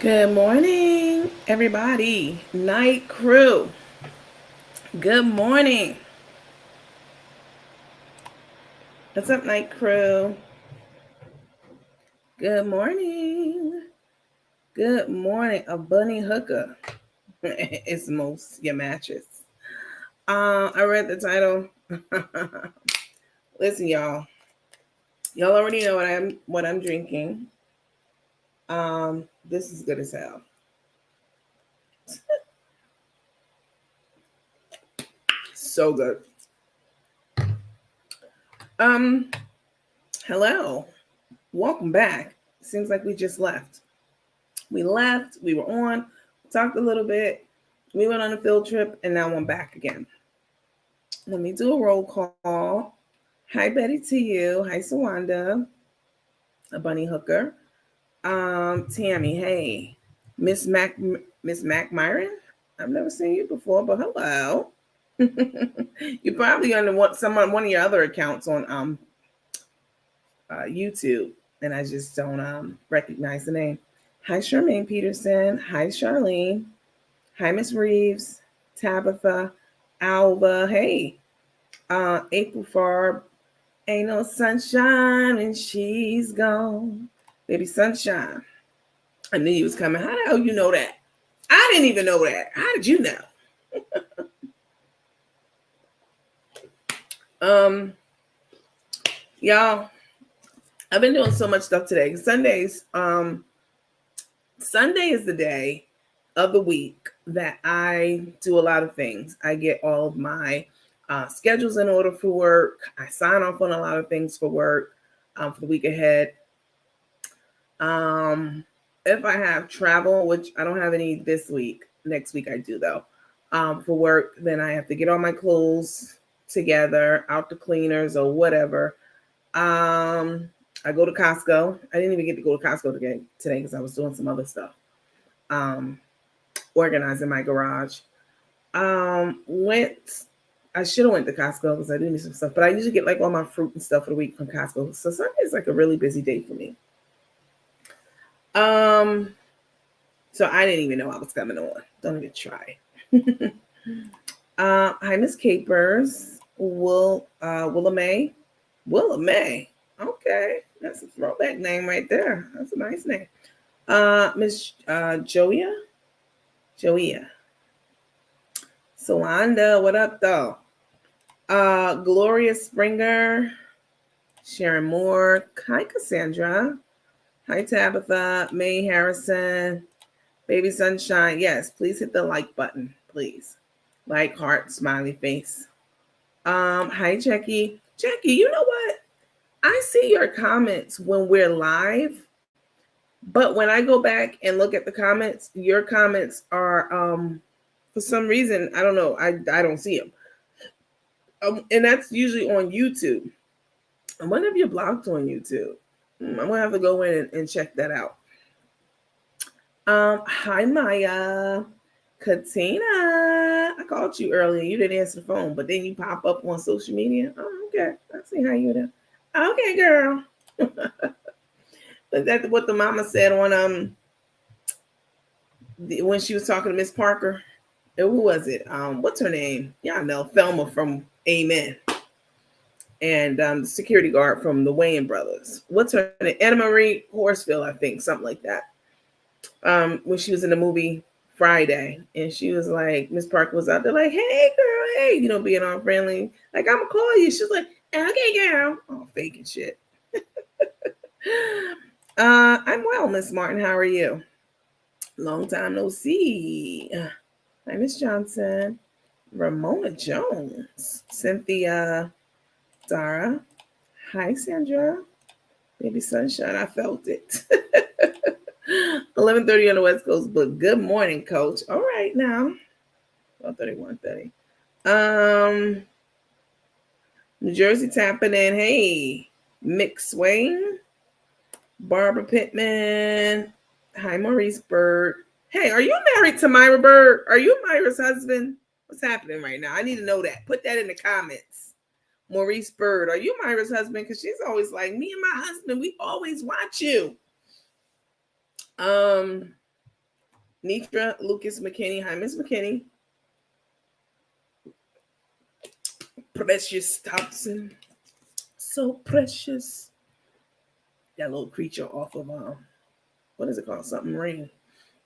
Good morning, everybody. Night crew. Good morning. What's up, night crew? Good morning. Good morning. A bunny hooker. It's most your mattress. I read the title. Listen, y'all. Y'all already know what I'm drinking. This is good as hell. So good. Um, Hello. Welcome back. Seems like we just left. We left, we were on, talked a little bit, we went on a field trip, and now I'm back again. Let me do a roll call. Hi, Betty to you. Hi, Sawanda, a bunny hooker. Tammy, hey. Miss Mac Myron. I've never seen you before, but hello. You're probably on one of your other accounts on YouTube, and I just don't recognize the name. Hi, Charmaine Peterson. Hi, Charlene. Hi, Miss Reeves, Tabitha, Alva. Hey, April Farb. Ain't no sunshine and she's gone. Baby Sunshine. I knew you was coming. How the hell you know that? I didn't even know that. How did you know? Y'all, I've been doing so much stuff today. Sunday is the day of the week that I do a lot of things. I get all of my schedules in order for work. I sign off on a lot of things for work for the week ahead. If I have travel, which I don't have any this week, next week I do though, for work, then I have to get all my clothes together, out the cleaners or whatever. I go to Costco. I didn't even get to go to Costco today because I was doing some other stuff. Organizing my garage. I should have went to Costco because I do need some stuff, but I usually get like all my fruit and stuff for the week from Costco. So Sunday is like a really busy day for me. So I didn't even know I was coming on. Don't even try. Hi, Miss Capers. Willa May. Willa May. Okay. That's a throwback name right there. That's a nice name. Miss Joia. Solanda, what up though? Gloria Springer. Sharon Moore. Hi, Cassandra. Hi, Tabitha. May Harrison. Baby Sunshine. Yes, please hit the like button, please. Like, heart, smiley face. Hi, Jackie. Jackie, you know what? I see your comments when we're live, but when I go back and look at the comments, your comments are for some reason, I don't know, I don't see them. And that's usually on YouTube. I wonder if you're blocked on YouTube. I'm gonna have to go in and check that out. Hi Maya, Katina. I called you earlier. You didn't answer the phone, but then you pop up on social media. Oh, okay. I see how you do. Okay, girl. That's what the mama said on when she was talking to Miss Parker. Who was it? What's her name? Y'all know Thelma from Amen, and the security guard from the Wayans brothers. What's her name? Anna Marie Horsfield, I think, something like that. When she was in the movie Friday, and she was like, Miss Parker was out there like, "Hey, girl, hey," being all friendly. Like, I'm gonna call you. She's like, "Okay, girl." Oh, faking shit. I'm well, Miss Martin. How are you? Long time no see. Hi, Miss Johnson. Ramona Jones. Cynthia. Dara. Hi, Sandra. Baby Sunshine. I felt it. 11:30 on the West Coast, but good morning, Coach. All right now. 12:30, 1:30. New Jersey tapping in. Hey, Mick Swain. Barbara Pittman. Hi, Maurice Bird. Hey, are you married to Myra Bird? Are you Myra's husband? What's happening right now? I need to know that. Put that in the comments. Maurice Bird, are you Myra's husband? Because she's always like, me and my husband, we always watch you. Nitra Lucas McKinney. Hi, Miss McKinney. Precious Thompson. So precious. That little creature off of what is it called? Something Ring.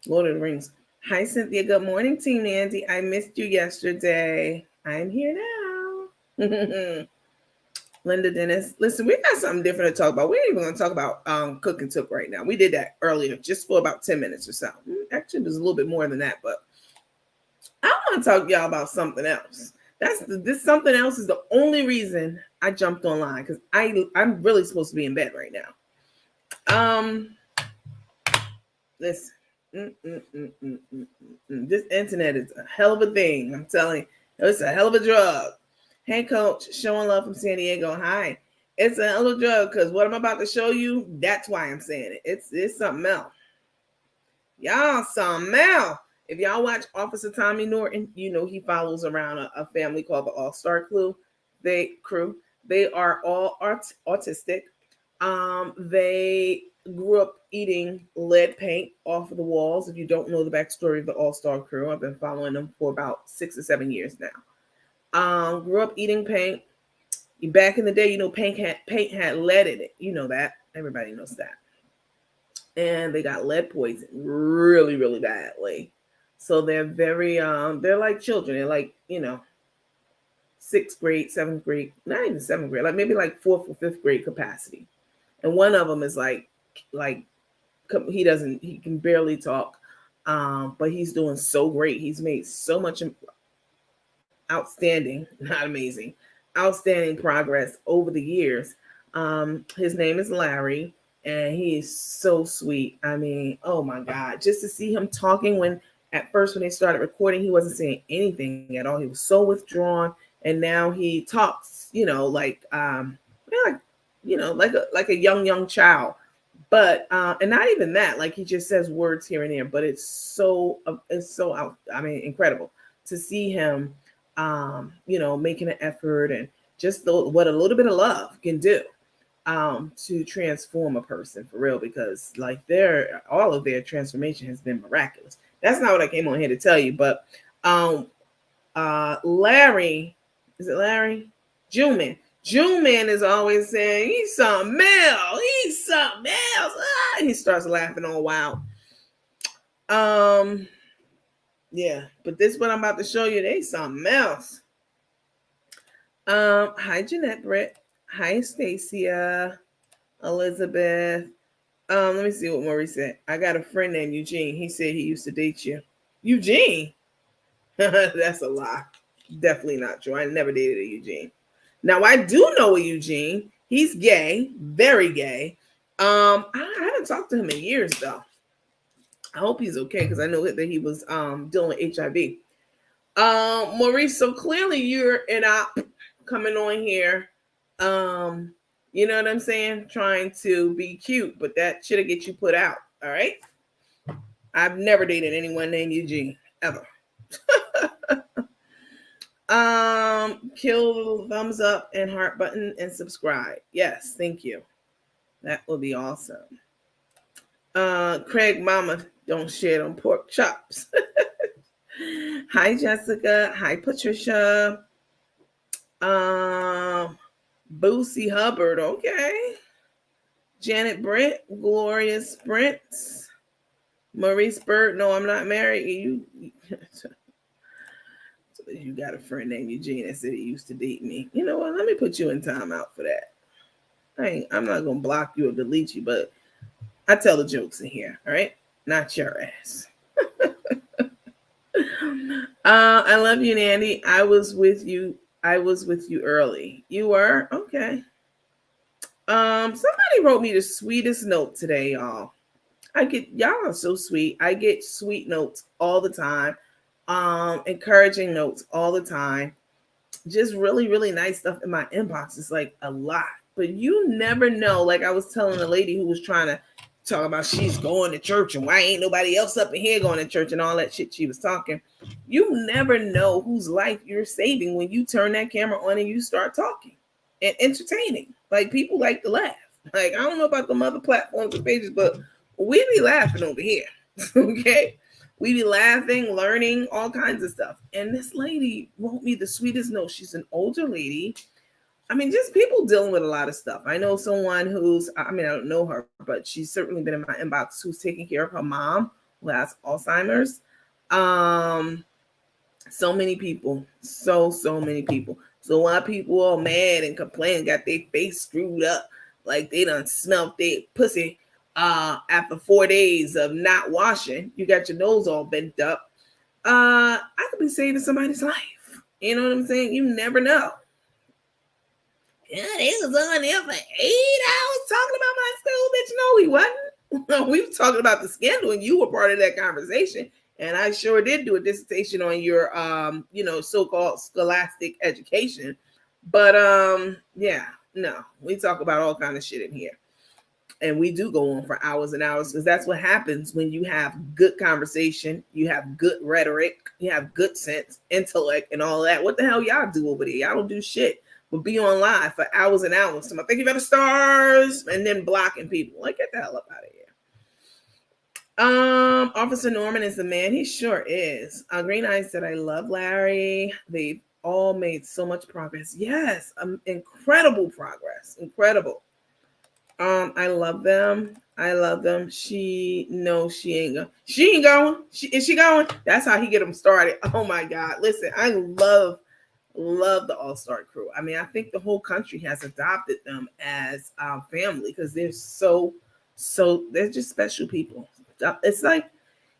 Lord of the Rings. Hi, Cynthia. Good morning, Team Nancy. I missed you yesterday. I'm here now. Linda Dennis. Listen, we got something different to talk about. We ain't even going to talk about Cook and Took right now. We did that earlier, just for about 10 minutes or so. Actually, there's a little bit more than that, but I want to talk to y'all about something else. This something else is the only reason I jumped online, because I'm really supposed to be in bed right now. Listen. This internet is a hell of a thing. I'm telling you, it's a hell of a drug. Hey, Coach, showing love from San Diego. Hi. It's a hell of a drug, because what I'm about to show you, that's why I'm saying it. It's something else. Y'all, something else. If y'all watch Officer Tommy Norton, you know he follows around a family called the All-Star Crew. They are all autistic. They grew up eating lead paint off of the walls. If you don't know the backstory of the All-Star Crew, I've been following them for about 6 or 7 years now. Grew up eating paint. Back in the day, you know, paint had lead in it. You know that. Everybody knows that. And they got lead poison really, really badly. So they're very, they're like children. They're like, you know, 6th grade, 7th grade, not even 7th grade, like maybe like 4th or 5th grade capacity. And one of them is like he can barely talk, but he's doing so great. He's made so much outstanding, not amazing, outstanding progress over the years. His name is Larry, and he is so sweet. I mean, oh my God, just to see him talking when they started recording, he wasn't saying anything at all. He was so withdrawn, and now he talks, you know, like a young child. But and not even that, like he just says words here and there, but it's so incredible to see him, making an effort, and just what a little bit of love can do to transform a person, for real, because like all of their transformation has been miraculous. That's not what I came on here to tell you, but Larry, is it Larry? June Man is always saying, he's something else. He's something else. He starts laughing all wild. Yeah, but this what I'm about to show you, they something else. Hi, Jeanette Britt. Hi, Stacia. Elizabeth. Let me see what Maurice said. I got a friend named Eugene. He said he used to date you. Eugene? That's a lie. Definitely not true. I never dated a Eugene. Now, I do know a Eugene. He's gay, very gay. I haven't talked to him in years, though. I hope he's okay, because I know that he was dealing with HIV. Maurice, so clearly you're an op coming on here. You know what I'm saying? Trying to be cute, but that should get you put out. All right. I've never dated anyone named Eugene, ever. Kill the thumbs up and heart button and subscribe. Yes, thank you. That would be awesome. Craig Mama don't shit on pork chops. Hi, Jessica. Hi, Patricia. Boosie Hubbard, okay. Janet Brent, Gloria Sprints, Maurice Bird. No, I'm not married. You got a friend named Eugene that said he used to date me. You know what? Let me put you in timeout for that. I'm not gonna block you or delete you, but I tell the jokes in here, all right? Not your ass. I love you, Nandy. I was with you early. You were? Okay. Somebody wrote me the sweetest note today, y'all. Y'all are so sweet. I get sweet notes all the time. Encouraging notes all the time. Just really, really nice stuff in my inbox. It's like a lot. But you never know. Like I was telling a lady who was trying to talk about she's going to church and why ain't nobody else up in here going to church and all that shit she was talking. You never know whose life you're saving when you turn that camera on and you start talking and entertaining. Like people like to laugh. Like I don't know about the other platforms and pages, but we be laughing over here. Okay. We be laughing, learning, all kinds of stuff. And this lady wrote me the sweetest note. She's an older lady. I mean, just people dealing with a lot of stuff. I know someone who's, I mean, I don't know her, but she's certainly been in my inbox who's taking care of her mom who has Alzheimer's. So many people, so many people. So why people all mad and complain, got their face screwed up, like they done smelt their pussy after 4 days of not washing. You got your nose all bent up. I could be saving somebody's life. You know what I'm saying? You never know. Yeah, they was on there for 8 hours talking about my school, bitch. No, he wasn't. We were talking about the scandal, and you were part of that conversation. And I sure did do a dissertation on your, so-called scholastic education. But yeah, no, we talk about all kind of shit in here, and we do go on for hours and hours because that's what happens when you have good conversation, you have good rhetoric, you have good sense, intellect, and all that. What the hell y'all do over there? Y'all don't do shit. But be on live for hours and hours. So I think you better stars and then blocking people. Like, get the hell up out of here. Officer Norman is the man. He sure is. Green Eyes said, I love Larry. They've all made so much progress. Yes, incredible progress. Incredible. I love them. I love them. She ain't going. She ain't going. Is she going? That's how he get them started. Oh my God. Listen, I love the All-Star crew. I mean, I think the whole country has adopted them as family because they're so they're just special people. It's like,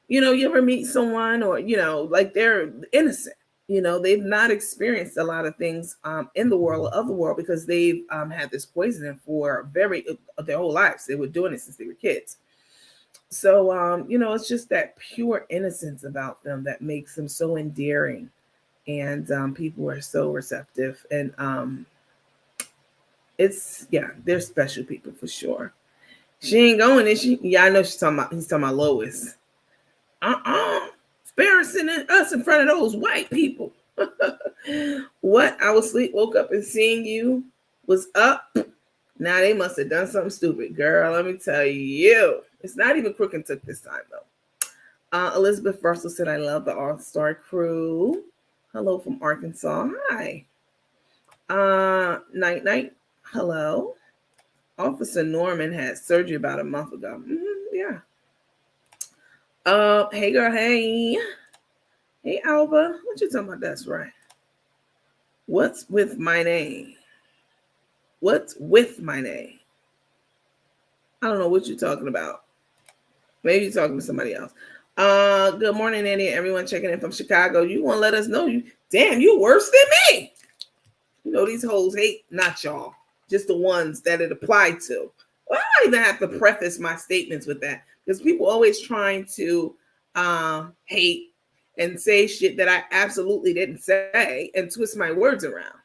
you ever meet someone or, like they're innocent, they've not experienced a lot of things in the world of the world because they've had this poisoning for their whole lives. They were doing it since they were kids. So, it's just that pure innocence about them that makes them so endearing. And people are so receptive, and they're special people for sure. She ain't going, is she? Yeah, I know he's talking about Lois. Embarrassing us in front of those white people. What? I was asleep, woke up and seeing you was up. Now they must have done something stupid, girl. Let me tell you, it's not even Crook and Took this time though. Elizabeth Russell said, "I love the All-Star crew." Hello from Arkansas. Hi. Night. Hello. Officer Norman had surgery about a month ago. Yeah. Hey girl, hey. Hey Alba. What you talking about? That's right. What's with my name? What's with my name? I don't know what you're talking about. Maybe you're talking to somebody else. Good morning, Andy. Everyone checking in from Chicago. You want to let us know you worse than me. These hoes hate, not y'all, just the ones that it applied to. Well, I don't even have to preface my statements with that because people always trying to hate and say shit that I absolutely didn't say and twist my words around.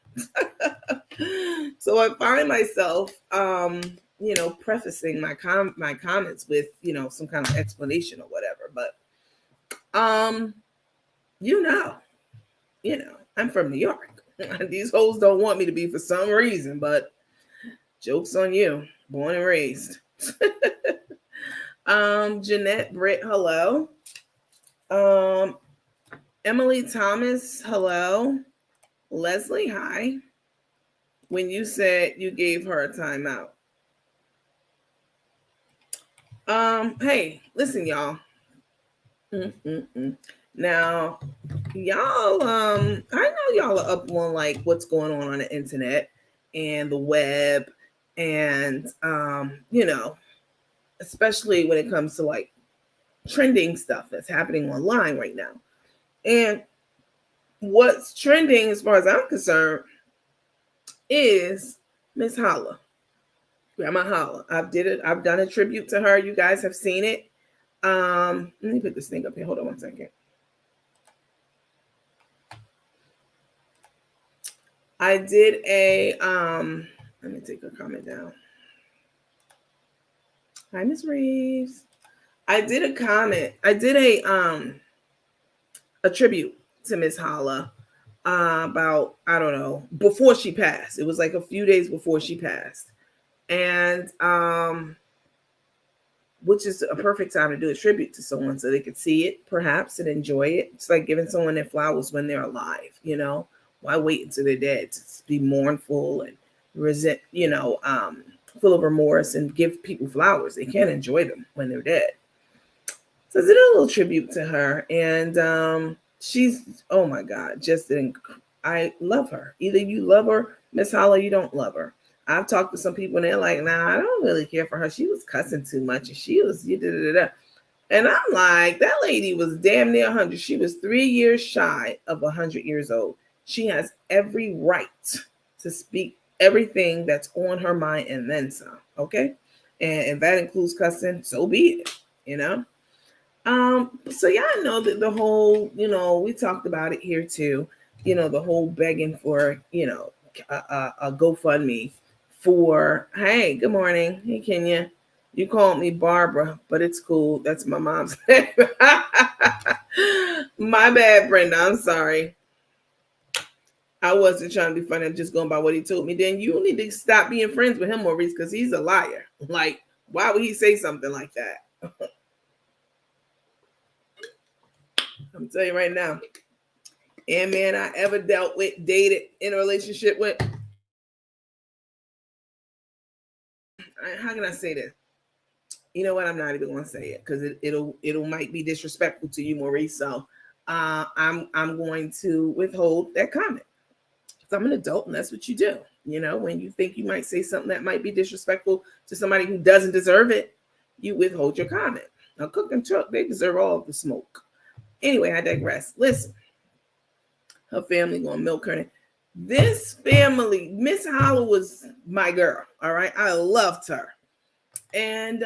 So I find myself, prefacing my comments with, some kind of explanation or whatever. But, I'm from New York. These hoes don't want me to be for some reason, but joke's on you. Born and raised. Jeanette Britt, hello. Emily Thomas, hello. Leslie, hi. When you said you gave her a timeout. Hey, listen, y'all. Now, y'all, I know y'all are up on like what's going on the internet and the web, and especially when it comes to like trending stuff that's happening online right now. And what's trending, as far as I'm concerned, is Miss Holla, Grandma Holla. I've done a tribute to her. You guys have seen it. Let me put this thing up here. Hold on one second. I did a let me take a comment down. Hi, Miss Reeves. I did a comment. I did a tribute to Miss Holla about, I don't know, before she passed. It was like a few days before she passed. And which is a perfect time to do a tribute to someone so they could see it perhaps and enjoy it. It's like giving someone their flowers when they're alive, you know. Why wait until they're dead to be mournful and resent, full of remorse and give people flowers? They can't enjoy them when they're dead. So I did a little tribute to her, and she's, oh my God, I love her. Either you love her, Miss Holla, you don't love her. I've talked to some people and they're like, nah, I don't really care for her. She was cussing too much and she was, and I'm like, that lady was damn near 100. She was 3 years shy of 100 years old. She has every right to speak everything that's on her mind and then some, okay? And if that includes cussing, so be it. So yeah, I know that the whole, we talked about it here too, the whole begging for, a GoFundMe for, hey, good morning. Hey, Kenya. You called me Barbara, but it's cool. That's my mom's name. My bad, Brenda. I'm sorry. I wasn't trying to be funny. I'm just going by what he told me. Then you need to stop being friends with him, Maurice, because he's a liar. Like, why would he say something like that? I'm telling you right now. And man, I ever dealt with, dated, in a relationship with. How can I say this? You know what? I'm not even going to say it because it'll might be disrespectful to you, Maurice. So I'm going to withhold that comment. Because I'm an adult, and that's what you do. When you think you might say something that might be disrespectful to somebody who doesn't deserve it, you withhold your comment. Now, Cook and Chuck, they deserve all of the smoke. Anyway, I digress. Listen, her family gonna milk her. This family, Miss Holla was my girl. All right, I loved her, and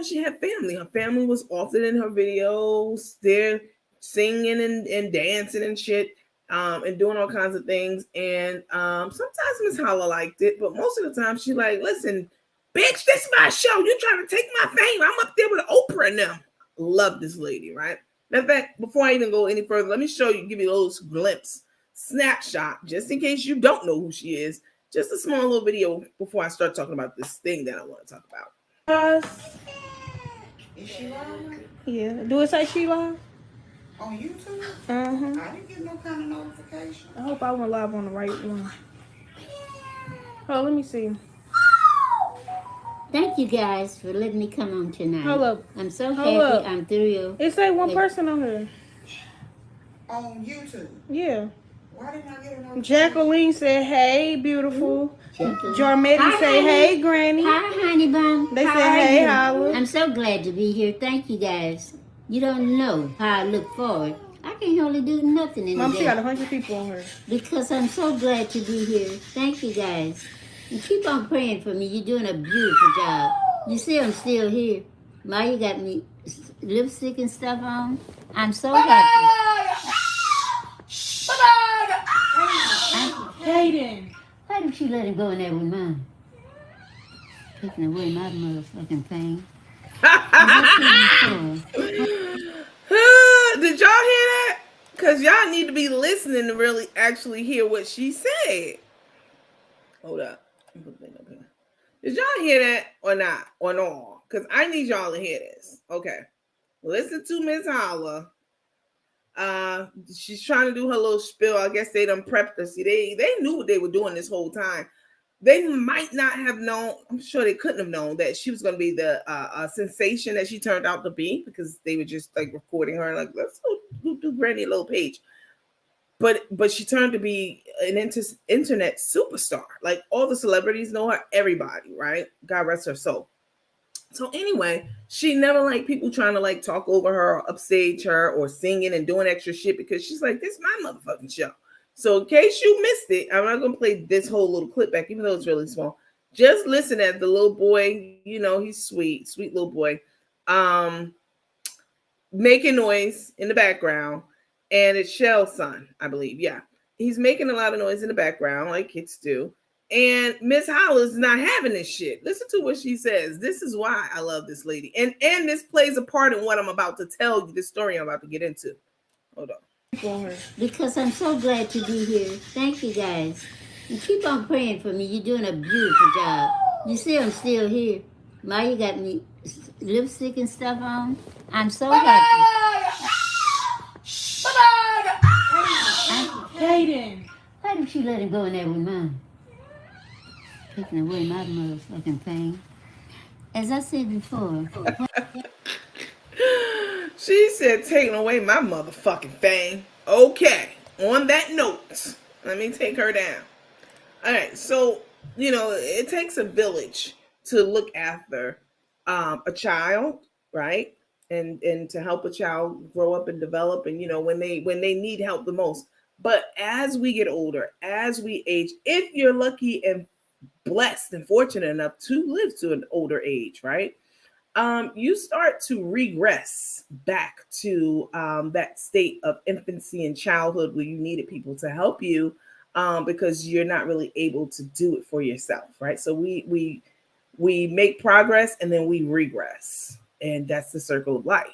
she had family. Her family was often in her videos. They're singing and dancing and shit, and doing all kinds of things. And sometimes Miss Holla liked it, but most of the time she like, listen, bitch, this is my show. You trying to take my fame? I'm up there with Oprah and them. Love this lady, right? Matter of fact, before I even go any further, let me show you, give you a little glimpse, snapshot, just in case you don't know who she is. Just a small little video before I start talking about this thing that I want to talk about. Is she live? Yeah. Do it say she live? On YouTube? I didn't get no kind of notification. I hope I went live on the right one. Oh, let me see. Thank you guys for letting me come on tonight. Hold up. I'm so happy. I'm thrilled. It say one person on here. On YouTube? Yeah. Why didn't I get a notification? Jacqueline said, hey, beautiful. Jarmetti say, hey, Granny. Hi, honey bun. They said, hey, Holla. I'm so glad to be here. Thank you guys. You don't know how I look forward. I can hardly do nothing in Mom, the she day. got 100 people on her. Because I'm so glad to be here. Thank you guys. And keep on praying for me. You're doing a beautiful job. You see I'm still here. Maya got me lipstick and stuff on. I'm so happy. Hayden. Why didn't you let him go in there with mine? Taking away my motherfucking thing. Did y'all hear that? Because y'all need to be listening to really actually hear what she said. Hold up. Did y'all hear that or not? Or no? Because I need y'all to hear this. Okay. Listen to Miss Holla. She's trying to do her little spiel. I guess they done prepped her. See, they knew what they were doing this whole time. They might not have known. I'm sure they couldn't have known that she was going to be the sensation that she turned out to be, because they were just like recording her like, let's go do Granny a little page. But she turned to be an internet superstar. Like all the celebrities know her, everybody, right? God rest her soul. So anyway, she never liked people trying to like talk over her or upstage her or singing and doing extra shit, because she's like, this is my motherfucking show. So in case you missed it, I'm not going to play this whole little clip back, even though it's really small. Just listen at the little boy, he's sweet little boy, making noise in the background. And it's Shell's son, I believe. Yeah. He's making a lot of noise in the background like kids do. And Miss Holla's not having this shit. Listen to what she says. This is why I love this lady. And this plays a part in what I'm about to tell you, the story I'm about to get into. Hold on. Because I'm so glad to be here. Thank you guys. And keep on praying for me. You're doing a beautiful job. You see I'm still here. Maya got me lipstick and stuff on. I'm so happy. Hayden. Why didn't you let him go in there with mine? Taking away my motherfucking thing. As I said before, She said, taking away my motherfucking thing. Okay. On that note, let me take her down. All right. So, it takes a village to look after a child, right? And to help a child grow up and develop, and when they need help the most. But as we get older, as we age, if you're lucky and blessed and fortunate enough to live to an older age, right? You start to regress back to that state of infancy and childhood where you needed people to help you, because you're not really able to do it for yourself, right? So we make progress and then we regress, and that's the circle of life.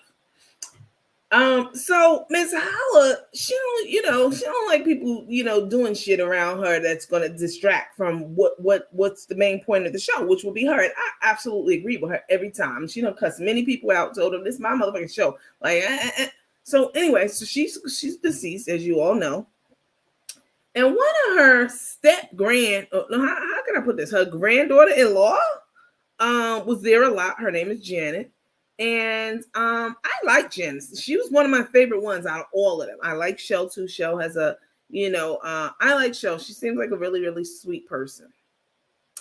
So Miss Holla, she don't like people, doing shit around her that's gonna distract from what's the main point of the show, which will be her. And I absolutely agree with her every time. She don't cuss many people out, told them this is my motherfucking show. Like, so anyway, so she's deceased, as you all know. And one of her how can I put this? Her granddaughter-in-law was there a lot. Her name is Janet. And I like Janice. She was one of my favorite ones out of all of them. I like Shell too. Shell has I like Shell. She seems like a really, really sweet person.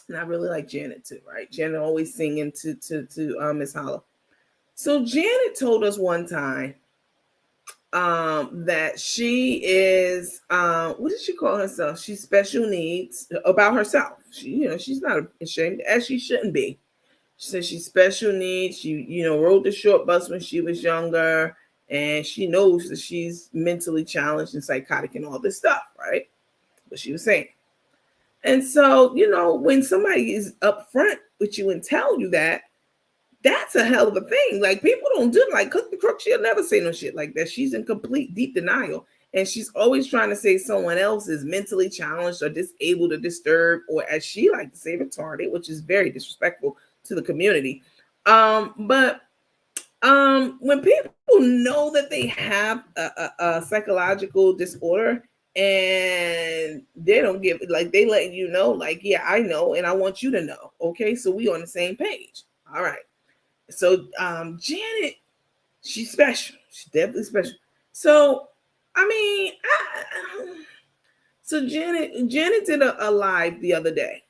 And I really like Janet too, right? Janet always singing to Miss Holla. So Janet told us one time that she is what did she call herself? She's special needs about herself. She's not ashamed, as she shouldn't be. She said she's special needs. She, rode the short bus when she was younger, and she knows that she's mentally challenged and psychotic and all this stuff, right? What she was saying. And so, when somebody is upfront with you and tell you that, that's a hell of a thing. Like, people don't do like Cook the Crook. She'll never say no shit like that. She's in complete deep denial. And she's always trying to say someone else is mentally challenged or disabled or disturbed, or as she likes to say, retarded, which is very disrespectful to the community. But when people know that they have a psychological disorder and they don't give, like, they letting you know, like, yeah, I know, and I want you to know. Okay, so we on the same page. All right. So Janet, she's special. She's definitely special. So so Janet did a live the other day.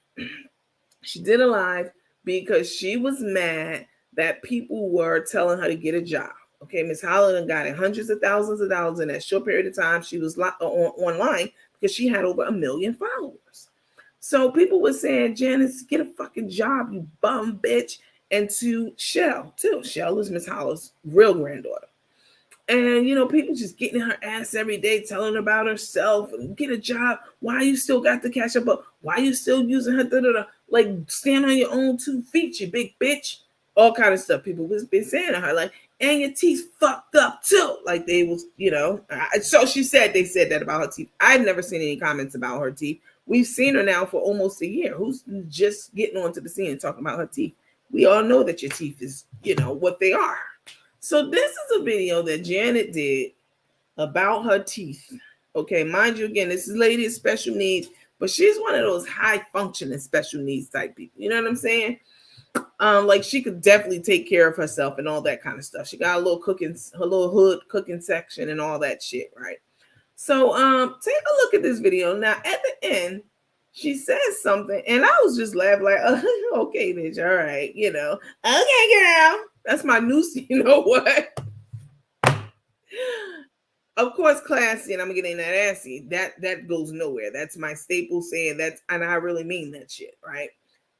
She did a live because she was mad that people were telling her to get a job. Okay, Miss Holland got it hundreds of thousands of dollars in that short period of time she was online, because she had over 1 million followers. So people were saying, Janice, get a fucking job, you bum bitch. And to Shell, too. Shell is Miss Holla's real granddaughter. And, people just getting in her ass every day, telling her about herself and get a job. Why you still got the cash up? Why you still using her? Like, stand on your own 2 feet, you big bitch. All kind of stuff people was been saying to her. Like, and your teeth fucked up too. Like, they was, So she said they said that about her teeth. I've never seen any comments about her teeth. We've seen her now for almost a year. Who's just getting onto the scene and talking about her teeth? We all know that your teeth is, what they are. So this is a video that Janet did about her teeth. Okay, mind you, again, this lady is special needs, but she's one of those high functioning special needs type people. You know what I'm saying? Like, she could definitely take care of herself and all that kind of stuff. She got her little hood cooking section and all that shit, right? So take a look at this video. Now at the end, she says something, and I was just laughing like, oh, okay, bitch, all right, okay, girl. That's my new, you know what? Of course, classy, and I'm getting that assy. That goes nowhere. That's my staple saying. And I really mean that shit, right?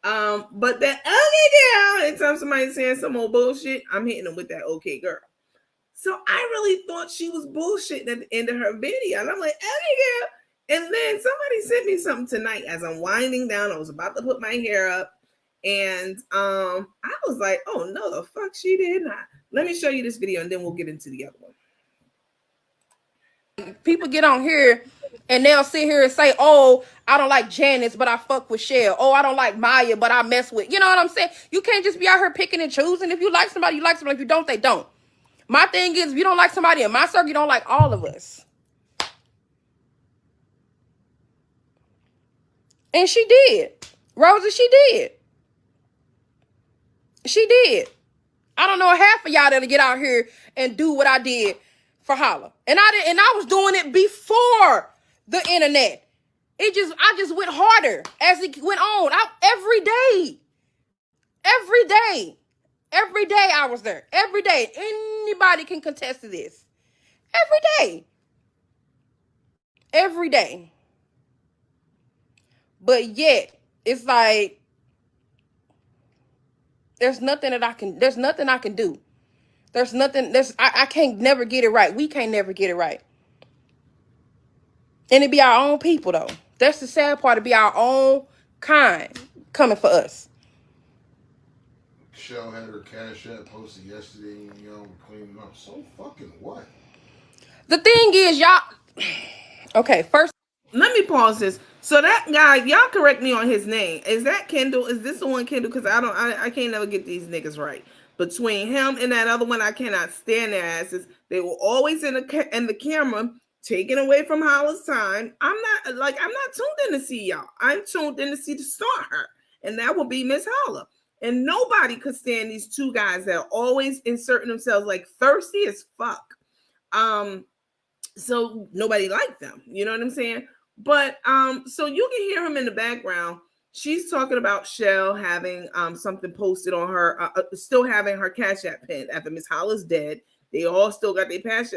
But that okay, girl. Anytime somebody's saying some old bullshit, I'm hitting them with that okay, girl. So I really thought she was bullshitting at the end of her video, and I'm like, okay, girl. And then somebody sent me something tonight as I'm winding down. I was about to put my hair up. And I was like, oh, no, the fuck she did not. Let me show you this video, and then we'll get into the other one. People get on here And they'll sit here and say, oh, I don't like Janice, but I fuck with Shell. Oh, I don't like Maya, but I mess with. You know what I'm saying? You can't just be out here picking and choosing. If you like somebody, you like somebody. If you don't, they don't. My thing is, if you don't like somebody in my circle, you don't like all of us. And she did. Rosa, she did. She did. I don't know half of y'all that'll get out here and do what I did for Holla. And I was doing it before the internet. I just went harder as it went on. Every day. Every day I was there. Every day. Anybody can contest to this. Every day. Every day. But yet, it's like there's nothing I can do. I can't never get it right. We can't never get it right. And it be our own people though. That's the sad part. It be our own kind coming for us. Shell had her Cash App posted yesterday, and y'all cleaning up. So fucking what? The thing is, y'all. Okay, first. Let me pause this. So that guy, y'all correct me on his name. Is that Kendall? Is this the one Kendall? Because I can't never get these niggas right. Between him and that other one, I cannot stand their asses. They were always in the camera, taken away from Holla's time. I'm not tuned in to see y'all. I'm tuned in to see the star her, and that will be Miss Holla. And nobody could stand these two guys that are always inserting themselves like thirsty as fuck. So nobody liked them. You know what I'm saying? But so you can hear him in the background. She's talking about Shell having something posted on her, still having her Cash App pinned after Miss Holla's dead. They all still got their Cash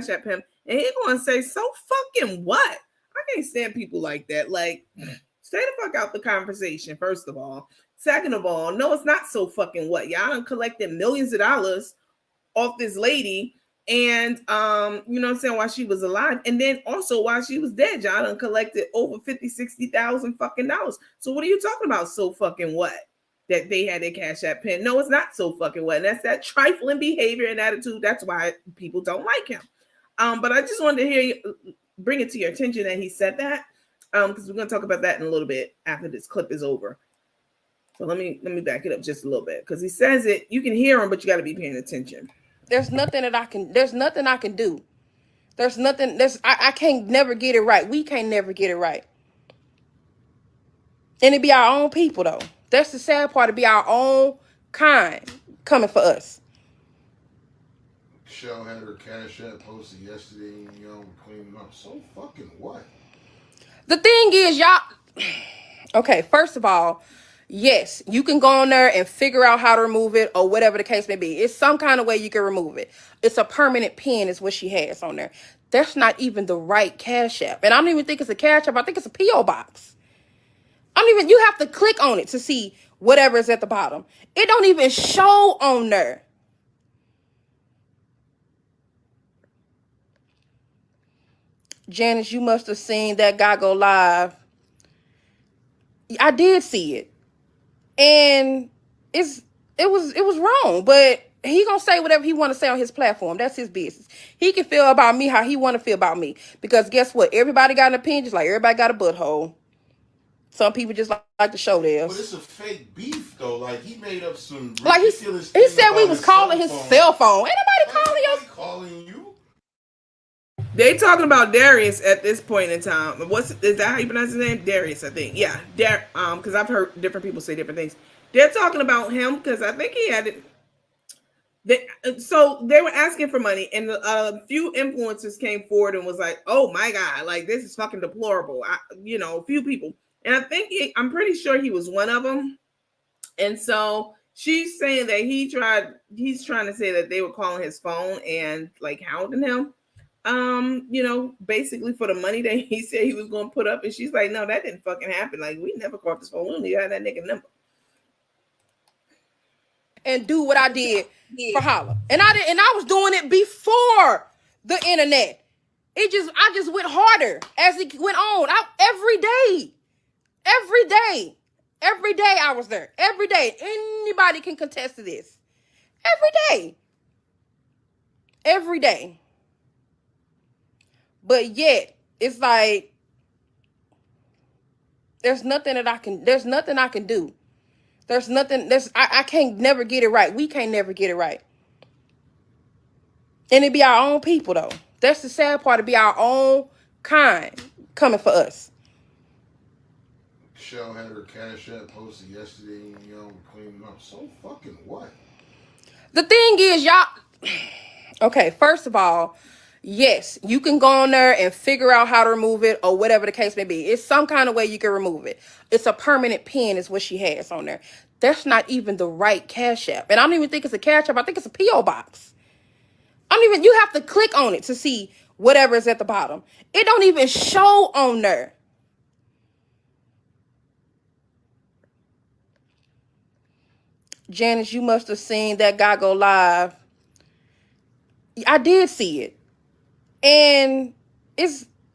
App pinned, and he's going to say, "So fucking what?" I can't stand people like that. Like, stay the fuck out the conversation. First of all, second of all, no, it's not so fucking what. Y'all done collected millions of dollars off this lady. And you know what I'm saying, while she was alive, and then also while she was dead, y'all done collected over 50,000-60,000 fucking dollars. So what are you talking about? So fucking what? That they had their Cash App pin? No, it's not so fucking what. And that's that trifling behavior and attitude. That's why people don't like him. But I just wanted to hear you bring it to your attention that he said that. Because we're gonna talk about that in a little bit after this clip is over. So let me back it up just a little bit, because he says it. You can hear him, but you got to be paying attention. There's nothing I can do. I can't never get it right. We can't never get it right. And it be our own people though. That's the sad part. It be our own kind coming for us. Shell had her Cash App posted yesterday, and y'all cleaning up. So fucking what? The thing is, y'all. Okay, first of all, yes, you can go on there and figure out how to remove it or whatever the case may be. It's some kind of way you can remove it. It's a permanent pin is what she has on there. That's not even the right Cash App. And I don't even think it's a Cash App. I think it's a P.O. box. You have to click on it to see whatever is at the bottom. It don't even show on there. Janice, you must have seen that guy go live. I did see it. And it was wrong, but he gonna say whatever he want to say on his platform. That's his business. He can feel about me how he want to feel about me, because guess what? Everybody got an opinion, just like everybody got a butthole. Some people just like to show theirs. But it's a fake beef though. Like, he made up some like he said we was calling his cell phone. Ain't nobody calling you. They talking about Darius at this point in time. Is that how you pronounce his name? Darius, I think. Yeah, because I've heard different people say different things. They're talking about him because I think he had it. So they were asking for money, and a few influencers came forward and was like, "Oh my god, like this is fucking deplorable." A few people, and I think I'm pretty sure he was one of them. And so she's saying that he's trying to say that they were calling his phone and like hounding him. Basically for the money that he said he was going to put up. And she's like, no, that didn't fucking happen. Like, we never called this phone. We don't even have that nigga number. and do what I did for Holla. And I was doing it before the internet. I just went harder as it went on. Every day I was there. Every day. Anybody can contest to this. Every day. But yet, it's like There's nothing I can do. There's nothing, I can't never get it right. We can't never get it right. And it be our own people though. That's the sad part. It be our own kind coming for us. Shell had her Cash App posted yesterday and y'all were cleaning up. So fucking what? The thing is, y'all, okay, first of all, yes, you can go on there and figure out how to remove it or whatever the case may be. It's some kind of way you can remove it. It's a permanent pin is what she has on there. That's not even the right Cash App. And I don't even think it's a Cash App. I think it's a P.O. box. You have to click on it to see whatever is at the bottom. It don't even show on there. Janice, you must have seen that guy go live. I did see it. And it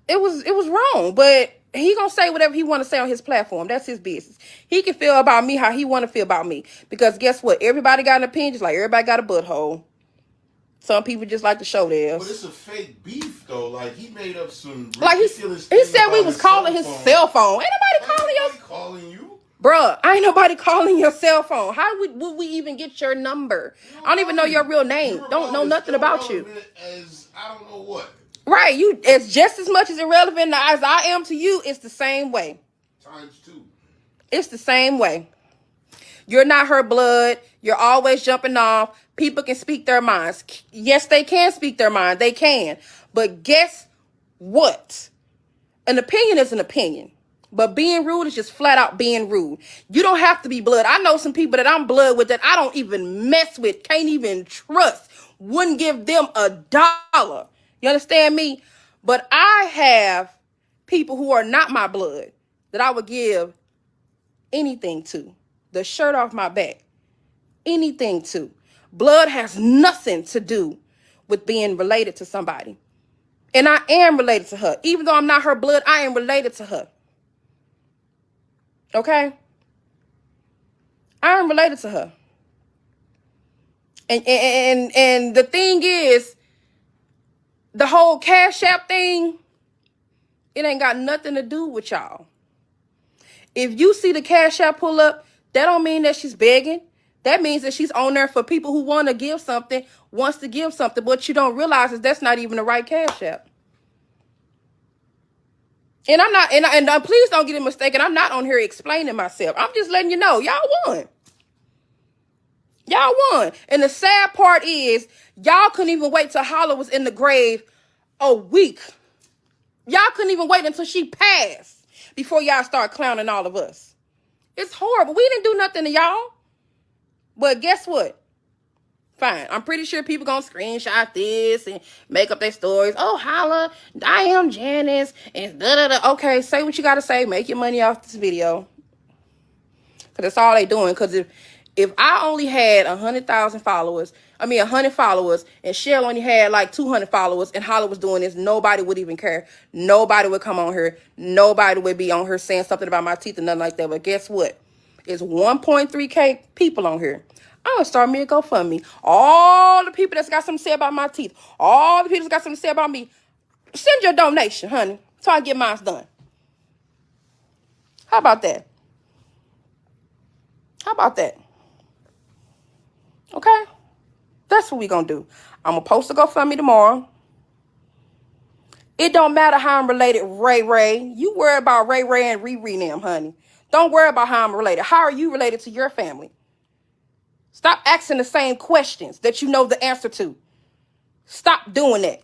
was wrong, but he gonna say whatever he want to say on his platform. That's his business. He can feel about me how he want to feel about me. Because guess what? Everybody got an opinion, just like everybody got a butthole. Some people just like to show theirs. But it's a fake beef though. Like he made up some like he said we was calling his cell phone. Ain't nobody calling you. Bruh, ain't nobody calling your cell phone. How would we even get your number? I don't even know your real name. Don't know nothing about you. As I don't know what. Right, it's just as much as irrelevant as I am to you. It's the same way. Times 2. It's the same way. You're not her blood. You're always jumping off. People can speak their minds. Yes, they can speak their mind. They can. But guess what? An opinion is an opinion. But being rude is just flat out being rude. You don't have to be blood. I know some people that I'm blood with that I don't even mess with, can't even trust, wouldn't give them $1. You understand me? But I have people who are not my blood that I would give anything to. The shirt off my back. Anything to. Blood has nothing to do with being related to somebody. And I am related to her. Even though I'm not her blood, I am related to her. Okay? I am related to her. And the thing is, the whole Cash App thing, it ain't got nothing to do with y'all. If you see the Cash App pull up, that don't mean that she's begging. That means that she's on there for people who want to give something, wants to give something. What you don't realize is that's not even the right Cash App. And I'm not, and please don't get it mistaken. I'm not on here explaining myself. I'm just letting you know, y'all won. Y'all won. And the sad part is, y'all couldn't even wait till Holla was in the grave a week. Y'all couldn't even wait until she passed before y'all start clowning all of us. It's horrible. We didn't do nothing to y'all. But guess what? Fine. I'm pretty sure people gonna screenshot this and make up their stories. Oh, Holla, I am Janice, and da-da-da. Okay, say what you gotta say. Make your money off this video. Because that's all they doing. Because if I only had 100,000 followers, 100 followers, and Shell only had like 200 followers, and Holla was doing this, nobody would even care. Nobody would come on here. Nobody would be on her saying something about my teeth or nothing like that. But guess what? It's 1.3K people on here. I'm going to start me a GoFundMe. All the people that's got something to say about my teeth, all the people that's got something to say about me, send your donation, honey, so I can get mine done. How about that? How about that? Okay? That's what we going to do. I'm going to post a GoFundMe tomorrow. It don't matter how I'm related, Ray. You worry about Ray and Riri them, honey. Don't worry about how I'm related. How are you related to your family? Stop asking the same questions that you know the answer to. Stop doing that.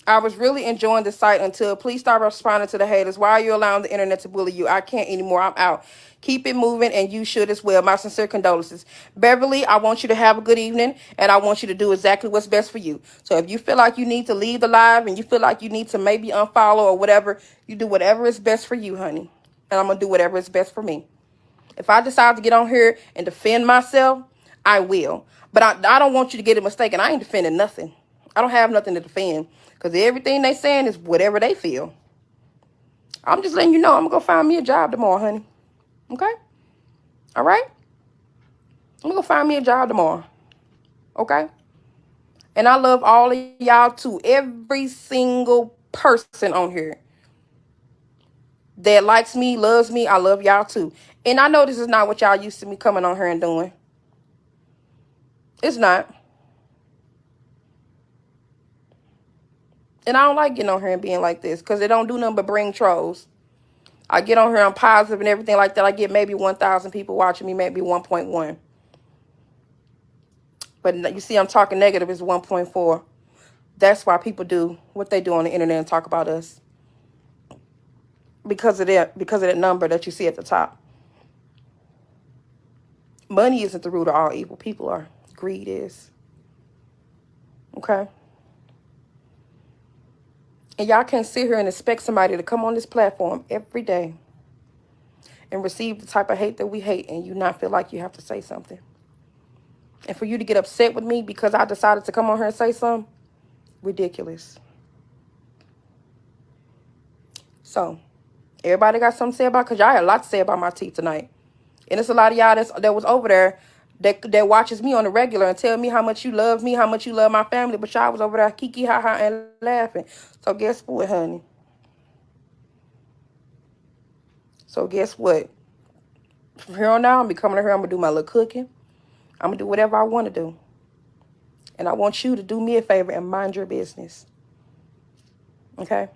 I was really enjoying the site until please stop responding to the haters. Why are you allowing the internet to bully you? I can't anymore. I'm out. Keep it moving, and you should as well. My sincere condolences. Beverly, I want you to have a good evening, and I want you to do exactly what's best for you. So if you feel like you need to leave the live and you feel like you need to maybe unfollow or whatever, you do whatever is best for you, honey. And I'm going to do whatever is best for me. If I decide to get on here and defend myself, I will. But I don't want you to get it mistaken. I ain't defending nothing. I don't have nothing to defend. Because everything they saying is whatever they feel. I'm just letting you know I'm going to go find me a job tomorrow, honey. Okay? All right? I'm going to go find me a job tomorrow. Okay? And I love all of y'all too. Every single person on here that likes me, loves me. I love y'all too. And I know this is not what y'all used to me coming on here and doing. It's not. And I don't like getting on here and being like this because it don't do nothing but bring trolls. I get on here, I'm positive and everything like that. I get maybe 1,000 people watching me, maybe 1.1. But you see, I'm talking negative is 1.4. That's why people do what they do on the internet and talk about us. Because of that number that you see at the top. Money isn't the root of all evil. People are. Greed is. Okay? And y'all can't sit here and expect somebody to come on this platform every day and receive the type of hate that we hate and you not feel like you have to say something. And for you to get upset with me because I decided to come on here and say something, ridiculous. So, everybody got something to say about, because y'all had a lot to say about my teeth tonight. And it's a lot of y'all that was over there that watches me on the regular and tell me how much you love me, how much you love my family, but y'all was over there kiki ha ha and laughing. So guess what, honey? So guess what? From here on out, I'm gonna be coming here, I'm gonna do my little cooking. I'm gonna do whatever I want to do. And I want you to do me a favor and mind your business. Okay?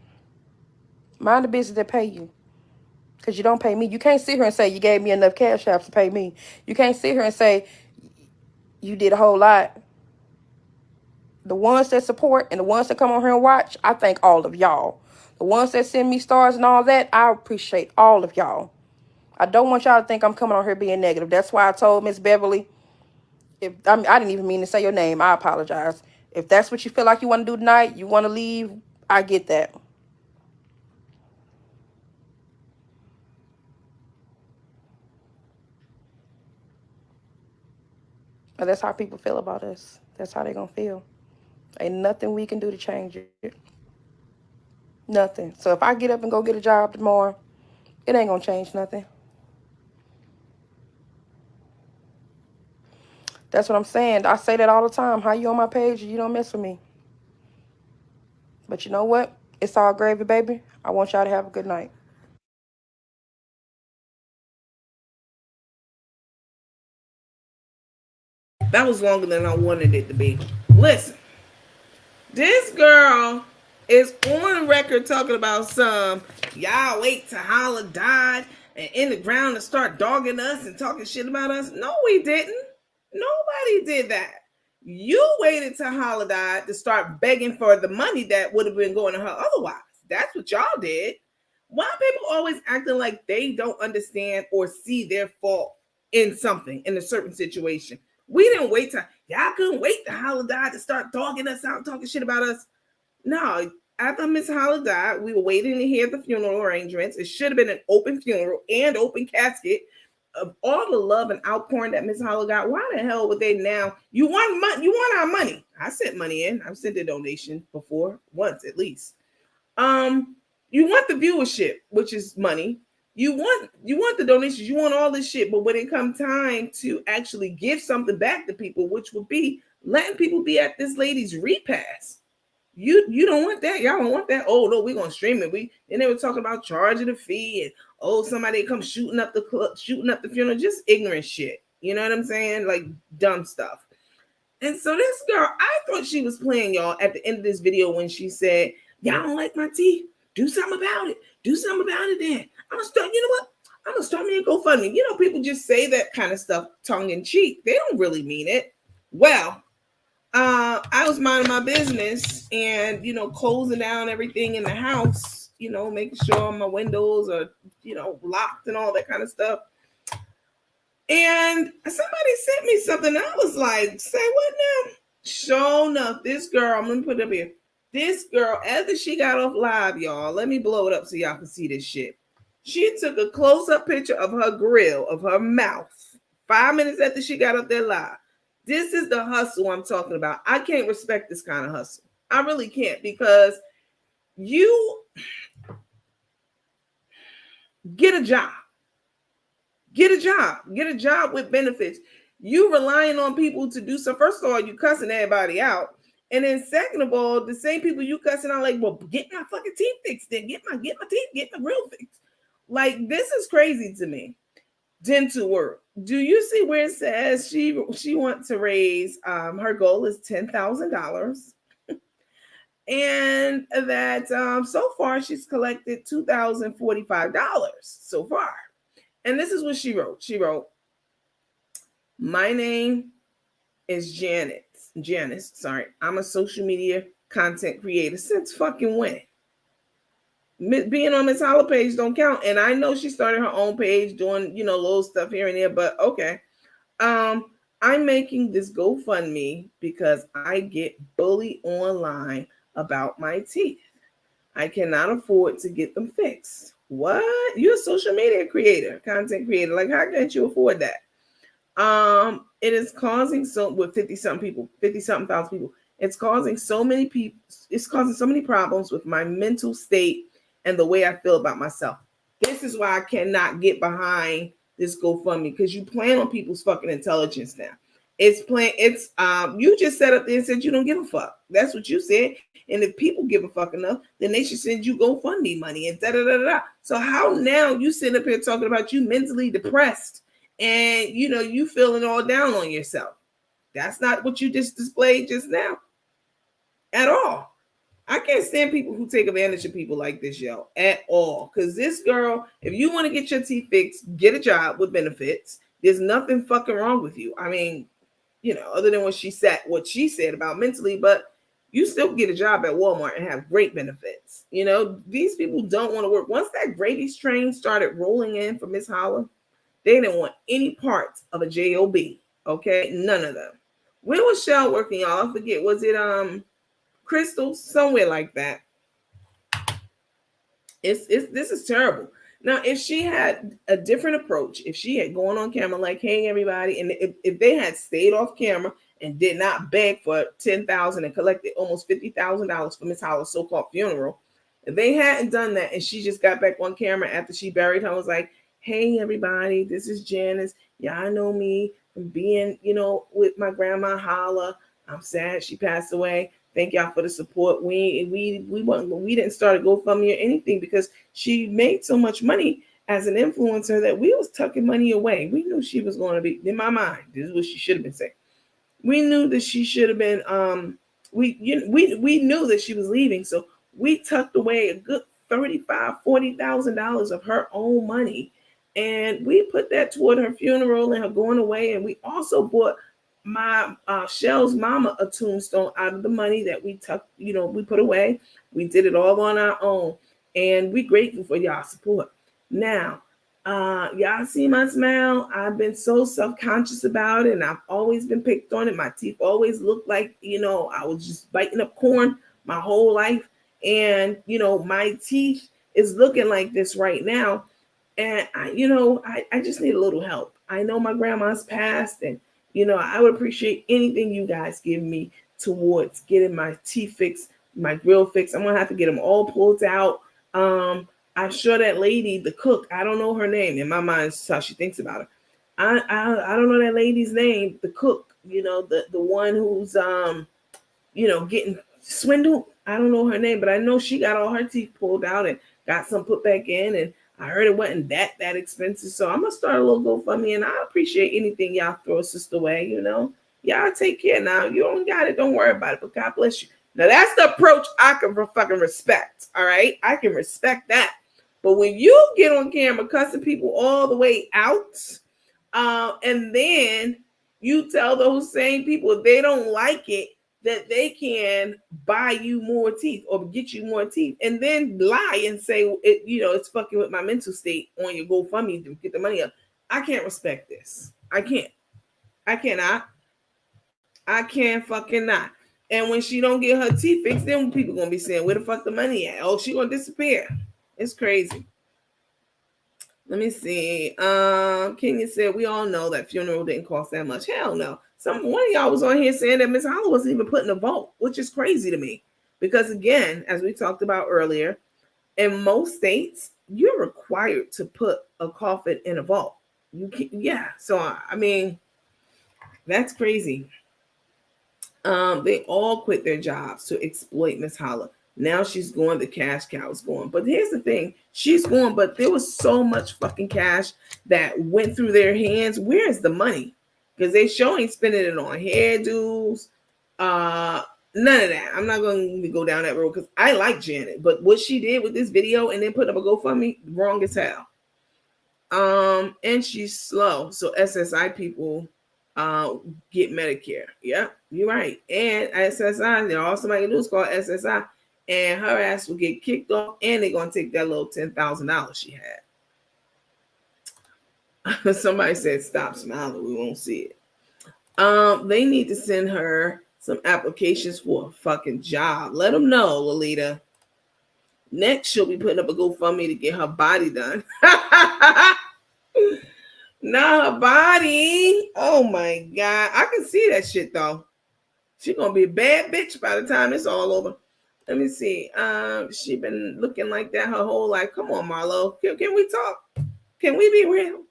Mind the business that pay you. Because you don't pay me. You can't sit here and say you gave me enough cash apps to pay me. You can't sit here and say you did a whole lot. The ones that support and the ones that come on here and watch, I thank all of y'all. The ones that send me stars and all that, I appreciate all of y'all. I don't want y'all to think I'm coming on here being negative. That's why I told Miss Beverly, I didn't even mean to say your name. I apologize. If that's what you feel like you want to do tonight, you want to leave, I get that. But that's how people feel about us. That's how they're going to feel. Ain't nothing we can do to change it. Nothing. So if I get up and go get a job tomorrow, it ain't going to change nothing. That's what I'm saying. I say that all the time. How you on my page and you don't mess with me? But you know what? It's all gravy, baby. I want y'all to have a good night. That was longer than I wanted it to be. Listen, this girl is on record talking about y'all wait till Holla died and in the ground to start dogging us and talking shit about us. No, we didn't. Nobody did that. You waited till Holla died to start begging for the money that would have been going to her otherwise. That's what y'all did. Why are people always acting like they don't understand or see their fault in something, in a certain situation? We didn't wait till, y'all couldn't wait till Holla died to start dogging us out, talking shit about us. No, after Miss Holla died, we were waiting to hear the funeral arrangements. It should have been an open funeral and open casket. Of all the love and outpouring that Miss Holla got, why the hell would they now? You want money? You want our money? I sent money in. I've sent a donation before, once at least. You want the viewership, which is money. You want the donations. You want all this shit. But when it comes time to actually give something back to people, which would be letting people be at this lady's repast, you don't want that. Y'all don't want that. Oh no, we're gonna stream it. And they were talking about charging a fee and somebody come shooting up the funeral, just ignorant shit. You know what I'm saying? Like dumb stuff. And so this girl, I thought she was playing y'all at the end of this video when she said, y'all don't like my teeth? Do something about it. Do something about it then. I'm gonna start, you know what? I'm gonna start me a GoFundMe. You know, people just say that kind of stuff tongue in cheek. They don't really mean it. Well, I was minding my business and, closing down everything in the house, making sure my windows are, locked and all that kind of stuff. And somebody sent me something. I was like, say what now? Sure enough, this girl, I'm going to put it up here. This girl, after she got off live, y'all, let me blow it up so y'all can see this shit. She took a close-up picture of her grill, of her mouth, 5 minutes after she got up there live. This is the hustle I'm talking about. I can't respect this kind of hustle. I really can't, because you get a job. Get a job. Get a job with benefits. You relying on people to do so. First of all, you cussing everybody out. And then second of all, the same people you cussing out, like, well, get my fucking teeth fixed, then get my teeth, get my grill fixed. Like, this is crazy to me. Dental work. Do you see where it says she wants to raise her goal is $10,000, and that so far she's collected $2,045 so far. And this is what she wrote. She wrote, "My name is Janice. Sorry, I'm a social media content creator since fucking when? Being on Miss Holla page don't count." And I know she started her own page doing, little stuff here and there, but okay. I'm making this GoFundMe because I get bullied online about my teeth. I cannot afford to get them fixed. What? You're a social media creator, content creator. Like, how can't you afford that? It is causing with 50-something thousand people. It's causing so many problems with my mental state and the way I feel about myself. This is why I cannot get behind this GoFundMe, because you plan on people's fucking intelligence now. You just set up there and said you don't give a fuck. That's what you said. And if people give a fuck enough, then they should send you GoFundMe money and da da da da. So how now you sit up here talking about you mentally depressed and you feeling all down on yourself? That's not what you just displayed just now at all. I can't stand people who take advantage of people like this, yo, at all. Because this girl, if you want to get your teeth fixed, get a job with benefits. There's nothing fucking wrong with you. I mean, other than what she said about mentally, but you still get a job at Walmart and have great benefits. These people don't want to work. Once that Grady's train started rolling in for Miss Holla, they didn't want any parts of a job. Okay, none of them. When was Shell working, y'all? I forget. Was it Crystal? Somewhere like that. This is terrible. Now, if she had a different approach, if she had gone on camera like, "Hey, everybody," and if they had stayed off camera and did not beg for $10,000 and collected almost $50,000 for Miss Holla's so-called funeral, if they hadn't done that and she just got back on camera after she buried her, was like, "Hey, everybody, this is Janice. Y'all know me from being, with my grandma Holla. I'm sad she passed away. Thank y'all for the support. We didn't start a GoFundMe or anything because she made so much money as an influencer that we was tucking money away. We knew she was going to be, in my mind, this is what she should have been saying. We knew that she should have been, we knew that she was leaving. So we tucked away a good $35,000, $40,000 of her own money. And we put that toward her funeral and her going away. And we also bought my Shell's mama a tombstone out of the money that we tucked, we put away. We did it all on our own, and we grateful for y'all support. Now, y'all see my smile. I've been so self-conscious about it, and I've always been picked on it. My teeth always looked like, I was just biting up corn my whole life. And, my teeth is looking like this right now. And I just need a little help. I know my grandma's passed, and I would appreciate anything you guys give me towards getting my teeth fixed, my grill fixed. I'm going to have to get them all pulled out. I'm sure that lady, the cook, I don't know her name. In my mind, it's how she thinks about her. I don't know that lady's name, the cook, the one who's, getting swindled. I don't know her name, but I know she got all her teeth pulled out and got some put back in. And I heard it wasn't that expensive. So I'm going to start a little GoFundMe, and I appreciate anything y'all throw a sister way, Y'all take care now. You don't got it. Don't worry about it. But God bless you. Now, that's the approach I can fucking respect. All right? I can respect that. But when you get on camera cussing people all the way out, and then you tell those same people if they don't like it, that they can buy you more teeth or get you more teeth, and then lie and say it's fucking with my mental state on your GoFundMe to get the money up. I can't respect this. I can't. I cannot. I can't fucking not. And when she don't get her teeth fixed, then people gonna be saying, "Where the fuck the money at? Oh, she gonna disappear." It's crazy. Let me see. Kenya said, "We all know that funeral didn't cost that much." Hell no. One of y'all was on here saying that Miss Holla wasn't even putting a vote, which is crazy to me. Because again, as we talked about earlier, in most states, you're required to put a coffin in a vault. You can, yeah. So I mean, that's crazy. They all quit their jobs to exploit Miss Holla. Now she's going, the cash cow's going. But here's the thing, she's going, but there was so much fucking cash that went through their hands. Where is the money? Because they sure ain't spending it on hairdos. None of that. I'm not going to go down that road because I like Janet. But what she did with this video and then put up a GoFundMe, wrong as hell. And she's slow. So SSI people get Medicare. Yeah, you're right. And SSI, all somebody can do is call SSI, and her ass will get kicked off, and they're gonna take that little $10,000 she had. Somebody said stop smiling, we won't see it. They need to send her some applications for a fucking job. Let them know, Lolita. Next, she'll be putting up a GoFundMe to get her body done. Not her body. Oh my God. I can see that shit though. She's gonna be a bad bitch by the time it's all over. Let me see. She been looking like that her whole life. Come on, Marlo. Can we talk? Can we be real?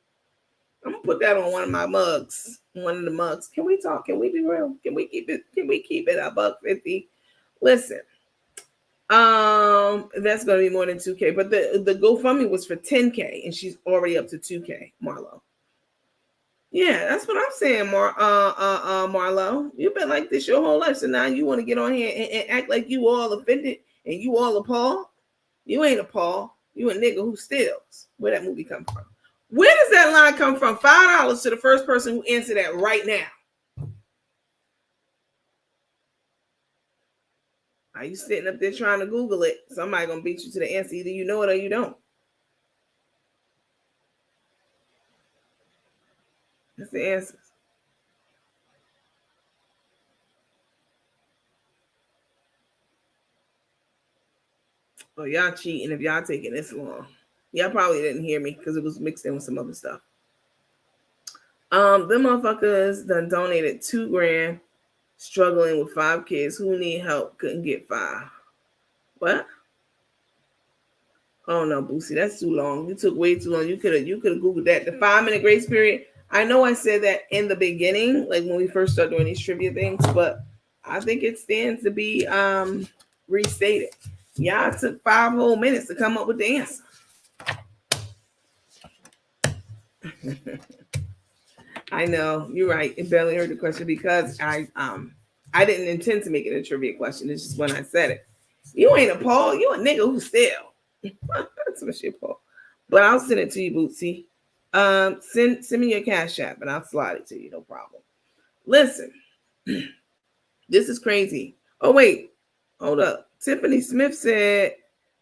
I'm gonna put that on one of my mugs. One of the mugs. Can we talk? Can we be real? Can we keep it $1.50? Listen. That's gonna be more than 2K, but the GoFundMe was for 10K and she's already up to 2K, Marlo. Yeah, that's what I'm saying, Marlo. You've been like this your whole life, so now you want to get on here and act like you all offended and you all appalled. You ain't appalled. You a nigga who steals. Where that movie come from? Where does that line come from? $5 to the first person who answered that right now. Are you sitting up there trying to Google it? Somebody gonna beat you to the answer. Either you know it or you don't. That's the answers. Oh, y'all cheating if y'all taking this long. Y'all probably didn't hear me because it was mixed in with some other stuff. Them motherfuckers done donated $2,000, struggling with 5 kids who need help, couldn't get 5. What? Oh no, Boosie, that's too long. You took way too long. You could have Googled that. The 5-minute grace period. I know I said that in the beginning, like when we first started doing these trivia things, but I think it stands to be restated. Y'all took 5 whole minutes to come up with the answer. I know, you're right. It barely heard the question because I didn't intend to make it a trivia question. It's just when I said it. You ain't a Paul, you a nigga who steal. That's what shit, Paul. But I'll send it to you, Bootsy. Send me your Cash App and I'll slide it to you, no problem. Listen, this is crazy. Oh wait, hold up. Tiffany Smith said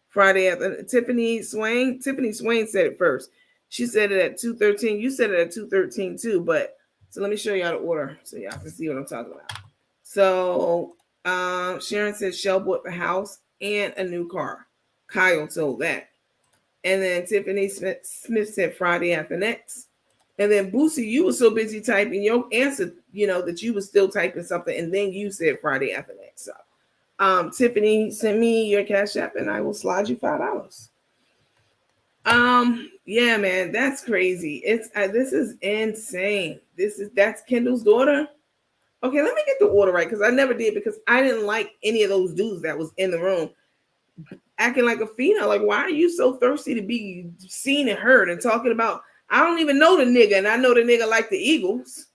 Friday after Tiffany Swain said it first. She said it at 2:13. You said it at 2:13 too, but so let me show y'all the order so y'all can see what I'm talking about. So Sharon said Shell bought the house and a new car. Kyle told that. And then Tiffany Smith said Friday after next. And then Boosie, you were so busy typing your answer, that you were still typing something. And then you said Friday after next. So Tiffany, send me your Cash App and I will slide you $5. Yeah, man, that's crazy. This is insane. That's Kendall's daughter. Okay, let me get the order right because I never did because I didn't like any of those dudes that was in the room acting like a female. Like, why are you so thirsty to be seen and heard and talking about? I don't even know the nigga, and I know the nigga like the Eagles.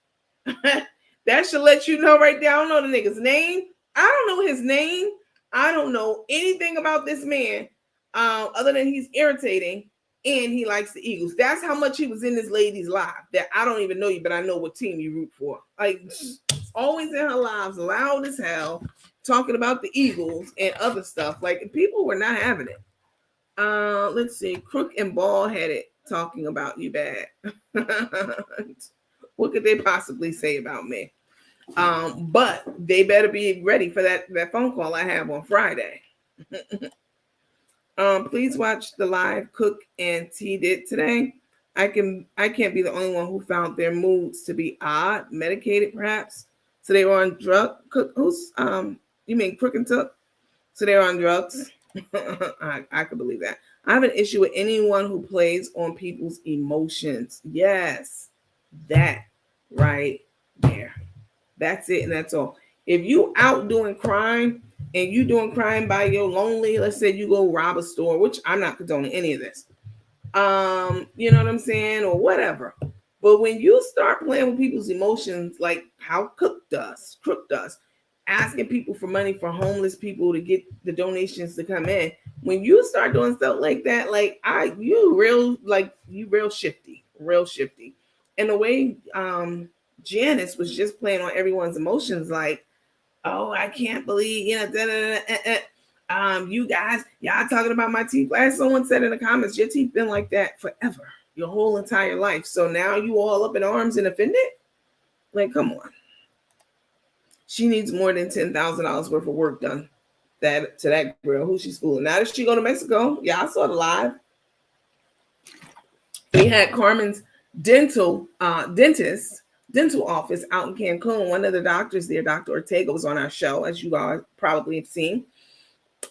That should let you know right there. I don't know the nigga's name. I don't know his name. I don't know anything about this man other than he's irritating and he likes the Eagles. That's how much he was in this lady's life that I don't even know you, but I know what team you root for. Like, always in her lives, loud as hell, talking about the Eagles and other stuff. Like, people were not having it. Let's see. Crook and Bald-headed talking about you bad. What could they possibly say about me? But they better be ready for that phone call I have on Friday. Please watch the live Cook and T did today. I can't be the only one who found their moods to be odd, medicated perhaps. So they were on drug. Who's you mean Crook and Took? So they're on drugs. I could believe that. I have an issue with anyone who plays on people's emotions. Yes, that right there. That's it, and that's all. If you out doing crime and you doing crime by your lonely, let's say you go rob a store, which I'm not condoning any of this. You know what I'm saying, or whatever. But when you start playing with people's emotions, like how Crook does, asking people for money for homeless people to get the donations to come in, when you start doing stuff like that, like you real shifty, And the way Janice was just playing on everyone's emotions, like, oh, I can't believe, you guys, y'all talking about my teeth. As someone said in the comments, your teeth been like that forever, your whole entire life. So now you all up in arms and offended? Like, come on. She needs more than $10,000 worth of work done to that girl who she's fooling. Now that she go to Mexico, yeah, I saw the live. We had Carmen's dental office out in Cancun. One of the doctors there, Dr. Ortega, was on our show, as you guys probably have seen.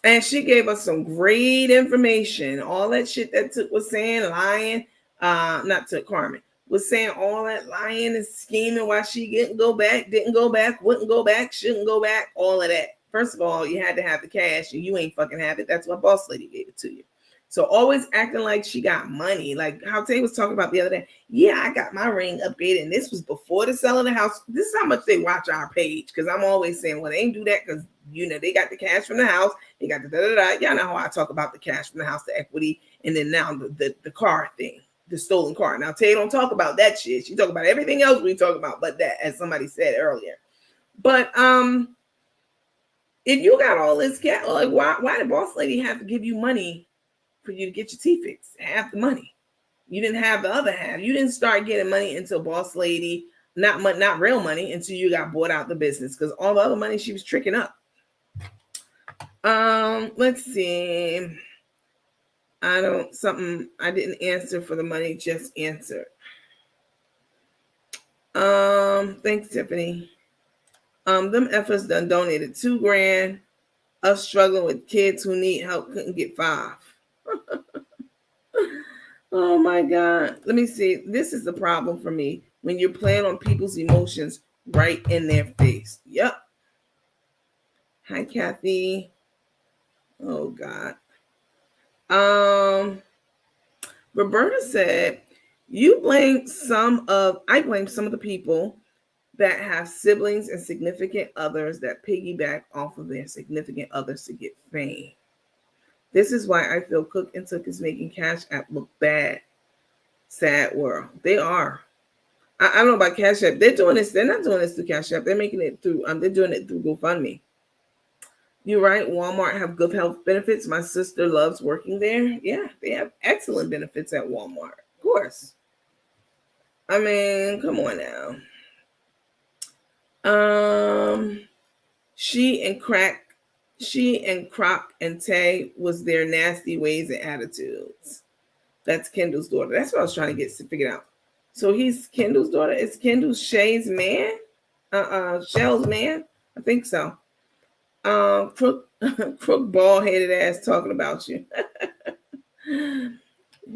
And she gave us some great information. All that shit that Took was saying, lying, not Took, Carmen, was saying all that lying and scheming why she didn't go back, wouldn't go back, shouldn't go back, all of that. First of all, you had to have the cash and you ain't fucking have it. That's why Boss Lady gave it to you. So always acting like she got money. Like how Tay was talking about the other day. Yeah, I got my ring updated, and this was before the sale of the house. This is how much they watch our page, because I'm always saying, well, they ain't do that because, they got the cash from the house. They got the da-da-da. Y'all know how I talk about the cash from the house, the equity, and then now the car thing, the stolen car. Now, Tay don't talk about that shit. She talk about everything else we talk about but that, as somebody said earlier. But if you got all this cash, like why did Boss Lady have to give you money for you to get your teeth fixed? Half the money. You didn't have the other half. You didn't start getting money until Boss Lady, not real money, until you got bought out the business, because all the other money she was tricking up. Let's see. I didn't answer for the money, just answered. Thanks, Tiffany. Them efforts done donated $2,000. Us struggling with kids who need help couldn't get $5,000. Oh my God. Let me see. This is the problem for me. When you're playing on people's emotions right in their face. Yep. Hi, Kathy. Oh God. Roberta said, I blame some of the people that have siblings and significant others that piggyback off of their significant others to get fame. This is why I feel Cook and Took is making Cash App look bad. Sad world. They are. I don't know about Cash App. They're doing this. They're not doing this through Cash App. They're making it through. They're doing it through GoFundMe. You're right. Walmart have good health benefits. My sister loves working there. Yeah, they have excellent benefits at Walmart. Of course. I mean, come on now. She and Croc and Tay was their nasty ways and attitudes. That's Kendall's daughter. That's what I was trying to get figured out. So he's Kendall's daughter. Is Kendall Shay's man? Shell's man? I think so. Crook bald-headed ass talking about you.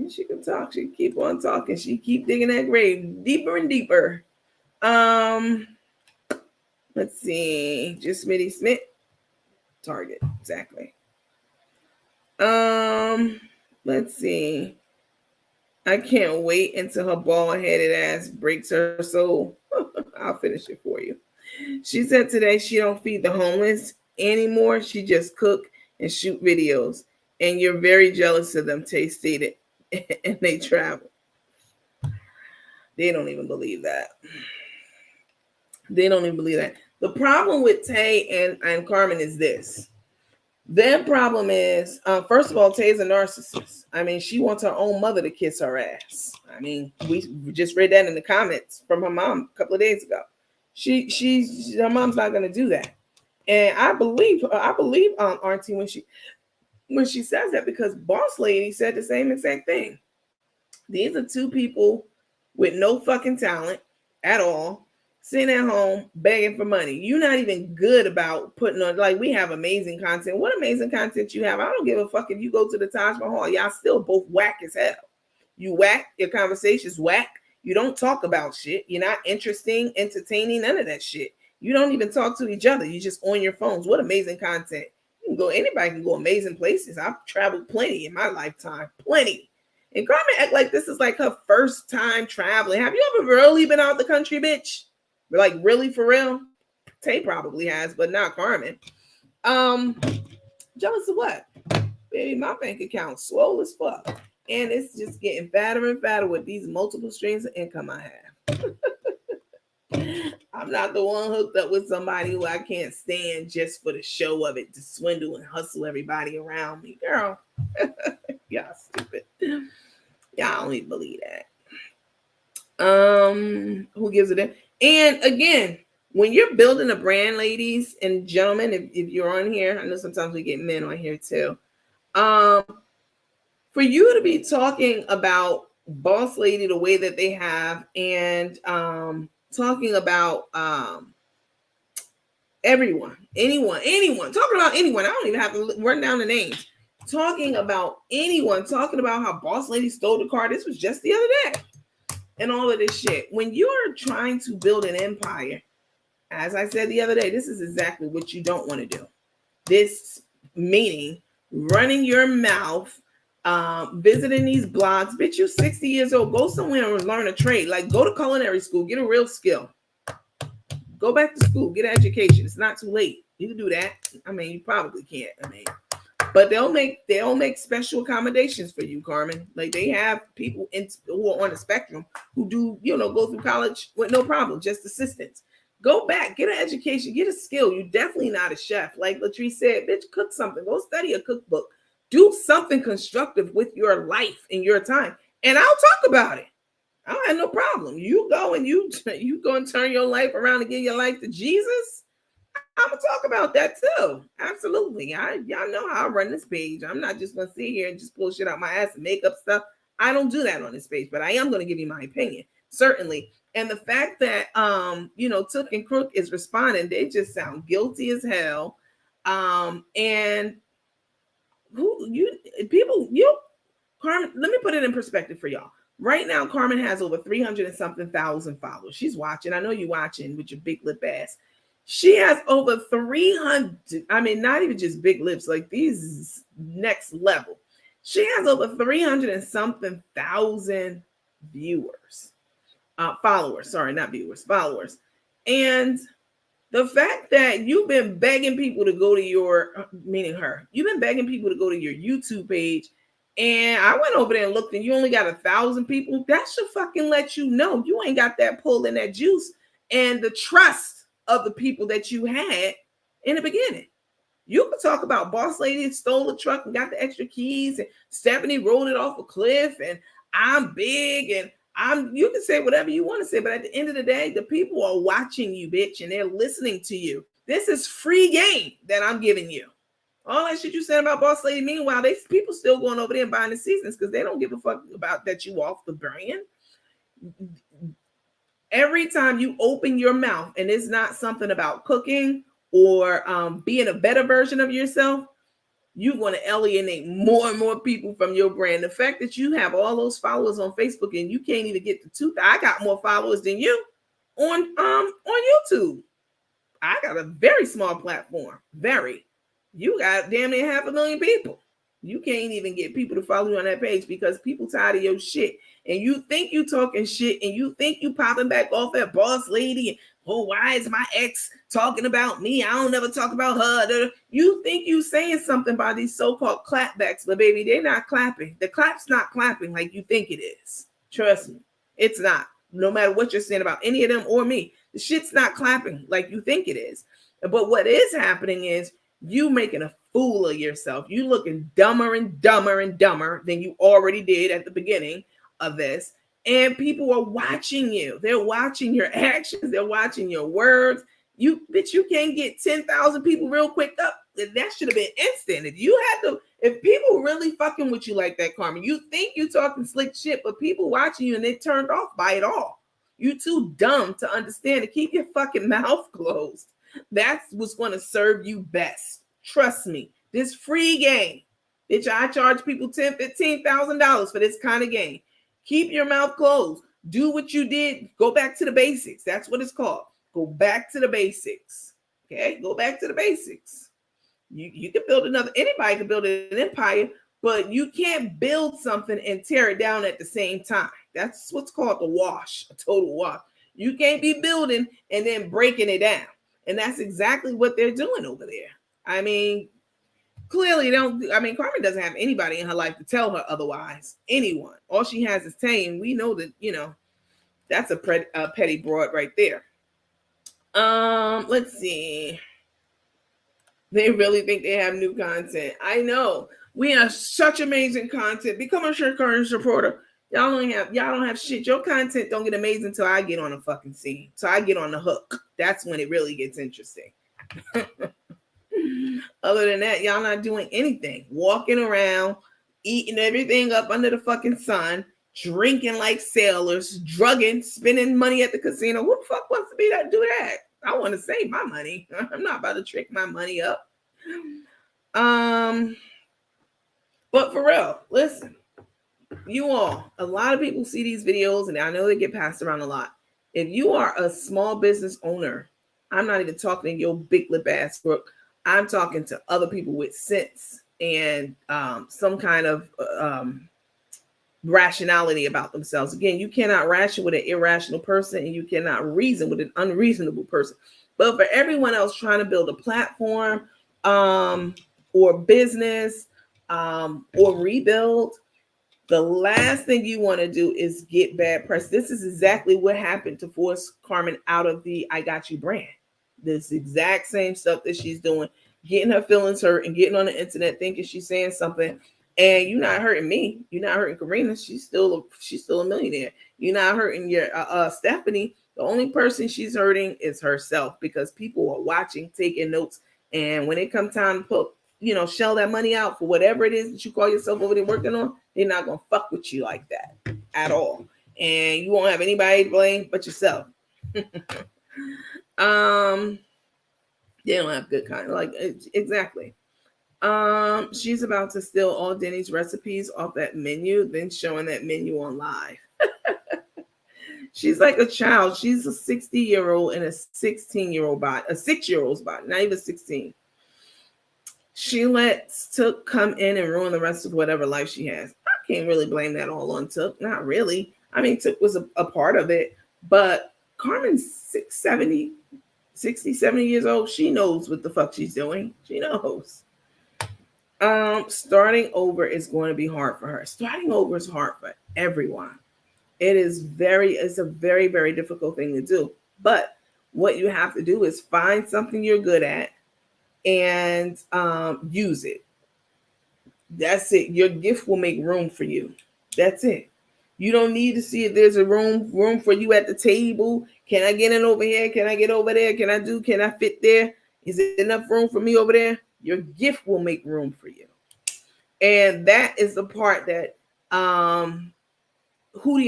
She can talk. She keep on talking. She keep digging that grave deeper and deeper. Let's see. Just Smitty Smith. Target. Exactly. Let's see. I can't wait until her bald-headed ass breaks her soul. I'll finish it for you. She said today she don't feed the homeless anymore. She just cook and shoot videos. And you're very jealous of them, Tay stated. And they travel. They don't even believe that. They don't even believe that. The problem with Tay and Carmen is this. Their problem is, first of all, Tay's a narcissist. I mean, she wants her own mother to kiss her ass. I mean, we just read that in the comments from her mom a couple of days ago. Her mom's not going to do that. And I believe Auntie when she says that, because Boss Lady said the same exact thing. These are two people with no fucking talent at all, sitting at home begging for money. You're not even good about putting on, like, we have amazing content. What amazing content you have? I don't give a fuck if you go to the Taj Mahal. Y'all still both whack as hell. You whack, your conversation's whack. You don't talk about shit. You're not interesting, entertaining, none of that shit. You don't even talk to each other. You just on your phones. What amazing content. You can go, anybody can go amazing places. I've traveled plenty in my lifetime. Plenty. And Carmen act like this is like her first time traveling. Have you ever really been out the country, bitch? Like really for real? Tay probably has, but not Carmen. Jealous of what? Baby, my bank account swole as fuck. And it's just getting fatter and fatter with these multiple streams of income I have. I'm not the one hooked up with somebody who I can't stand just for the show of it, to swindle and hustle everybody around me. Girl, y'all stupid. Y'all don't even believe that. Who gives it in? And again, when you're building a brand, ladies and gentlemen, if you're on here, I know sometimes we get men on here too. For you to be talking about boss lady the way that they have, and talking about everyone, anyone, talking about anyone. I don't even have to run down the names. Talking about anyone, talking about how boss lady stole the car. This was just the other day. And all of this shit. When you're trying to build an empire, as I said the other day, this is exactly what you don't want to do. This meaning running your mouth, visiting these blogs. Bitch, you're 60 years old. Go somewhere and learn a trade. Like, go to culinary school. Get a real skill. Go back to school. Get an education. It's not too late. You can do that. I mean, you probably can't. I mean, but they'll make special accommodations for you, Carmen. Like, they have people who are on the spectrum who do, go through college with no problem, just assistants. Go back, get an education, get a skill. You're definitely not a chef. Like Latrice said, bitch, cook something. Go study a cookbook. Do something constructive with your life and your time. And I'll talk about it. I don't have no problem. You go and you go and turn your life around and give your life to Jesus. I'm gonna talk about that too. Absolutely. Y'all know how I run this page. I'm not just gonna sit here and just pull shit out my ass and make up stuff. I don't do that on this page, but I am gonna give you my opinion, certainly. And the fact that Took and Crook is responding, they just sound guilty as hell. And Carmen, let me put it in perspective for y'all. Right now, Carmen has over 300 and something thousand followers. She's watching. I know you're watching with your big lip ass. She has over 300. I mean, not even just big lips, like these next level. She has over 300 and something thousand viewers. Followers. Sorry, not viewers, followers. And the fact that you've been begging people to go to you've been begging people to go to your YouTube page. And I went over there and looked, and you only got 1,000 people. That should fucking let you know you ain't got that pull and that juice and the trust of the people that you had in the beginning. You could talk about boss lady stole a truck and got the extra keys, and Stephanie rolled it off a cliff, and I'm big, and you can say whatever you want to say, but at the end of the day, the people are watching you, bitch, and they're listening to you. This is free game that I'm giving you. All that shit you said about boss lady, meanwhile, people still going over there and buying the seasons because they don't give a fuck about that you off the brand. Every time you open your mouth and it's not something about cooking or being a better version of yourself, you're going to alienate more and more people from your brand. The fact that you have all those followers on Facebook and you can't even get to 2,000. I got more followers than you on YouTube. I got a very small platform. Very. You got damn near 500,000 people. You can't even get people to follow you on that page because people tired of your shit. And you think you talking shit and you think you popping back off that boss lady. And, why is my ex talking about me? I don't never talk about her. You think you saying something by these so-called clapbacks, but baby, they're not clapping. The clap's not clapping like you think it is. Trust me, it's not. No matter what you're saying about any of them or me, the shit's not clapping like you think it is. But what is happening is you making a fool of yourself. You looking dumber and dumber and dumber than you already did at the beginning of this. And people are watching you. They're watching your actions. They're watching your words. You can't get 10,000 people real quick up. That should have been instant. If people really fucking with you like that, Carmen, you think you talking slick shit, but people watching you and they turned off by it all. You too dumb to understand to keep your fucking mouth closed. That's what's going to serve you best. Trust me. This free game, bitch, I charge people $10,000, $15,000 for this kind of game. Keep your mouth closed. Do what you did. Go back to the basics. That's what it's called. Go back to the basics. Okay, go back to the basics. You can build anybody can build an empire, but you can't build something and tear it down at the same time. That's what's called the wash, a total wash. You can't be building and then breaking it down. And that's exactly what they're doing over there. I mean, clearly Carmen doesn't have anybody in her life to tell her otherwise. Anyone. All she has is Tane. We know that, that's a petty broad right there. Let's see. They really think they have new content. I know. We have such amazing content. Become a current supporter. Y'all don't have shit. Your content don't get amazing until I get on the fucking scene. So I get on the hook. That's when it really gets interesting. Other than that, y'all not doing anything. Walking around, eating everything up under the fucking sun, drinking like sailors, drugging, spending money at the casino. Who the fuck wants to do that? I want to save my money. I'm not about to trick my money up. But for real, listen, you all, a lot of people see these videos and I know they get passed around a lot. If you are a small business owner, I'm not even talking to your big lip ass crook. I'm talking to other people with sense and some kind of rationality about themselves. Again, you cannot ration with an irrational person and you cannot reason with an unreasonable person. But for everyone else trying to build a platform or business or rebuild, the last thing you want to do is get bad press. This is exactly what happened to force Carmen out of the I Got You brand. This exact same stuff that she's doing, getting her feelings hurt and getting on the internet thinking she's saying something. And you're not hurting me. You're not hurting Karina. She's still a millionaire. You're not hurting your Stephanie. The only person she's hurting is herself because people are watching, taking notes. And when it comes time to put, shell that money out for whatever it is that you call yourself over there working on, they're not going to fuck with you like that at all. And you won't have anybody to blame but yourself. They don't have good kind. Like, exactly. She's about to steal all Denny's recipes off that menu, then showing that menu on live. She's like a child. She's a 60-year-old and a 16-year-old body, a 6-year-old's body, not even 16. She lets Took come in and ruin the rest of whatever life she has. I can't really blame that all on Took. Not really. I mean, Took was a part of it, but Carmen's 60, 70 years old. She knows what the fuck she's doing. She knows. Starting over is going to be hard for her. Starting over is hard for everyone. It's a very, very difficult thing to do. But what you have to do is find something you're good at and use it. That's it. Your gift will make room for you. That's it. You don't need to see if there's a room for you at the table. Can I get in over here? Can I get over there? Can I fit there? Is there enough room for me over there? Your gift will make room for you. And that is the part that Hootie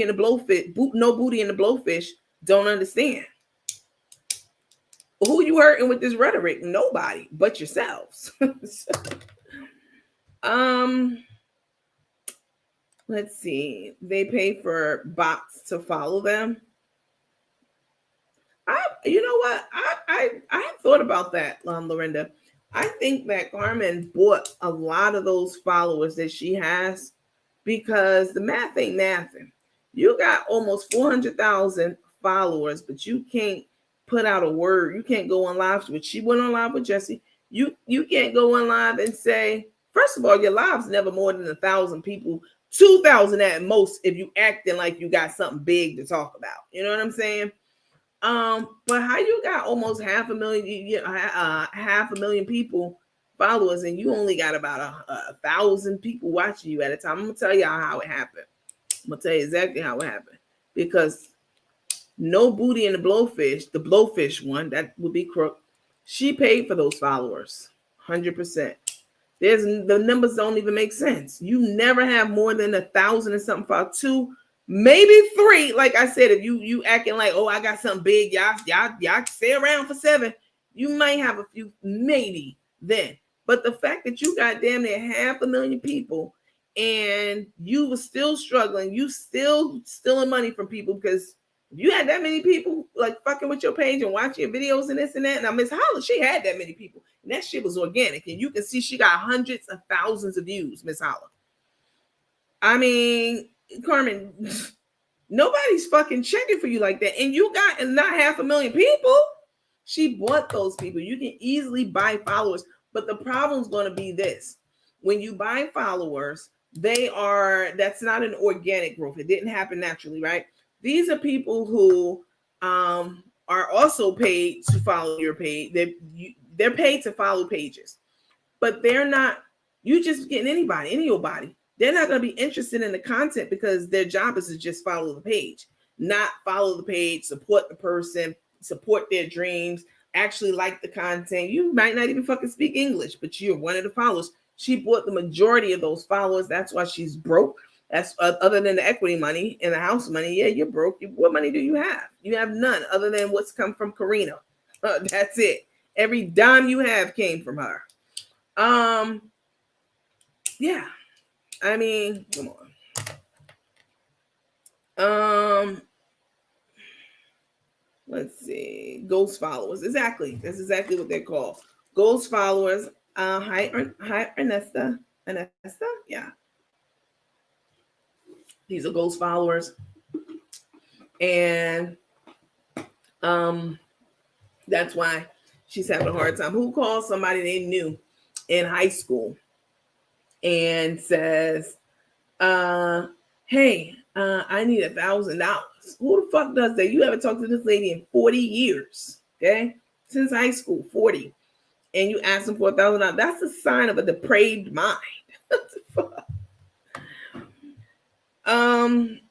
and the Blowfish, No Booty and the Blowfish don't understand. Who you hurting with this rhetoric? Nobody but yourselves. Let's see. They pay for bots to follow them. You know what? I thought about that, Lorinda. I think that Carmen bought a lot of those followers that she has because the math ain't mathing. You got almost 400,000 followers, but you can't put out a word. You can't go on live, which she went on live with Jesse. You can't go on live and say, first of all, your live's never more than 1,000 people, 2,000 at most if you acting like you got something big to talk about. You know what I'm saying? But how you got almost 500,000 people followers and you only got about 1,000 people watching you at a time? I'm gonna tell y'all how it happened. I'm gonna tell you exactly how it happened because No Booty and the Blowfish one, that would be Crook. She paid for those followers, 100%. The numbers don't even make sense. You never have more than 1,000 and something for 2, maybe 3. Like I said, if you acting like, oh, I got something big, y'all stay around for 7. You might have a few, maybe then. But the fact that you got damn near 500,000 people and you were still struggling, you still stealing money from people because If you had that many people like fucking with your page and watching your videos and this and that, now Miss Holla, she had that many people, and that shit was organic, and you can see she got hundreds of thousands of views. Miss Holla. I mean, Carmen, nobody's fucking checking for you like that, and you got not 500,000 people. She bought those people. You can easily buy followers, but the problem's going to be this: when you buy followers, that's not an organic growth. It didn't happen naturally, right? These are people who are also paid to follow your page. They're paid to follow pages, but they're not. You just getting any old body. They're not going to be interested in the content because their job is to just follow the page, not follow the page, support the person, support their dreams, actually like the content. You might not even fucking speak English, but you're one of the followers. She bought the majority of those followers. That's why she's broke. That's other than the equity money and the house money. Yeah, you're broke. What money do you have? You have none other than what's come from Karina. That's it. Every dime you have came from her. Yeah. I mean, come on. Let's see. Ghost followers. Exactly. That's exactly what they're called. Ghost followers. Hi, Ernesta. Ernesta? Yeah. These are ghost followers. And that's why she's having a hard time. Who calls somebody they knew in high school and says, hey, I need $1,000. Who the fuck does that? You haven't talked to this lady in 40 years, okay? Since high school, 40. And you ask them for $1,000. That's a sign of a depraved mind. What the fuck?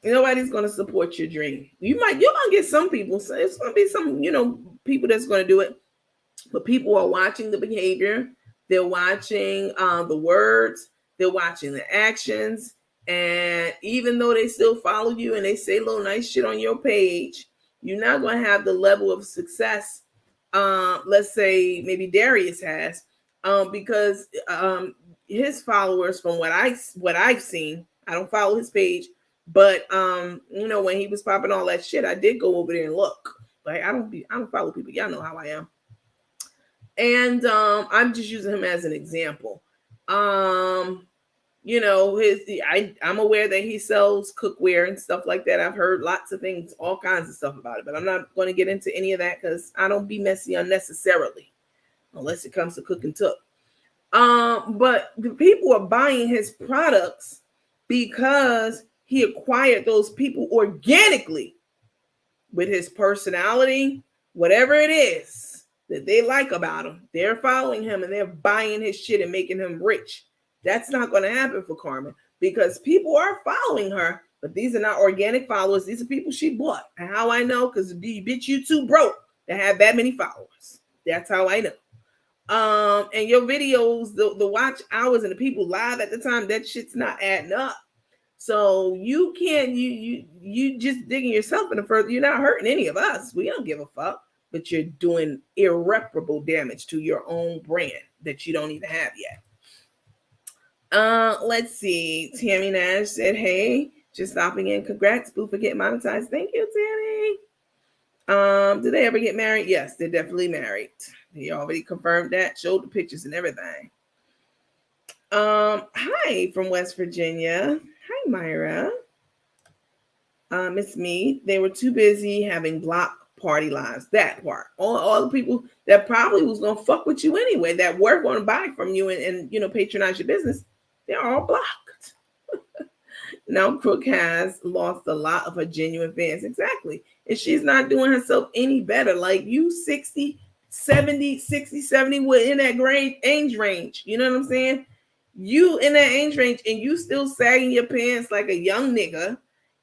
Nobody's gonna support your dream. You're gonna get some people. So it's gonna be some, people that's gonna do it. But people are watching the behavior. They're watching the words. They're watching the actions. And even though they still follow you and they say little nice shit on your page, you're not gonna have the level of success. Let's say maybe Darius has, because his followers, from what I've seen. I don't follow his page, but when he was popping all that shit, I did go over there and look. Like I don't follow people. Y'all know how I am. And I'm just using him as an example. I'm aware that he sells cookware and stuff like that. I've heard lots of things, all kinds of stuff about it, but I'm not going to get into any of that because I don't be messy unnecessarily, unless it comes to cook and cook. But the people are buying his products because he acquired those people organically with his personality, whatever it is that they like about him. They're following him and they're buying his shit and making him rich. That's not going to happen for Carmen because people are following her, but these are not organic followers. These are people she bought. And how I know? Because bitch, you too broke to have that many followers. That's how I know. And your videos, the watch hours and the people live at the time, that shit's not adding up. So you can't, you just digging yourself in the further. You're not hurting any of us. We don't give a fuck, but you're doing irreparable damage to your own brand that you don't even have yet. Let's see. Tammy Nash said, hey, just stopping in. Congrats, Boo, for getting monetized. Thank you, Tammy. Did they ever get married? Yes, they're definitely married. He already confirmed that, showed the pictures and everything. Hi from West Virginia. Hi, Myra. Miss Me. They were too busy having block party lives. That part. All the people that probably was gonna fuck with you anyway, that were going to buy from you and patronize your business, they're all blocked. Now Crook has lost a lot of her genuine fans. Exactly. And she's not doing herself any better. Like you 60, 70, we're in that age range. You know what I'm saying? You in that age range and you still sagging your pants like a young nigga,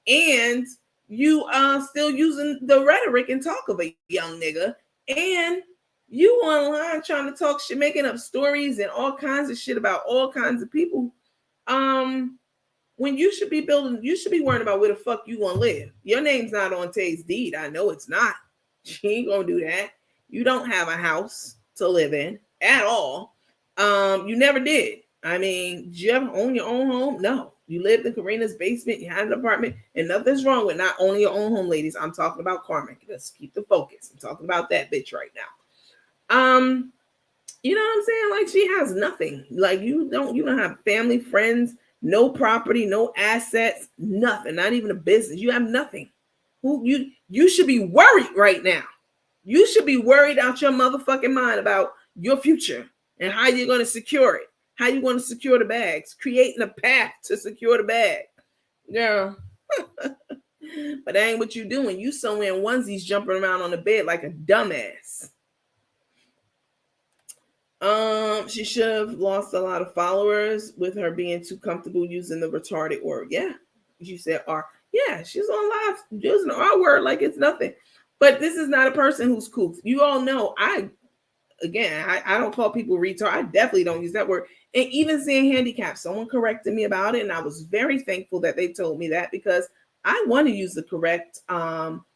and you are still using the rhetoric and talk of a young nigga, and you online trying to talk shit, making up stories and all kinds of shit about all kinds of people. When you should be worrying about where the fuck you gonna live. Your name's not on Tay's deed. I know it's not. She ain't gonna do that. You don't have a house to live in at all. You never did. I mean, did you ever own your own home? No. You lived in Karina's basement, you had an apartment, and nothing's wrong with not owning your own home, ladies. I'm talking about Carmen. Let's keep the focus. I'm talking about that bitch right now. You know what I'm saying? Like, she has nothing. Like, you don't have family, friends, no property, no assets, nothing, not even a business. You have nothing. You should be worried right now. You should be worried out your motherfucking mind about your future and how you're going to secure it. How you going to secure the bags, creating a path to secure the bag. Girl. But that ain't what you doing. You somewhere in onesies jumping around on the bed like a dumbass. She should have lost a lot of followers with her being too comfortable using the retarded word. Yeah. You said R. Yeah, she's on live using the R word like it's nothing. But this is not a person who's cool. You all know I don't call people retard. I definitely don't use that word. And even saying handicap, someone corrected me about it, and I was very thankful that they told me that, because I want to use the correct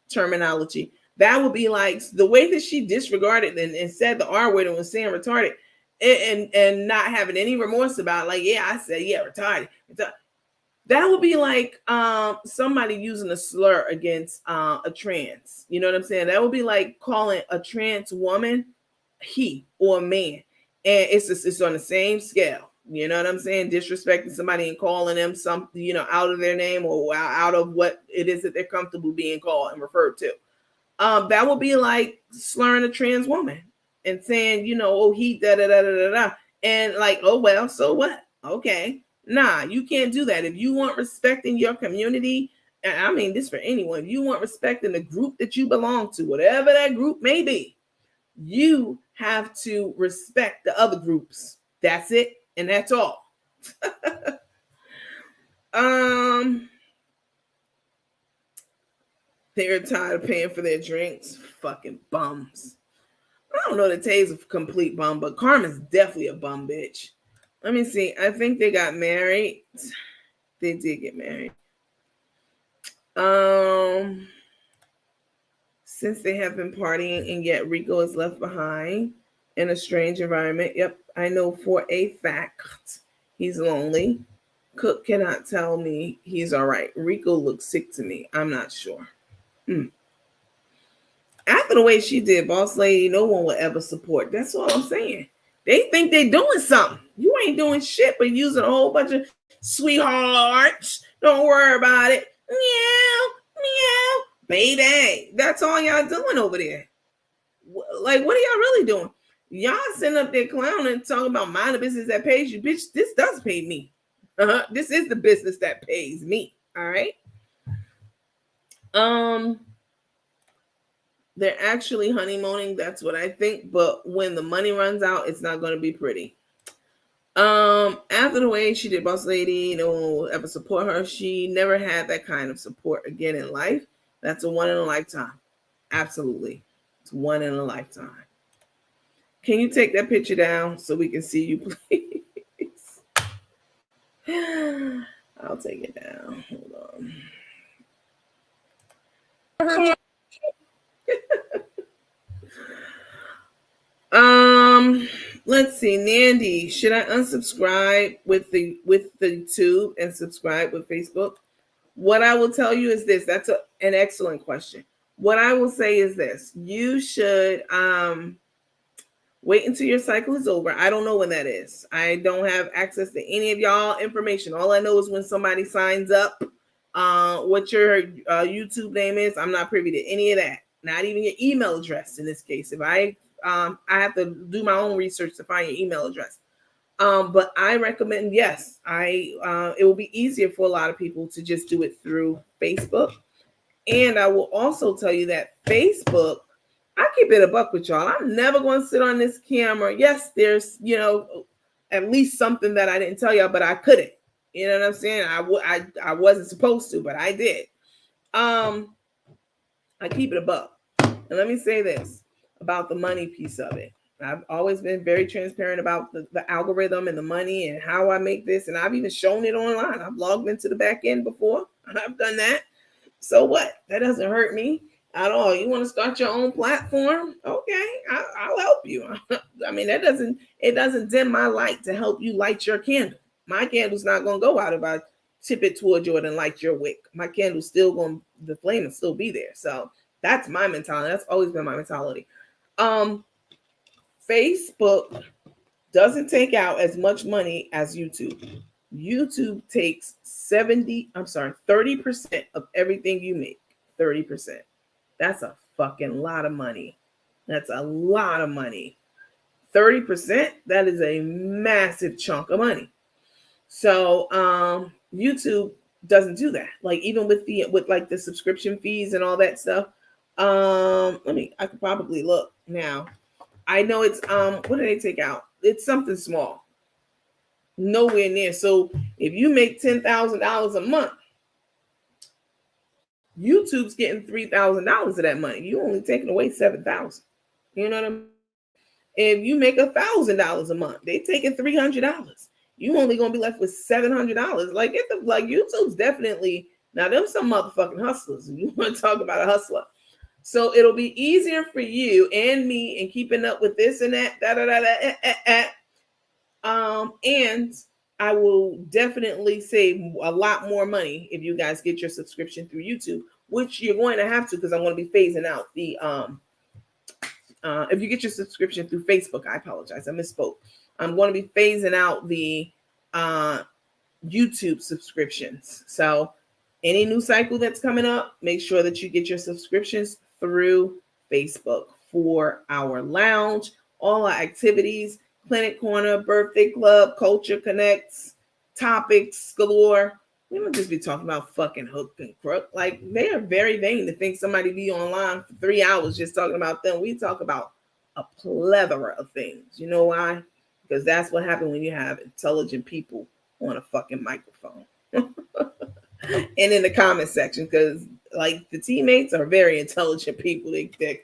terminology. That would be like the way that she disregarded and said the R word and was saying retarded and not having any remorse about it. Like, yeah, I said, yeah, retarded. That would be like somebody using a slur against a trans. You know what I'm saying? That would be like calling a trans woman he or a man. And it's on the same scale. You know what I'm saying? Disrespecting somebody and calling them something, out of their name or out of what it is that they're comfortable being called and referred to. That would be like slurring a trans woman and saying, oh, he da da da da da da, and like, oh well, so what? Okay, nah, you can't do that. If you want respect in your community, and I mean this for anyone, if you want respect in the group that you belong to, whatever that group may be, you have to respect the other groups. That's it, and that's all. They're tired of paying for their drinks. Fucking bums. I don't know that Tay's a complete bum, but Carmen's definitely a bum bitch. Let me see. I think they got married. They did get married. Since they have been partying, and yet Rico is left behind in a strange environment. Yep, I know for a fact he's lonely. Cook cannot tell me he's all right. Rico looks sick to me. I'm not sure. After the way she did, boss lady, no one will ever support. That's all I'm saying. They think they're doing something. You ain't doing shit but using a whole bunch of sweethearts. Don't worry about it. Meow, meow, baby. That's all y'all doing over there. Like, what are y'all really doing? Y'all sitting up there clowning, talking about mind the business that pays you. Bitch, this does pay me. This is the business that pays me. All right. They're actually honeymooning. That's what I think. But when the money runs out, it's not going to be pretty. After the way she did, boss lady, no one will ever support her. She never had that kind of support again in life. That's a one in a lifetime. Absolutely. It's one in a lifetime. Can you take that picture down so we can see you, please? I'll take it down. Hold on. Let's see. Nandy, should I unsubscribe with the tube and subscribe with Facebook? What I will tell you is this. That's an excellent question. What I will say is this. You should wait until your cycle is over. I don't know when that is. I don't have access to any of y'all information. All I know is when somebody signs up, what your YouTube name is. I'm not privy to any of that. Not even your email address in this case. If I have to do my own research to find your email address. But I recommend, yes, it will be easier for a lot of people to just do it through Facebook. And I will also tell you that Facebook, I keep it a buck with y'all. I'm never going to sit on this camera. Yes, there's, at least something that I didn't tell y'all, but I couldn't. You know what I'm saying? I wasn't supposed to, but I did. I keep it a buck. And let me say this about the money piece of it. I've always been very transparent about the algorithm and the money and how I make this. And I've even shown it online. I've logged into the back end before. I've done that. So what? That doesn't hurt me at all. You want to start your own platform? Okay, I'll help you. I mean, it doesn't dim my light to help you light your candle. My candle's not going to go out if tip it towards you and light your wick. My candle's still going, the flame will still be there. So that's my mentality. That's always been my mentality. Facebook doesn't take out as much money as YouTube. YouTube takes 30% of everything you make. 30%. That's a fucking lot of money. That's a lot of money. 30%, that is a massive chunk of money. So YouTube doesn't do that. Like even with like the subscription fees and all that stuff. I could probably look now. I know it's what do they take out? It's something small. Nowhere near. So if you make $10,000 a month, YouTube's getting $3,000 of that money. You only taking away $7,000. You know what I mean? If you make $1,000 a month, they taking $300. You only gonna be left with $700. Like YouTube's definitely now them some motherfucking hustlers. You want to talk about a hustler? So it'll be easier for you and me in keeping up with this and that. And I will definitely save a lot more money if you guys get your subscription through YouTube, which you're going to have to because I'm going to be phasing out the if you get your subscription through Facebook, I apologize, I misspoke. I'm going to be phasing out the YouTube subscriptions. So any new cycle that's coming up, make sure that you get your subscriptions through Facebook for our lounge, all our activities, Planet Corner, Birthday Club, Culture Connects, topics galore. We don't just be talking about fucking hook and crook. Like they are very vain to think somebody be online for 3 hours just talking about them. We talk about a plethora of things. You know why? Because that's what happens when you have intelligent people on a fucking microphone. And in the comment section, because like the teammates are very intelligent people. They're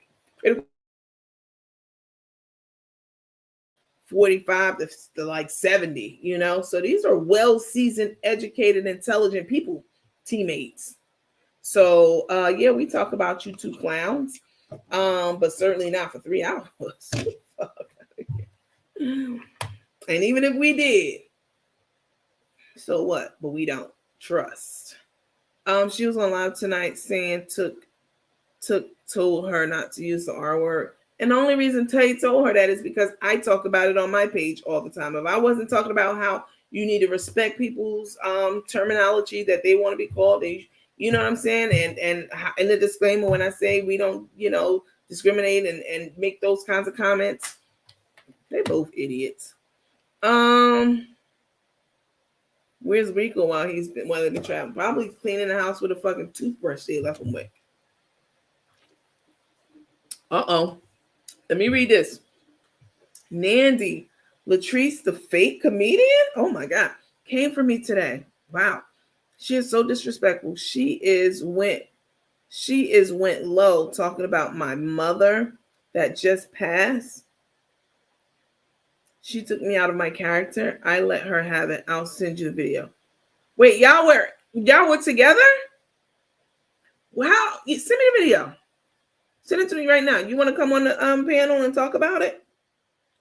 45 to like 70, you know. So these are well-seasoned, educated, intelligent people, teammates. So yeah, we talk about you two clowns, but certainly not for 3 hours. And even if we did, so what? But we don't trust. She was on live tonight saying told her not to use the R word. And the only reason Tay told her that is because I talk about it on my page all the time. If I wasn't talking about how you need to respect people's terminology that they want to be called, you know what I'm saying? And in the disclaimer, when I say we don't, discriminate and make those kinds of comments, they're both idiots. Where's Rico while they've been traveling? Probably cleaning the house with a fucking toothbrush they left him with. Uh-oh. Let me read this. Nandy Latrice, the fake comedian? Oh my God. Came for me today. Wow. She is so disrespectful. She went low talking about my mother that just passed. She took me out of my character. I let her have it. I'll send you the video. Wait, y'all were together? Wow. Send me the video. Send it to me right now. You want to come on the panel and talk about it?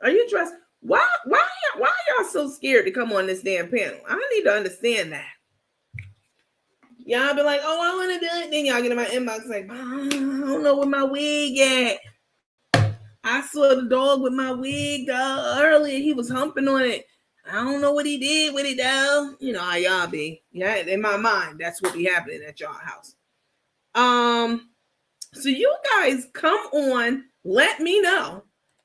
Are you dressed? Why are y'all so scared to come on this damn panel? I need to understand that. Y'all be like, oh, I want to do it. Then y'all get in my inbox like, I don't know where my wig at. I saw the dog with my wig earlier. He was humping on it. I don't know what he did with it though. You know how y'all be. Yeah, in my mind, that's what be happening at y'all house. So you guys come on, let me know.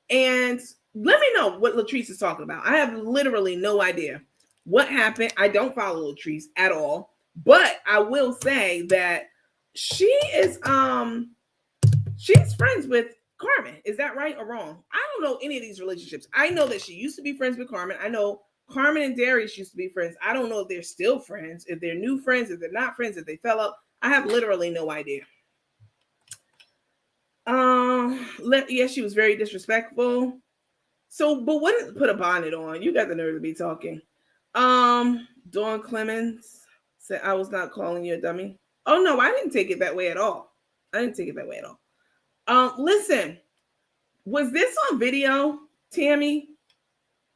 And let me know what Latrice is talking about. I have literally no idea what happened. I don't follow Latrice at all. But I will say that she is she's friends with Carmen. Is that right or wrong? I don't know any of these relationships. I know that she used to be friends with Carmen. I know Carmen and Darius used to be friends. I don't know if they're still friends, if they're new friends, if they're not friends, if they fell up. I have literally no idea. Yeah, she was very disrespectful. So, but what put a bonnet on? You got the nerve to be talking. Dawn Clemens said I was not calling you a dummy. Oh no, I didn't take it that way at all. Listen, was this on video, Tammy?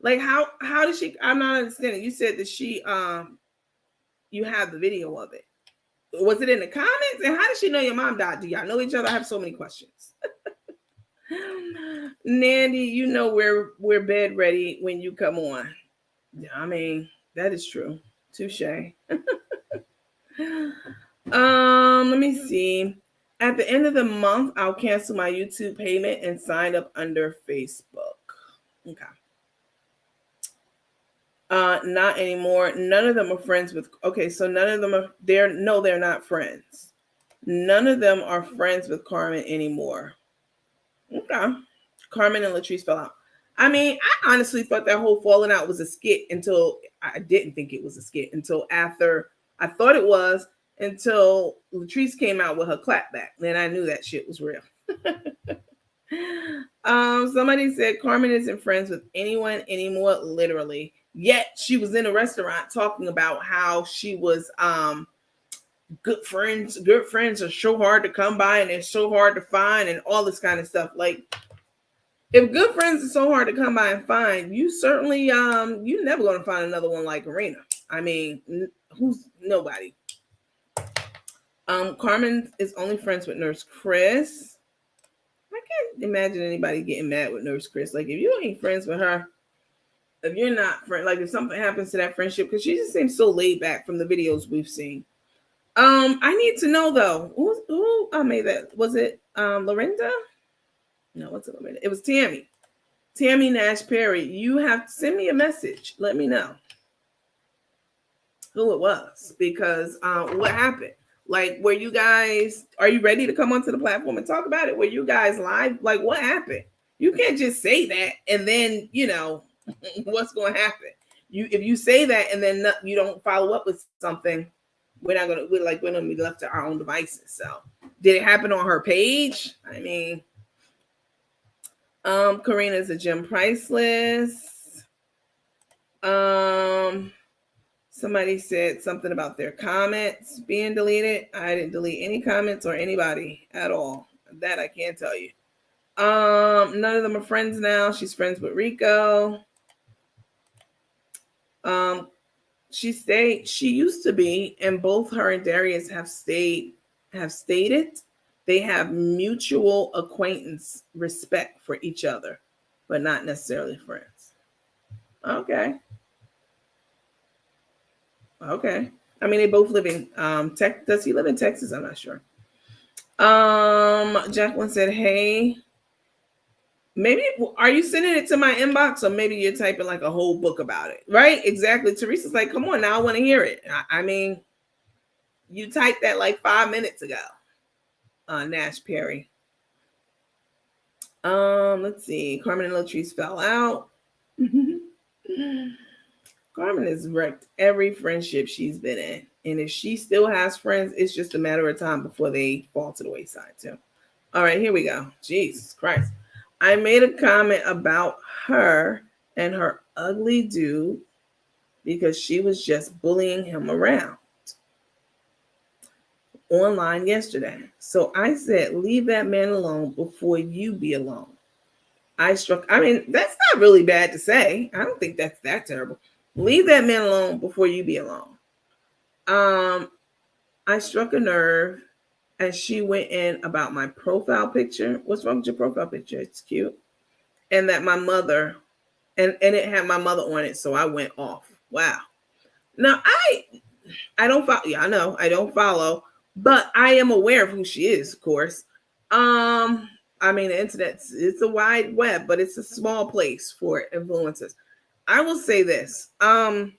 Like how did she? I'm not understanding. You said that she you have the video of it. Was it in the comments? And how did she know your mom died? Do y'all know each other? I have so many questions. Nandy, you know we're bed ready when you come on. I mean, that is true. Touche. Let me see. At the end of the month, I'll cancel my YouTube payment and sign up under Facebook. Okay. Not anymore. None of them are friends with. Okay, so none of them are. They're not friends. None of them are friends with Carmen anymore. Okay. Carmen and Latrice fell out. I mean, I honestly thought that whole falling out was a skit until I didn't think it was a skit until after I thought it was until Latrice came out with her clapback. Then I knew that shit was real. Somebody said Carmen isn't friends with anyone anymore, literally. Yet she was in a restaurant talking about how she was good friends are so hard to come by and they're so hard to find and all this kind of stuff. Like, if good friends are so hard to come by and find, you certainly you're never going to find another one like Arena. I mean, who's nobody. Carmen is only friends with Nurse Chris. I can't imagine anybody getting mad with Nurse Chris. Like, if you ain't friends with her, if you're not friend, like if something happens to that friendship, because she just seems so laid back from the videos we've seen. I need to know though, who made that? Was it Lorinda? No, what's it? Lorinda? It was Tammy. Tammy Nash Perry. You have to send me a message. Let me know who it was, because what happened? Like, are you ready to come onto the platform and talk about it? Were you guys live? Like, what happened? You can't just say that and then, what's going to happen? If you say that and then you don't follow up with something, we're going to be left to our own devices. So did it happen on her page? I mean, Karina's a gem priceless. Somebody said something about their comments being deleted. I didn't delete any comments or anybody at all. That I can't tell you. None of them are friends now. She's friends with Rico. She used to be, and both her and Darius have stated they have mutual acquaintance, respect for each other, but not necessarily friends. Okay. I mean, they both live in Texas. Does he live in Texas? I'm not sure. Jacqueline said, hey, maybe, are you sending it to my inbox, or maybe you're typing like a whole book about it? Right? Exactly. Teresa's like, come on now, I want to hear it. I mean, you typed that like 5 minutes ago. Nash Perry. Let's see. Carmen and Latrice fell out. Carmen has wrecked every friendship she's been in. And if she still has friends, it's just a matter of time before they fall to the wayside too. All right, here we go. Jesus Christ. I made a comment about her and her ugly dude because she was just bullying him around online yesterday. So I said, leave that man alone before you be alone. I mean, that's not really bad to say. I don't think that's that terrible. Leave that man alone before you be alone. I struck a nerve, and she went in about my profile picture. What's wrong with your profile picture? It's cute. And that my mother, and it had my mother on it, so I went off. Wow. Now, I don't follow. Yeah, I know I don't follow, but I am aware of who she is, of course. I mean, the it's a wide web, but it's a small place for influencers. I will say this. And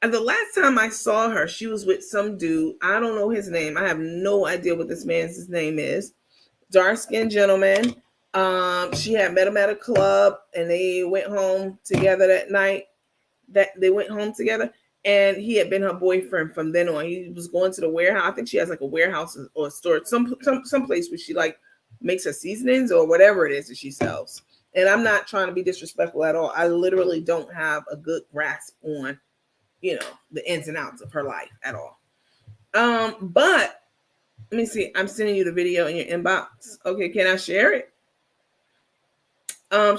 the last time I saw her, she was with some dude. I don't know his name. I have no idea what this man's name is. Dark-skinned gentleman. She had met him at a club, and they went home together that night. And he had been her boyfriend from then on. He was going to the warehouse. I think she has like a warehouse or a store, some place where she like makes her seasonings or whatever it is that she sells. And I'm not trying to be disrespectful at all. I literally don't have a good grasp on, the ins and outs of her life at all. But let me see. I'm sending you the video in your inbox. Okay, can I share it?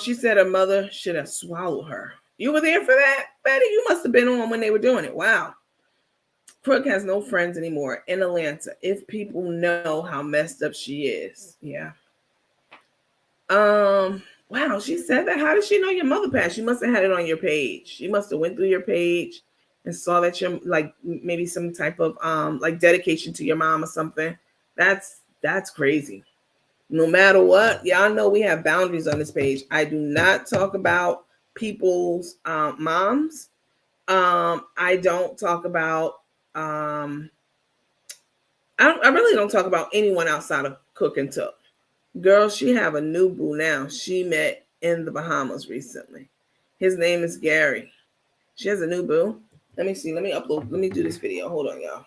She said her mother should have swallowed her. You were there for that, Betty? You must have been on when they were doing it. Wow. Crook has no friends anymore in Atlanta. If people know how messed up she is. Yeah. Wow, she said that. How did she know your mother passed? She must have had it on your page. She must have went through your page and saw that you're like maybe some type of like dedication to your mom or something. That's crazy. No matter what, y'all know we have boundaries on this page. I do not talk about people's moms. I don't talk about I really don't talk about anyone outside of Cook and Took. Girl, she have a new boo now. She met in the Bahamas recently. His name is Gary. She has a new boo. Let me see. Let me upload. Let me do this video. Hold on, y'all.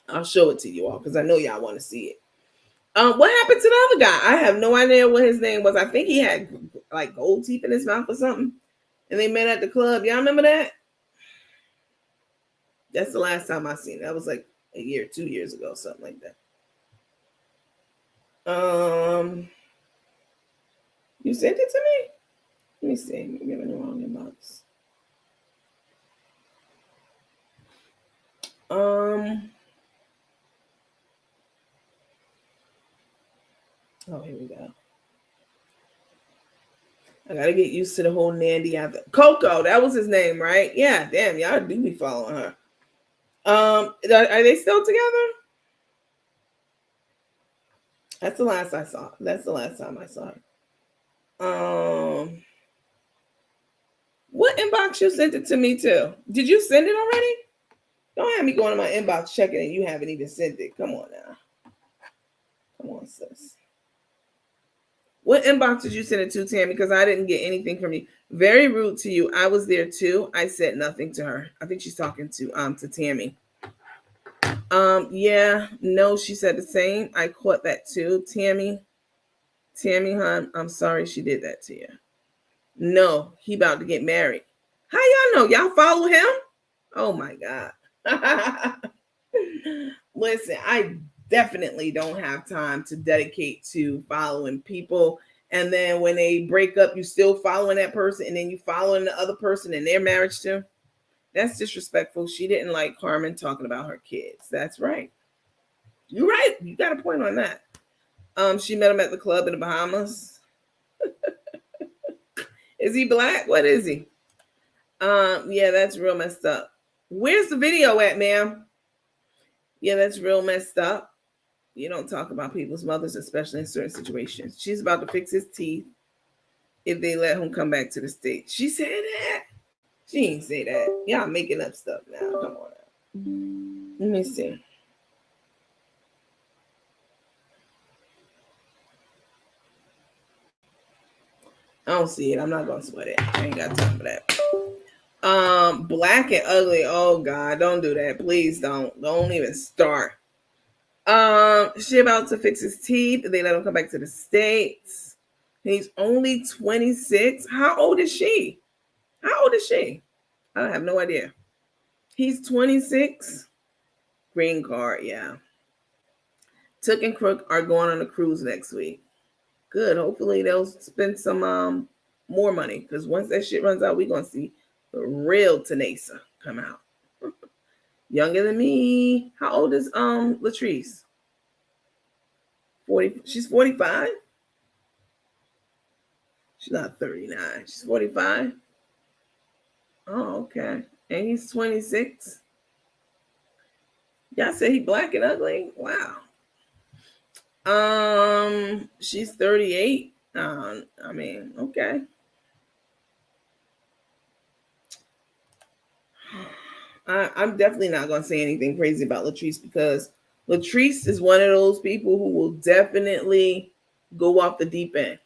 I'll show it to you all because I know y'all want to see it. What happened to the other guy? I have no idea what his name was. I think he had like gold teeth in his mouth or something. And they met at the club. Y'all remember that? That's the last time I seen it. That was like a year, 2 years ago, something like that. You sent it to me? Let me see. Maybe I'm in the wrong inbox. Oh, here we go. I gotta get used to the whole Nandy after Coco. That was his name, right? Yeah, damn, y'all do be following her. Are they still together? That's the last I saw. That's the last time I saw her. What inbox you sent it to me to? Did you send it already? Don't have me going to my inbox checking and you haven't even sent it. Come on now. Come on, sis. What inbox did you send it to, Tammy? Because I didn't get anything from you. Very rude to you. I was there too. I said nothing to her. I think she's talking to Tammy. Yeah, no, she said the same. I caught that too. Tammy, hon, I'm sorry she did that to you. No, he about to get married. How y'all know? Y'all follow him? Oh my God. Listen, I definitely don't have time to dedicate to following people. And then when they break up, you still following that person, and then you following the other person in their marriage too. That's disrespectful. She didn't like Carmen talking about her kids. That's right. You're right. You got a point on that. She met him at the club in the Bahamas. Is he black? What is he? Yeah, that's real messed up. Where's the video at, ma'am? Yeah, that's real messed up. You don't talk about people's mothers, especially in certain situations. She's about to fix his teeth if they let him come back to the States. She said that. She ain't say that. Y'all making up stuff now. Come on now. Let me see. I don't see it. I'm not gonna sweat it. I ain't got time for that. Black and ugly. Oh God, don't do that. Please don't. Don't even start. She about to fix his teeth. They let him come back to the States. He's only 26. How old is she? How old is she? I have no idea. He's 26. Green card, yeah. Took and Crook are going on a cruise next week. Good. Hopefully they'll spend some more money, because once that shit runs out, we're gonna see the real Tanasa come out. Younger than me. How old is Latrice? 40. She's 45. She's not 39. She's 45. Oh, okay. And he's 26. Y'all said he black and ugly. Wow. She's 38. I mean, okay. I'm definitely not going to say anything crazy about Latrice, because Latrice is one of those people who will definitely go off the deep end.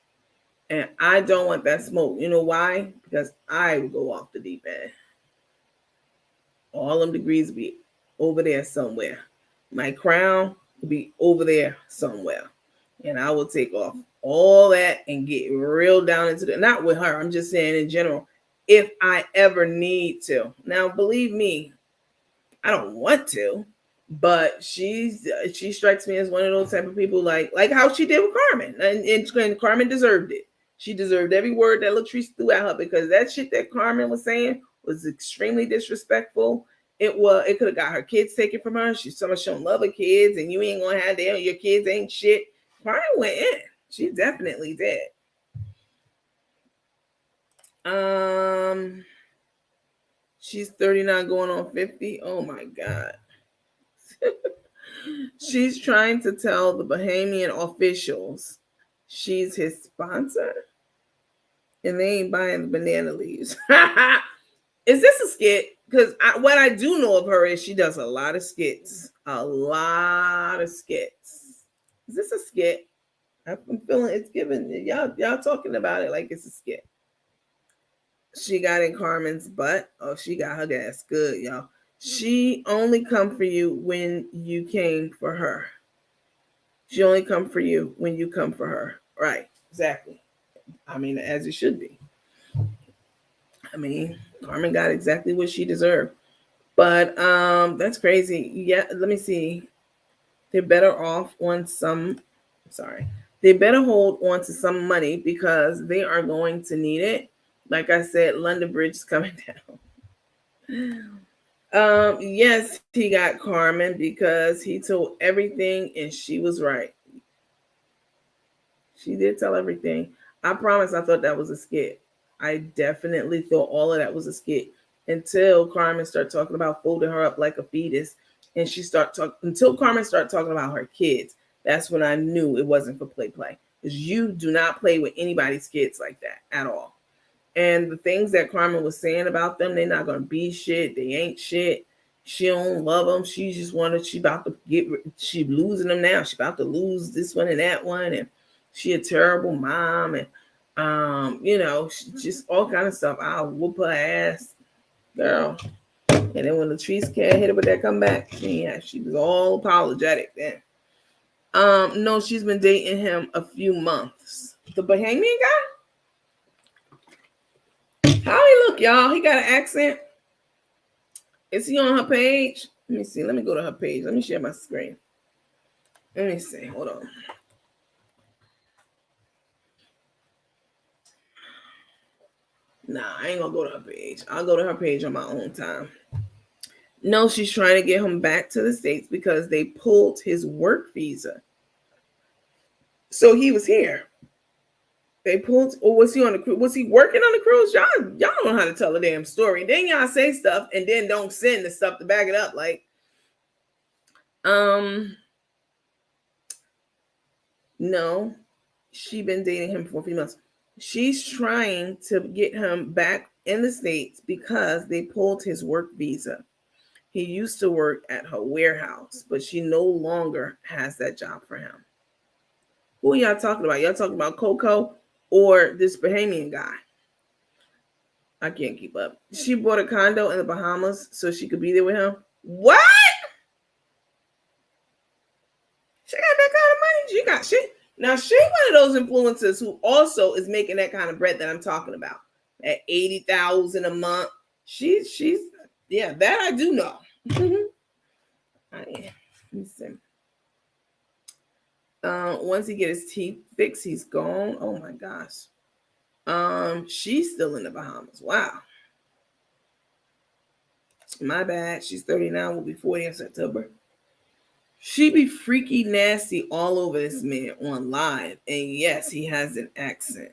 And I don't want that smoke. You know why? Because I would go off the deep end. All them degrees be over there somewhere. My crown will be over there somewhere. And I will take off all that and get real down into not with her. I'm just saying in general, if I ever need to. Now, believe me, I don't want to, but she strikes me as one of those type of people like how she did with Carmen. And Carmen deserved it. She deserved every word that Latrice threw at her, because that shit that Carmen was saying was extremely disrespectful. it could have got her kids taken from her. She's so much showing love of kids, and you ain't gonna have them. Your kids ain't shit. Carmen went in. She definitely did. She's 39 going on 50. Oh my God. She's trying to tell the Bahamian officials she's his sponsor, and they ain't buying the banana leaves. Is this a skit? Because what I do know of her is she does a lot of skits. A lot of skits. Is this a skit? I'm feeling it's given. Y'all talking about it like it's a skit. She got in Carmen's butt. Oh, she got her gas good, y'all. She only come for you when you came for her. She only come for you when you come for her. Right, exactly. I mean, as it should be. I mean, Carmen got exactly what she deserved. But that's crazy. Yeah, let me see. They're better off on some, they better hold on to some money because they are going to need it. Like I said, London Bridge is coming down. Yes, he got Carmen because he told everything and she was right. She did tell everything. I promise I thought that was a skit. I definitely thought all of that was a skit until Carmen started talking about folding her up like a fetus. And until Carmen started talking about her kids. That's when I knew it wasn't for play. Because you do not play with anybody's kids like that at all. And the things that Carmen was saying about them, they're not going to be shit. They ain't shit. She don't love them. She just she losing them now. She about to lose this one and that one. And she a terrible mom. And, just all kind of stuff. I'll whoop her ass, girl. And then when Latrice can't hit her with that comeback, she was all apologetic then. No, she's been dating him a few months. The Bahamian guy? How he look, y'all? He got an accent. Is he on her page? Let me see. Let me go to her page. Let me share my screen. Let me see. Hold on. Nah, I ain't gonna go to her page. I'll go to her page on my own time. No, she's trying to get him back to the States because they pulled his work visa. So he was here. They pulled, or was he on the cruise? Was he working on the cruise? Y'all don't know how to tell a damn story. Then y'all say stuff and then don't send the stuff to back it up. Like, no, she been dating him for a few months. She's trying to get him back in the States because they pulled his work visa. He used to work at her warehouse, but she no longer has that job for him. Who are y'all talking about? Y'all talking about Coco or this Bahamian guy? I can't keep up. She bought a condo in the Bahamas so she could be there with him. What? She got that kind of money. She got shit. Now, she's one of those influencers who also is making that kind of bread that I'm talking about. At $80,000 a month. She's that I do know. Let me see. Once he get his teeth fixed, he's gone. Oh my gosh. She's still in the Bahamas. Wow. My bad. She's 39. Will be 40 in September. She be freaky nasty all over this man on live. And yes, he has an accent.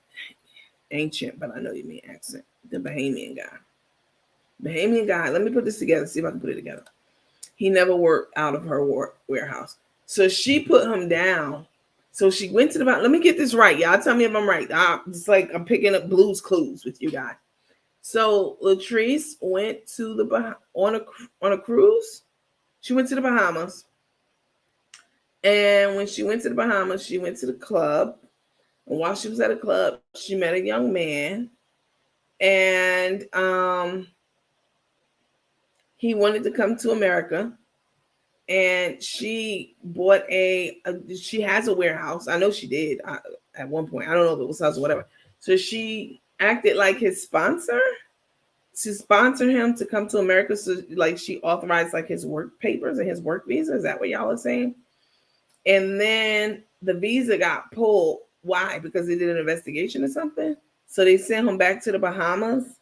Ancient, but I know you mean accent. The Bahamian guy. Bahamian guy. Let me put this together. See if I can put it together. He never worked out of her warehouse. So she put him down. So she went to the Bahamas. Let me get this right. Y'all tell me if I'm right. It's like I'm picking up Blue's Clues with you guys. So Latrice went to the on a cruise. She went to the Bahamas. And when she went to the Bahamas, she went to the club. And while she was at a club, she met a young man. And he wanted to come to America. And she bought she has a warehouse. I know she did at one point. I don't know if it was house or whatever. So she acted like his sponsor to sponsor him to come to America. So like she authorized like his work papers and his work visa. Is that what y'all are saying? And then the visa got pulled. Why? Because they did an investigation or something. So they sent him back to the Bahamas.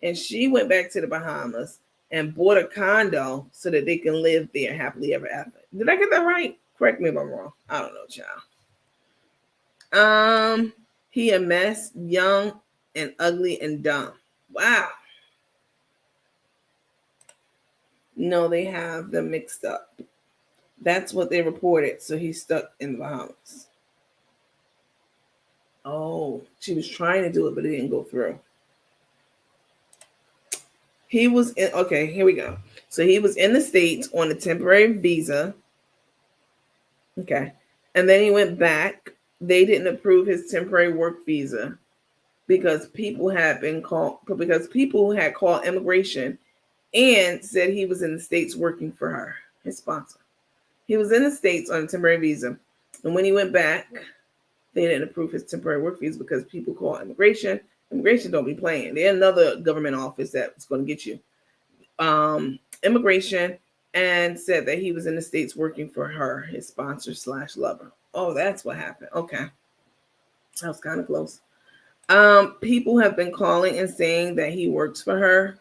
And she went back to the Bahamas. and bought a condo so that they can live there happily ever after. Did I get that right? Correct me if I'm wrong. I don't know, child. He a mess, young and ugly and dumb. Wow. No, they have them mixed up. That's what they reported. So he's stuck in the Bahamas. Oh, she was trying to do it, but it didn't go through. He was in, okay, here we go. So he was in the States on a temporary visa. Okay. And then he went back. They didn't approve his temporary work visa because people had called immigration and said he was in the States working for her, his sponsor. He was in the States on a temporary visa. And when he went back, they didn't approve his temporary work visa because people call immigration. Immigration don't be playing. They're another government office that's going to get you. Immigration, and said that he was in the States working for her, his sponsor / lover. Oh, that's what happened. Okay. That was kind of close. People have been calling and saying that he works for her.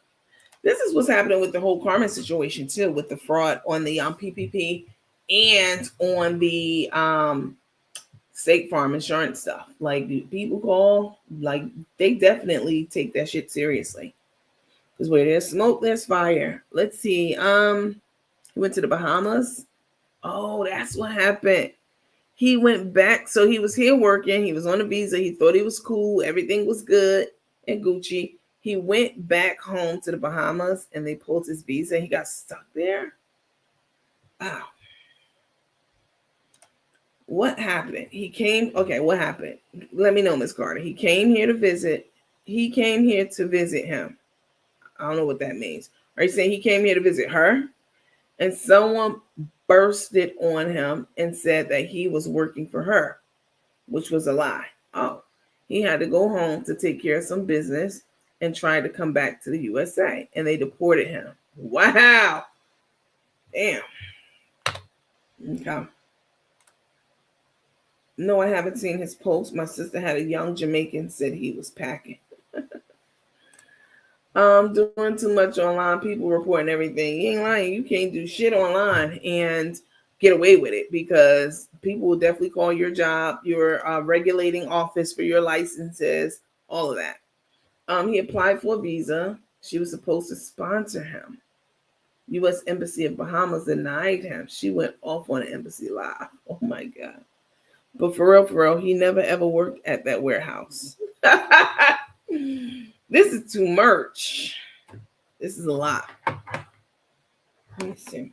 This is what's happening with the whole Carmen situation too, with the fraud on the PPP and on the State Farm insurance stuff. Like, people call, like, they definitely take that shit seriously. Because where there's smoke, there's fire. Let's see. He went to the Bahamas. Oh, that's what happened. He went back. So he was here working. He was on a visa. He thought he was cool. Everything was good and Gucci. He went back home to the Bahamas and they pulled his visa. He got stuck there. Wow. What happened? He came. Okay, what happened? Let me know, Miss Carter. He came here to visit. He came here to visit him. I don't know what that means. Are you saying he came here to visit her? And someone bursted on him and said that he was working for her, which was a lie. Oh, he had to go home to take care of some business and tried to come back to the USA, and they deported him. Wow. Damn. Okay. No, I haven't seen his post. My sister had a young Jamaican said he was packing. Doing too much online, people reporting everything. You ain't lying. You can't do shit online and get away with it because people will definitely call your job, your regulating office for your licenses, all of that. He applied for a visa. She was supposed to sponsor him. U.S. Embassy of Bahamas denied him. She went off on an embassy live. Oh my God. But for real, he never ever worked at that warehouse. This is too much. This is a lot. Let me see.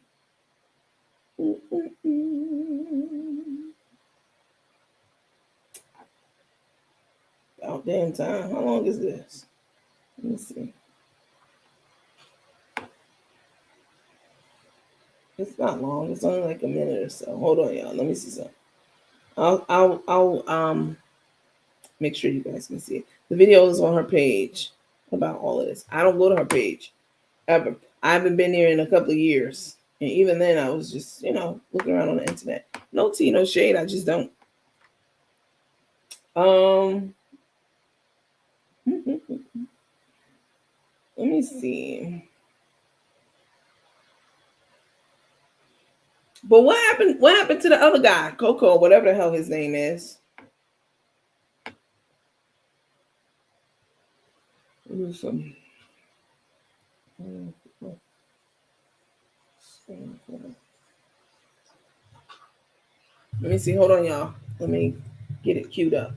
About damn time. How long is this? Let me see. It's not long. It's only like a minute or so. Hold on, y'all. Let me see something. I'll make sure you guys can see it. The video is on her page about all of this. I don't go to her page ever. I haven't been here in a couple of years. And even then I was just, looking around on the internet. No tea, no shade. I just don't. Let me see. But what happened? What happened to the other guy, Coco, whatever the hell his name is? Let me see. Hold on, y'all. Let me get it queued up.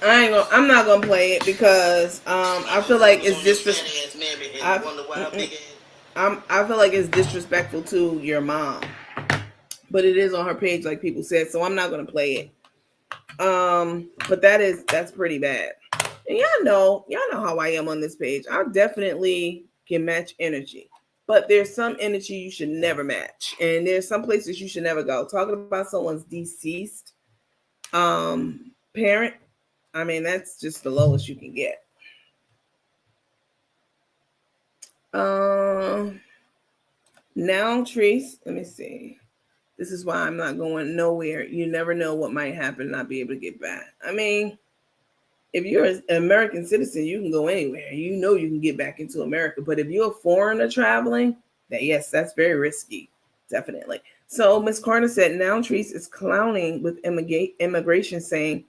I'm not gonna play it because I feel like it's I feel like it's disrespectful to your mom. But it is on her page, like people said, so I'm not gonna play it. But that's pretty bad. And y'all know how I am on this page. I definitely can match energy. But there's some energy you should never match. And there's some places you should never go. Talking about someone's deceased parent, I mean, that's just the lowest you can get. Now, Treese, let me see. This is why I'm not going nowhere. You never know what might happen and not be able to get back. I mean, if you're an American citizen, you can go anywhere. You know you can get back into America. But if you're a foreigner traveling, that's very risky. Definitely. So Ms. Carter said, now Treese is clowning with immigration, saying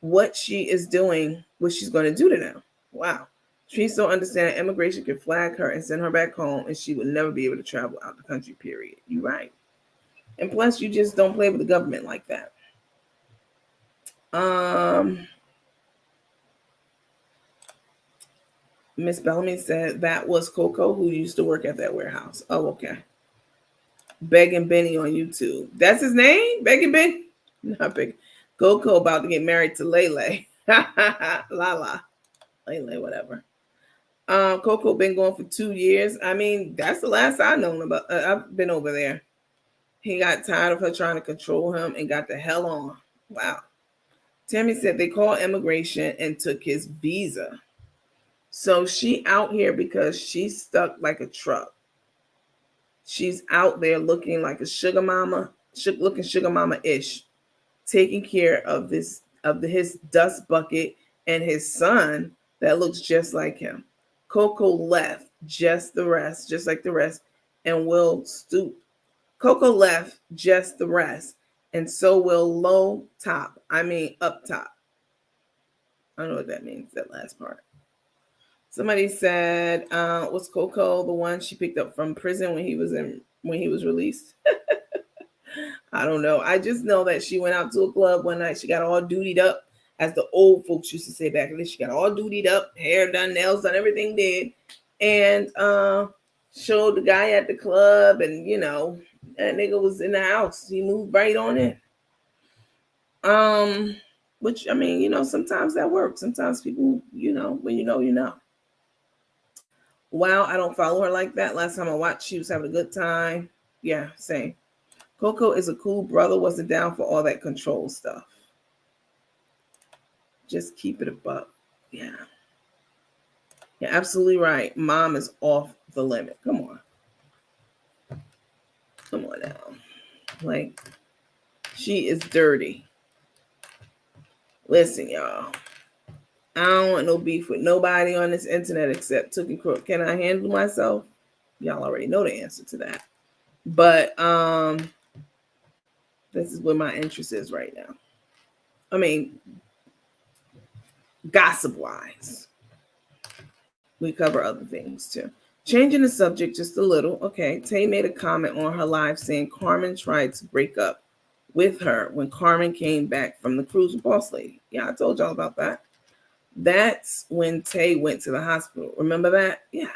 what she's going to do to them. Wow. Treese don't understand that immigration could flag her and send her back home, and she would never be able to travel out the country, period. You're right. And plus, you just don't play with the government like that. Miss Bellamy said that was Coco, who used to work at that warehouse. Oh, okay. Begging Benny on YouTube. That's his name? Begging Benny? Not Big. Coco about to get married to Lele. Lala. Lele, whatever. Coco been going for 2 years. I mean, that's the last I known about. I've been over there. He got tired of her trying to control him and got the hell on. Wow. Tammy said they called immigration and took his visa. So she out here because she's stuck like a truck. She's out there looking like a sugar mama, looking sugar mama-ish, taking care of his dust bucket and his son that looks just like him. Coco left just like the rest, and will stoop. Coco left just the rest, and so will up top. I don't know what that means, that last part. Somebody said, was Coco the one she picked up from prison when he was released? I don't know. I just know that she went out to a club one night. She got all dutied up, as the old folks used to say back then. She got all dutied up, hair done, nails done, everything did, and showed the guy at the club, and that nigga was in the house. He moved right on in. Which, I mean, sometimes that works. Sometimes people, when you know. Wow, I don't follow her like that. Last time I watched, she was having a good time. Yeah, same. Coco is a cool brother. Wasn't down for all that control stuff. Just keep it above. Yeah. You're absolutely right. Mom is off the limit. Come on. Come on now. Like, she is dirty. Listen, y'all. I don't want no beef with nobody on this internet except Took and Crook. Can I handle myself? Y'all already know the answer to that. But this is where my interest is right now. I mean, gossip-wise. We cover other things too. Changing the subject just a little. Okay, Tay made a comment on her live saying Carmen tried to break up with her when Carmen came back from the cruise with Boss Lady. Yeah, I told y'all about that. That's when Tay went to the hospital. Remember that? Yeah.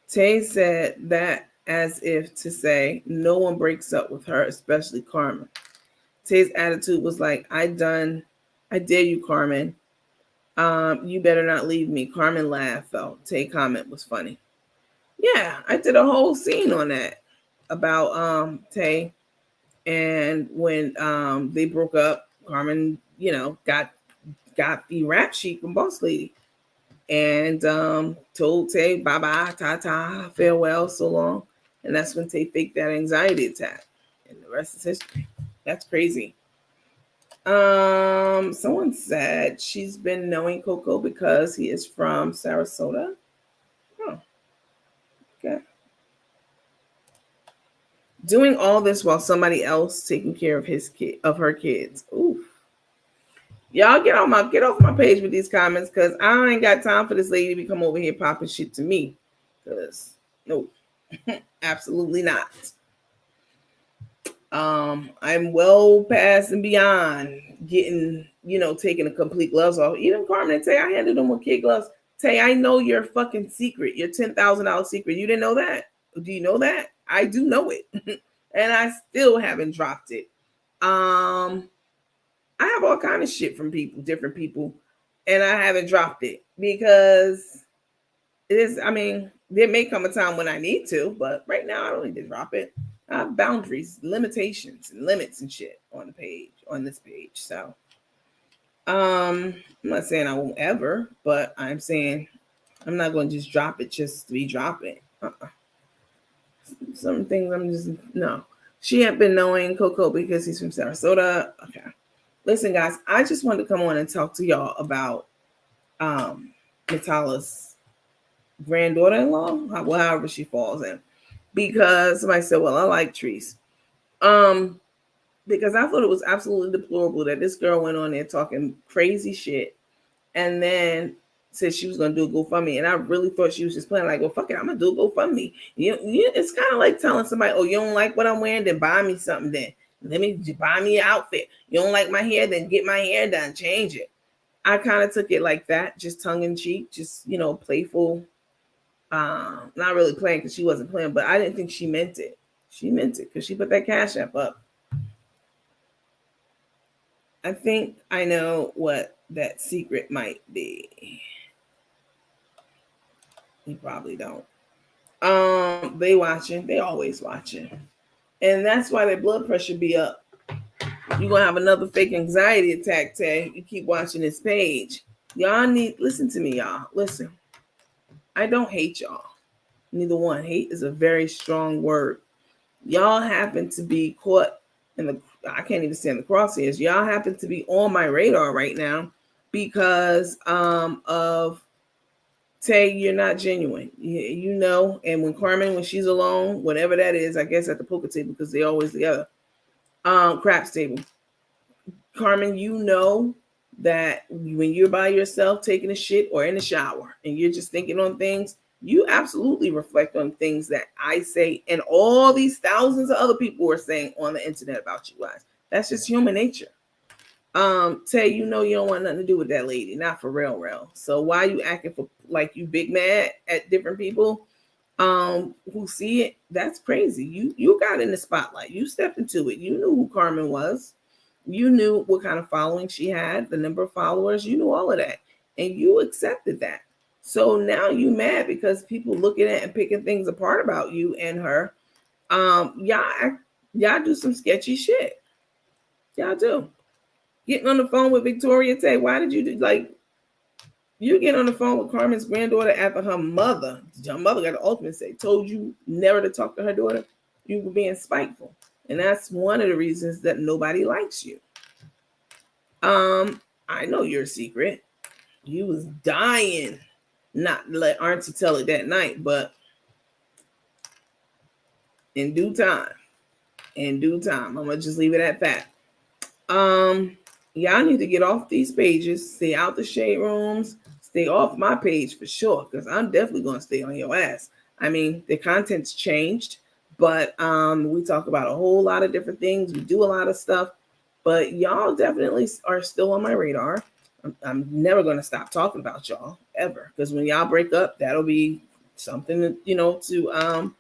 Tay said that as if to say no one breaks up with her, especially Carmen. Tay's attitude was like, I dare you, Carmen. You better not leave me. Carmen laughed though. Tay comment was funny. Yeah, I did a whole scene on that about Tay, and when they broke up, Carmen, got the rap sheet from Boss Lady and told Tay bye-bye, ta-ta, farewell, so long. And that's when Tay faked that anxiety attack. And the rest is history. That's crazy. Someone said she's been knowing Coco because he is from Sarasota. Oh, okay. Doing all this while somebody else taking care of her kids. Ooh. Y'all get off my page with these comments, because I ain't got time for this lady to come over here popping shit to me. Because no, absolutely not. I'm well past and beyond getting, taking the complete gloves off. Even Carmen and Tay, I handled them with kid gloves. Tay, I know your fucking secret, your $10,000 secret. You didn't know that? Do you know that? I do know it. And I still haven't dropped it. I have all kind of shit from people, different people, and I haven't dropped it because it is, there may come a time when I need to, but right now I don't need to drop it. I have boundaries, limitations, and limits and shit on this page. So I'm not saying I won't ever, but I'm saying I'm not going to just drop it just to be dropping. Some things I'm just, no. She had been knowing Coco because he's from Sarasota. Okay. Listen, guys, I just wanted to come on and talk to y'all about Natala's granddaughter-in-law, however she falls in. Because somebody said, well, I like Treese. Because I thought it was absolutely deplorable that this girl went on there talking crazy shit and then said she was going to do a GoFundMe. And I really thought she was just playing like, well, fuck it, I'm going to do a GoFundMe. It's kind of like telling somebody, oh, you don't like what I'm wearing? Then buy me something then. Let me buy me an outfit. You don't like my hair? Then get my hair done. Change it. I kind of took it like that, just tongue in cheek, just, playful. Not really playing because she wasn't playing, but I didn't think she meant it. She meant it because she put that Cash App up. I think I know what that secret might be. You probably don't. They watching. They always watching. And that's why their blood pressure be up. You're going to have another fake anxiety attack, Tay. You keep watching this page. Y'all listen to me, y'all. Listen. I don't hate y'all. Neither one. Hate is a very strong word. Y'all happen to be caught I can't even stand the crosshairs. Y'all happen to be on my radar right now because of Tay, you're not genuine. And when Carmen, when she's alone, whatever that is, I guess at the poker table because they're always together. Craps table. Carmen, that when you're by yourself taking a shit or in the shower and you're just thinking on things, you absolutely reflect on things that I say and all these thousands of other people are saying on the internet about you guys. That's just human nature. Tay, you don't want nothing to do with that lady, not for real. So why you acting for like you big mad at different people who see it? That's crazy. You got in the spotlight. You stepped into it. You knew who Carmen was. You knew what kind of following she had, the number of followers. You knew all of that, and you accepted that. So now you mad because people looking at and picking things apart about you and her. Y'all do some sketchy shit. Y'all do. Getting on the phone with Victoria Tay. Why did you do you get on the phone with Carmen's granddaughter after her mother got the ultimate say, told you never to talk to her daughter? You were being spiteful. And that's one of the reasons that nobody likes you. I know your secret. You was dying not to let Auntie tell it that night, but in due time, I'm gonna just leave it at that. Y'all need to get off these pages, stay out the shade rooms, stay off my page for sure, because I'm definitely gonna stay on your ass. The content's changed, but we talk about a whole lot of different things. We do a lot of stuff, but y'all definitely are still on my radar. I'm never going to stop talking about y'all ever, because when y'all break up, that'll be something that, to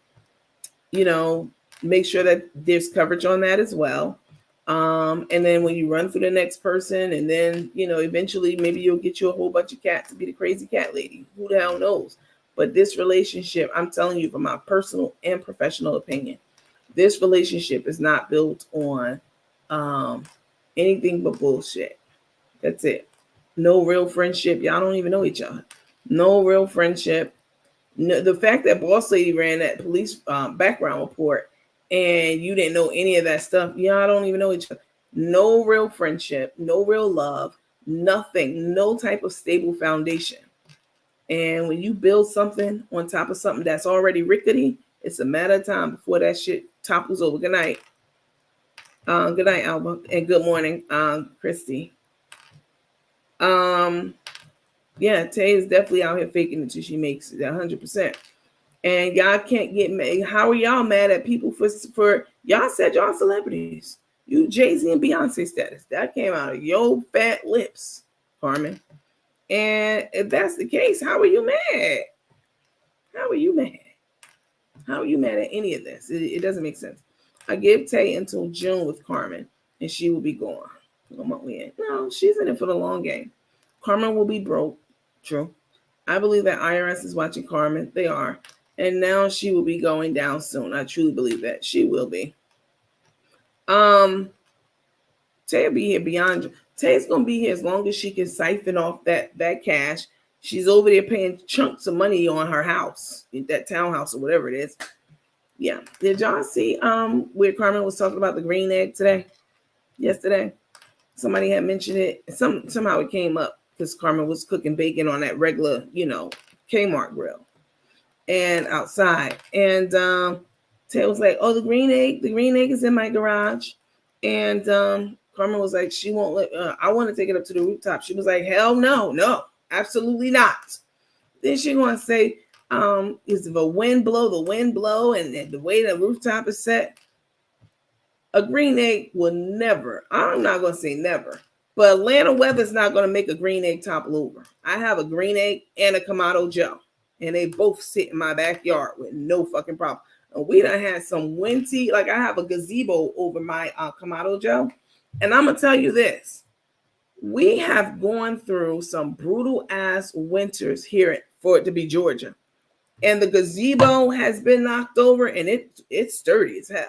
make sure that there's coverage on that as well. And then when you run through the next person, and then eventually maybe you'll get you a whole bunch of cats to be the crazy cat lady. Who the hell knows? But this relationship, I'm telling you from my personal and professional opinion, this relationship is not built on anything but bullshit. That's it. No real friendship. Y'all don't even know each other. No real friendship. No, the fact that Boss Lady ran that police background report and you didn't know any of that stuff, y'all don't even know each other. No real friendship. No real love. Nothing. No type of stable foundation. And when you build something on top of something that's already rickety, it's a matter of time before that shit topples over. Good night. Good night, Alba. And good morning, Christy. Tay is definitely out here faking it till she makes it 100%. And y'all can't get mad. How are y'all mad at people for Y'all said y'all celebrities. You Jay-Z and Beyonce status. That came out of your fat lips, Carmen. And if that's the case, how are you mad? How are you mad? How are you mad at any of this? It doesn't make sense. I give Tay until June with Carmen, and she will be gone. No, she's in it for the long game. Carmen will be broke. True. I believe that IRS is watching Carmen. They are. And now she will be going down soon. I truly believe that. She will be. Tay will be here beyond. Tay's going to be here as long as she can siphon off that cash. She's over there paying chunks of money on her house, that townhouse or whatever it is. Yeah. Did y'all see where Carmen was talking about the green egg yesterday? Somebody had mentioned it. Somehow it came up because Carmen was cooking bacon on that regular, Kmart grill and outside. And Tay was like, "Oh, the green egg is in my garage." And Carmen was like, "She won't let. I want to take it up to the rooftop." She was like, "Hell no, absolutely not." Then she gonna say, "Is the wind blow, and the way the rooftop is set." A green egg will never, I'm not going to say never, but Atlanta weather's not going to make a green egg topple over. I have a green egg and a Kamado Joe, and they both sit in my backyard with no fucking problem. And we done had some windy, like I have a gazebo over my Kamado Joe. And I'm going to tell you this. We have gone through some brutal ass winters here for it to be Georgia. And the gazebo has been knocked over and it's sturdy as hell.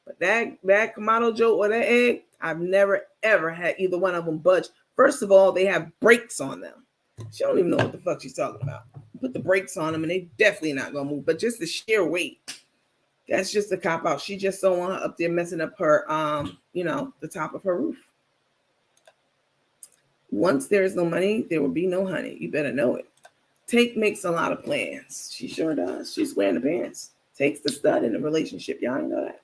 But that Kamado Joe or that egg, I've never ever had either one of them budge. First of all, they have brakes on them. She don't even know what the fuck she's talking about. Put the brakes on them and they definitely not gonna move. But just the sheer weight, that's just a cop out. She just don't want her up there messing up her the top of her roof. Once there is no money, there will be no honey. You better know it. Take makes a lot of plans. She sure does. She's wearing the pants. Takes the stud in the relationship. Y'all know that.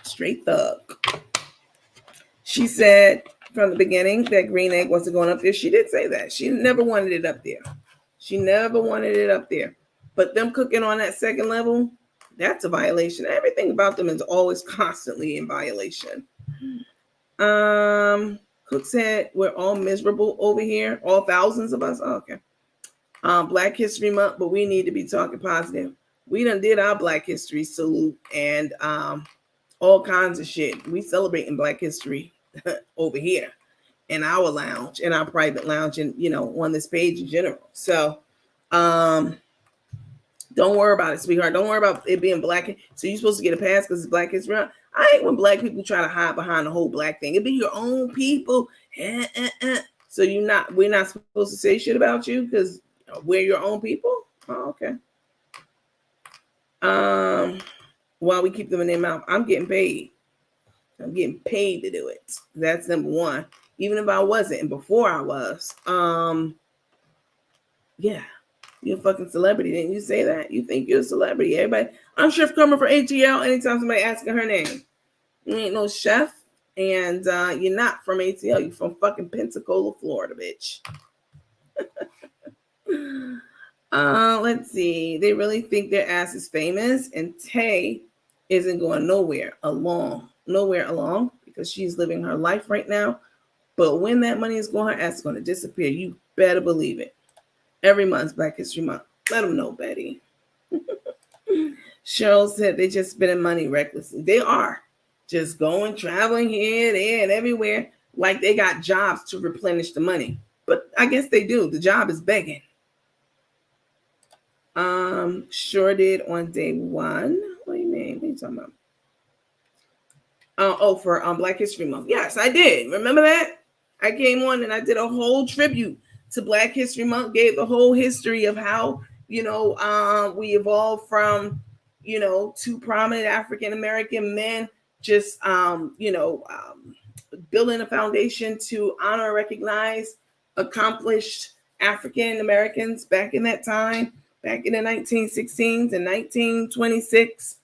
Straight thug. She said from the beginning that green egg wasn't going up there. She did say that. She never wanted it up there. But them cooking on that second level, that's a violation. Everything about them is always constantly in violation. Cook said we're all miserable over here. All thousands of us. Oh, okay. Black History Month, but we need to be talking positive. We done did our Black History salute and all kinds of shit. We celebrating Black History over here in our lounge, in our private lounge, and on this page in general. So don't worry about it, sweetheart. Don't worry about it being Black. So you're supposed to get a pass because it's Black History Month. I hate when Black people try to hide behind the whole Black thing. It be your own people. So we're not supposed to say shit about you because we're your own people. Oh, okay. While we keep them in their mouth, I'm getting paid. I'm getting paid to do it. That's number one. Even if I wasn't, and before I was, yeah, you're a fucking celebrity. Didn't you say that? You think you're a celebrity? Everybody, I'm Chef coming for ATL. Anytime somebody asking her name, you ain't no chef, and you're not from ATL. You're from fucking Pensacola, Florida, bitch. Let's see. They really think their ass is famous, and Tay isn't going nowhere along because she's living her life right now. But when that money is going, her ass is going to disappear. You better believe it. Every month's Black History Month. Let them know, Betty. Cheryl said they just spending money recklessly. They are just going, traveling here, there, and everywhere like they got jobs to replenish the money. But I guess they do. The job is begging. Sure did on day one. What do you mean? What are you talking about? For Black History Month. Yes, I did. Remember that? I came on and I did a whole tribute to Black History Month, gave the whole history of how, we evolved from, two prominent African American men just, building a foundation to honor and recognize accomplished African Americans back in that time. Back in the 1916s and 1926,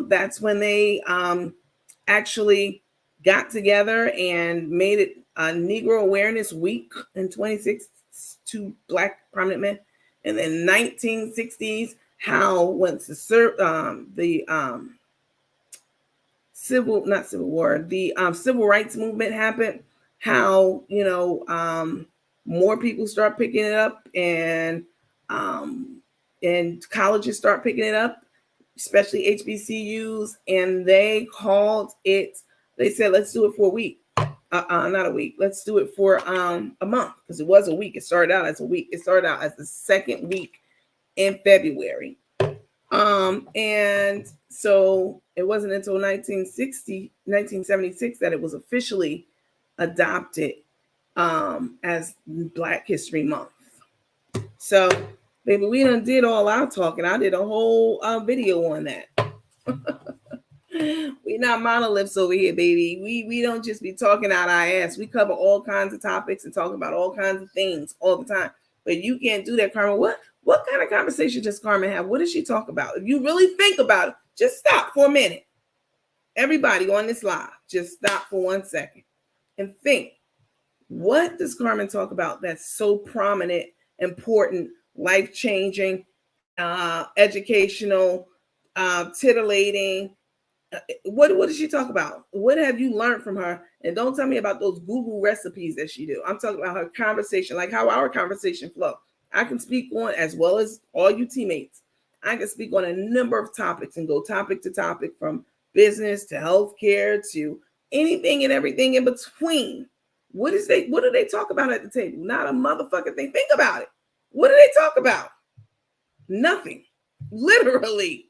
that's when they actually got together and made it a Negro Awareness Week in 26 to Black prominent men. And then 1960s how once the civil rights movement happened, how more people start picking it up, and colleges start picking it up, especially HBCUs, and they said, let's do it for a week. Not a week. Let's do it for a month, because it was a week. It started out as a week. It started out as the second week in February. And so it wasn't until 1976 that it was officially adopted as Black History Month. So, baby, we done did all our talking. I did a whole video on that. We not monoliths over here, baby. We don't just be talking out our ass. We cover all kinds of topics and talk about all kinds of things all the time. But you can't do that, Carmen. What kind of conversation does Carmen have? What does she talk about? If you really think about it, just stop for a minute. Everybody on this live, just stop for 1 second and think. What does Carmen talk about that's so prominent, important, life-changing, educational, titillating? What does she talk about? What have you learned from her? And don't tell me about those Google recipes that she do. I'm talking about her conversation, like how our conversation flow. I can speak on, as well as all you teammates, I can speak on a number of topics and go topic to topic, from business to healthcare to anything and everything in between. What do they talk about at the table? Not a motherfucking thing. Think about it. What do they talk about? Nothing. Literally.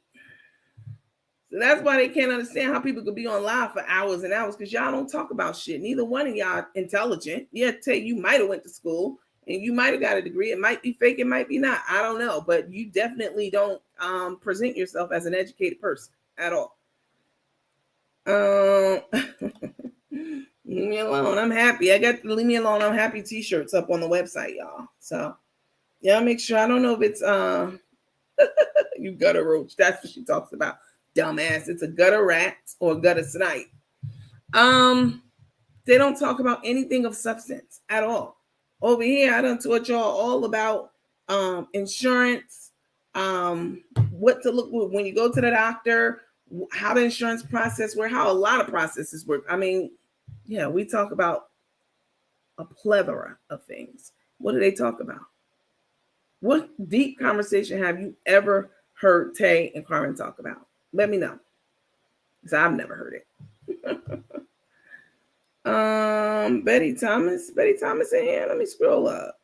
So that's why they can't understand how people could be on live for hours and hours, because y'all don't talk about shit. Neither one of y'all intelligent. Yeah, tell you might have went to school and you might have got a degree. It might be fake, it might be not. I don't know. But you definitely don't present yourself as an educated person at all. Leave me alone. I'm happy. I got the Leave Me Alone, I'm Happy t-shirts up on the website, y'all. So y'all make sure. I don't know if it's you gutter roach. That's what she talks about. Dumbass. It's a gutter rat or a gutter snipe. They don't talk about anything of substance at all. Over here, I done taught y'all all about insurance, what to look for when you go to the doctor, how the insurance process works, how a lot of processes work. I mean, yeah, we talk about a plethora of things. What do they talk about? What deep conversation have you ever heard Tay and Carmen talk about? Let me know, because I've never heard it. Betty Thomas in here. Let me scroll up.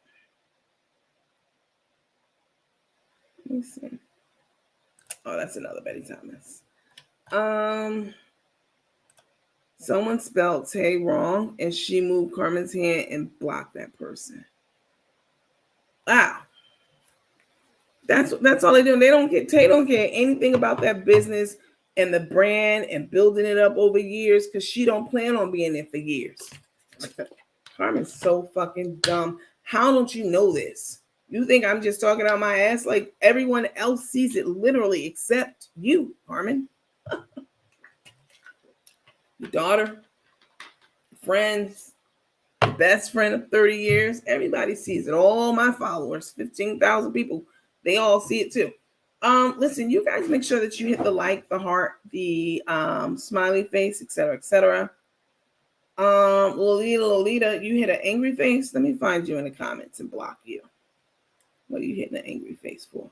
Let me see. Oh, that's another Betty Thomas. Someone spelled Tay wrong, and she moved Carmen's hand and blocked that person. Wow. That's all they do. Tay don't care anything about that business and the brand and building it up over years, because she don't plan on being there for years. Carmen's so fucking dumb. How don't you know this? You think I'm just talking out my ass? Like, everyone else sees it literally except you, Carmen. Your daughter, friends, best friend of 30 years. Everybody sees it. All my followers, 15,000 people, they all see it too. Listen, you guys make sure that you hit the like, the heart, the smiley face, etc., etc. Lolita, you hit an angry face. Let me find you in the comments and block you. What are you hitting an angry face for?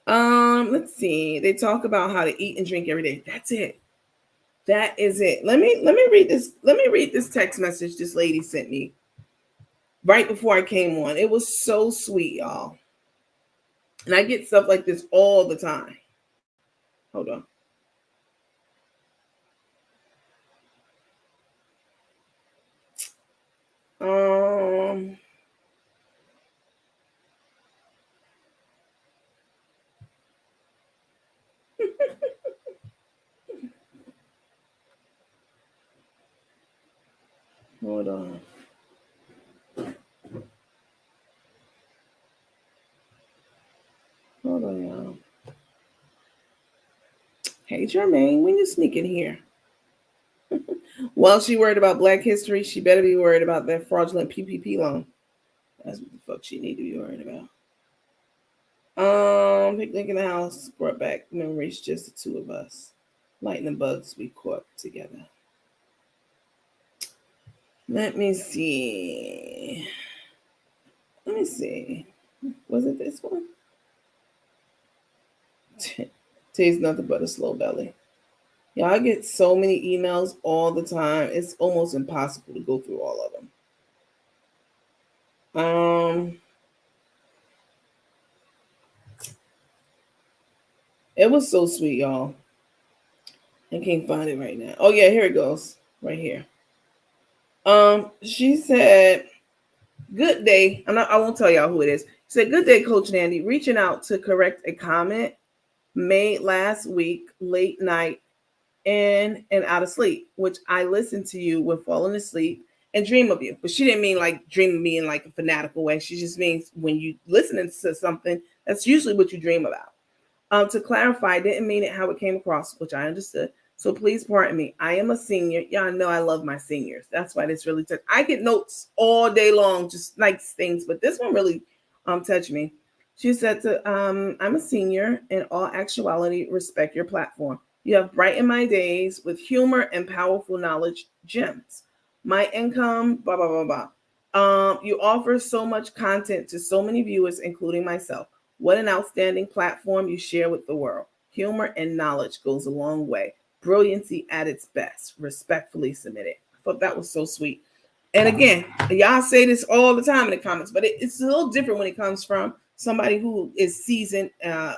Let's see. They talk about how to eat and drink every day. That's it. That is it. Let me read this. Let me read this text message this lady sent me right before I came on. It was so sweet, y'all. And I get stuff like this all the time. Hold on. Hold on. Hold on, y'all. Hey, Jermaine, when you sneak in here? While she worried about Black history, she better be worried about that fraudulent PPP loan. That's what the fuck she need to be worried about. Picnic in the house brought back memories, just the two of us. Lighting the bugs we caught together. Let me see. Was it this one? Tastes nothing but a slow belly. Yeah, I get so many emails all the time. It's almost impossible to go through all of them. It was so sweet, y'all. I can't find it right now. Oh yeah, here it goes. Right here. She said, "Good day." I won't tell y'all who it is. She said, "Good day, Coach Nandy. Reaching out to correct a comment made last week, late night, in and out of sleep, which I listened to you when falling asleep and dream of you." But she didn't mean like dream of me in like a fanatical way. She just means when you listening to something, that's usually what you dream about. To clarify, I didn't mean it how it came across, which I understood. So please pardon me. I am a senior. Y'all know I love my seniors. That's why this really touched. I get notes all day long, just nice things, but this one really touched me. She said I'm a senior. In all actuality, respect your platform. You have brightened my days with humor and powerful knowledge gems. My income, blah, blah, blah, blah. You offer so much content to so many viewers, including myself. What an outstanding platform you share with the world. Humor and knowledge goes a long way. Brilliancy at its best. Respectfully submitted. I thought that was so sweet. And again, y'all say this all the time in the comments, but it's a little different when it comes from somebody who is seasoned, a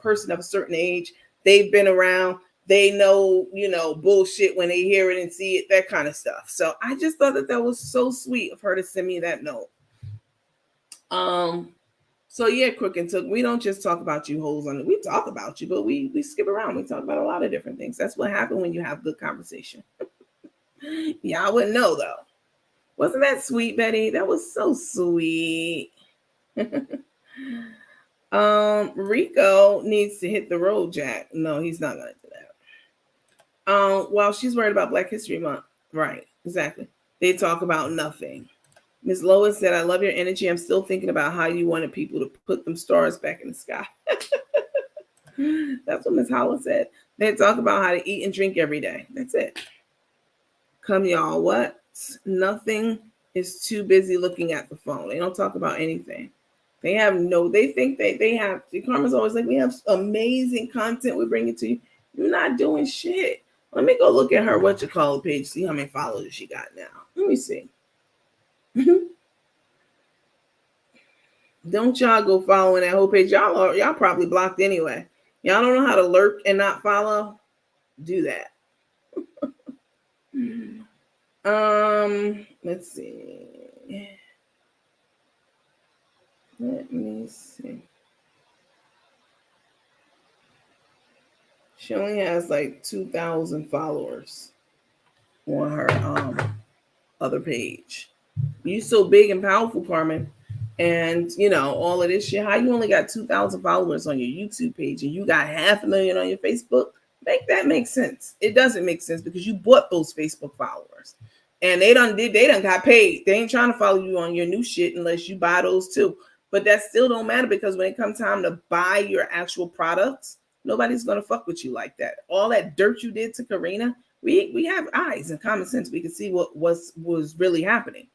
person of a certain age. They've been around. They know, bullshit when they hear it and see it, that kind of stuff. So I just thought that was so sweet of her to send me that note. So yeah, Crook and Took, we don't just talk about you hoes on it. We talk about you, but we skip around. We talk about a lot of different things. That's what happened when you have good conversation. Y'all wouldn't know though. Wasn't that sweet, Betty? That was so sweet. Rico needs to hit the road, Jack. No, he's not gonna do that. Well, she's worried about Black History Month. Right, exactly. They talk about nothing. Miss Lois said, "I love your energy. I'm still thinking about how you wanted people to put them stars back in the sky." That's what Miss Holla said. They talk about how to eat and drink every day. That's it. Come y'all, what? Nothing is too busy looking at the phone. They don't talk about anything. They think they have, Karma's always like, we have amazing content we bring it to you. You're not doing shit. Let me go look at her page, see how many followers she got now. Let me see. Don't y'all go following that whole page. Y'all probably blocked anyway. Y'all don't know how to lurk and not follow. Do that. Let's see. Let me see. She only has like 2,000 followers on her other page. You so big and powerful, Carmen, and all of this shit. How you only got 2,000 followers on your YouTube page and you got 500,000 on your Facebook? Make that make sense. It doesn't make sense because you bought those Facebook followers, and they done got paid. They ain't trying to follow you on your new shit unless you buy those too. But that still don't matter because when it comes time to buy your actual products, nobody's gonna fuck with you like that. All that dirt you did to Karina, we have eyes and common sense. We can see what was really happening.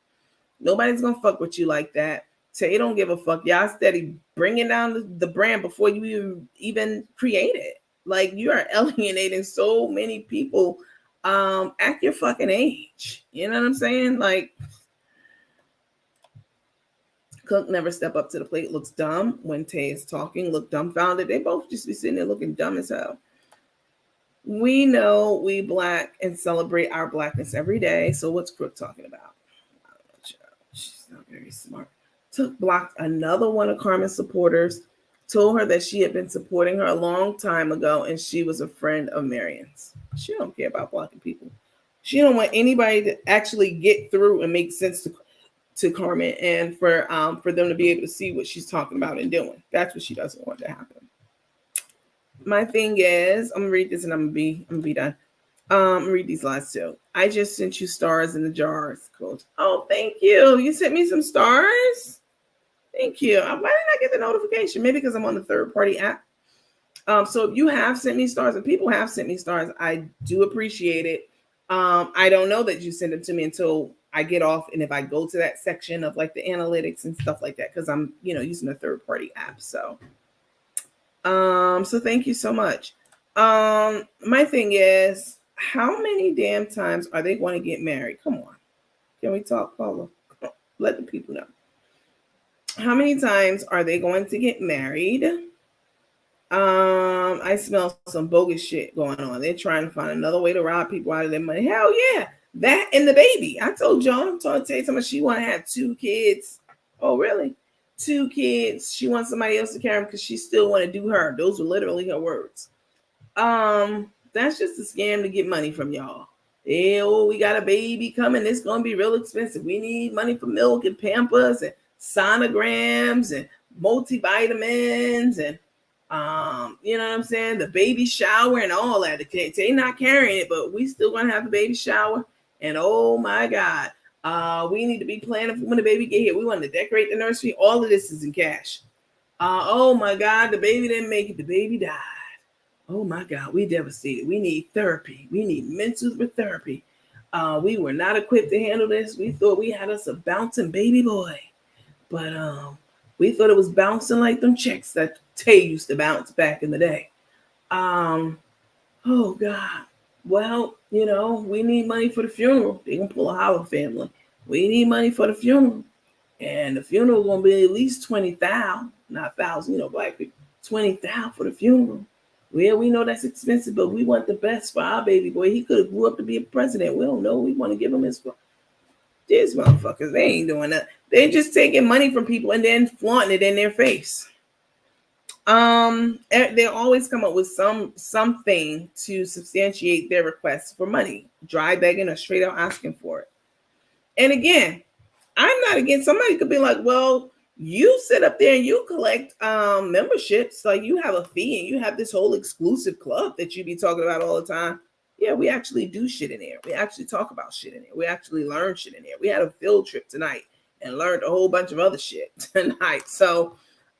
Nobody's gonna fuck with you like that. Tay don't give a fuck. Y'all steady bringing down the brand before you even create it. Like, you are alienating so many people at your fucking age. You know what I'm saying? Like, Cook never step up to the plate. Looks dumb when Tay is talking. Look dumbfounded. They both just be sitting there looking dumb as hell. We know we Black and celebrate our Blackness every day. So what's Crook talking about? I don't know. She's not very smart. Took blocked another one of Carmen's supporters. Told her that she had been supporting her a long time ago and she was a friend of Marion's. She don't care about blocking people. She don't want anybody to actually get through and make sense to Carmen and for them to be able to see what she's talking about and doing. That's what she doesn't want to happen. My thing is, I'm gonna read this and I'm gonna be done. Read these last two. I just sent you stars in the jars, Coach. Oh, thank you. You sent me some stars. Thank you. Why didn't I get the notification? Maybe because I'm on the third-party app. So if you have sent me stars, and people have sent me stars, I do appreciate it. I don't know that you send them to me until I get off, and if I go to that section of like the analytics and stuff like that, because I'm using a third-party app. So so thank you so much. My thing is, how many damn times are they going to get married? Come on, can we talk, Paula? Let the people know. How many times are they going to get married? I smell some bogus shit going on. They're trying to find another way to rob people out of their money. Hell yeah. That and the baby. I told John, I'm trying to tell you something. She want to have 2 kids. Oh, really? 2 kids. She wants somebody else to carry them because she still want to do her. Those were literally her words. That's just a scam to get money from y'all. Oh, we got a baby coming. It's going to be real expensive. We need money for milk and Pampers and sonograms and multivitamins and you know what I'm saying? The baby shower and all that. They not carrying it, but we still gonna have the baby shower. And oh my God, we need to be planning for when the baby get here. We want to decorate the nursery. All of this is in cash. Oh my God, the baby didn't make it. The baby died. Oh my God, we devastated. We need therapy. We need mental therapy. We were not equipped to handle this. We thought we had us a bouncing baby boy, but we thought it was bouncing like them checks that Tay used to bounce back in the day. Oh God. Well, we need money for the funeral. They gonna pull a Holla family. We need money for the funeral. And the funeral gonna be at least 20,000, not 1,000, black people. 20,000 for the funeral. Well, we know that's expensive, but we want the best for our baby boy. He could have grew up to be a president. We don't know. We want to give him his. These motherfuckers, they ain't doing that. They just taking money from people and then flaunting it in their face. They always come up with something to substantiate their requests for money, dry begging or straight out asking for it. And again, I'm not against. Somebody could be like, well, you sit up there and you collect memberships, like you have a fee and you have this whole exclusive club that you be talking about all the time. Yeah, we actually do shit in there. We actually talk about shit in there. We actually learn shit in there. We had a field trip tonight and learned a whole bunch of other shit tonight. So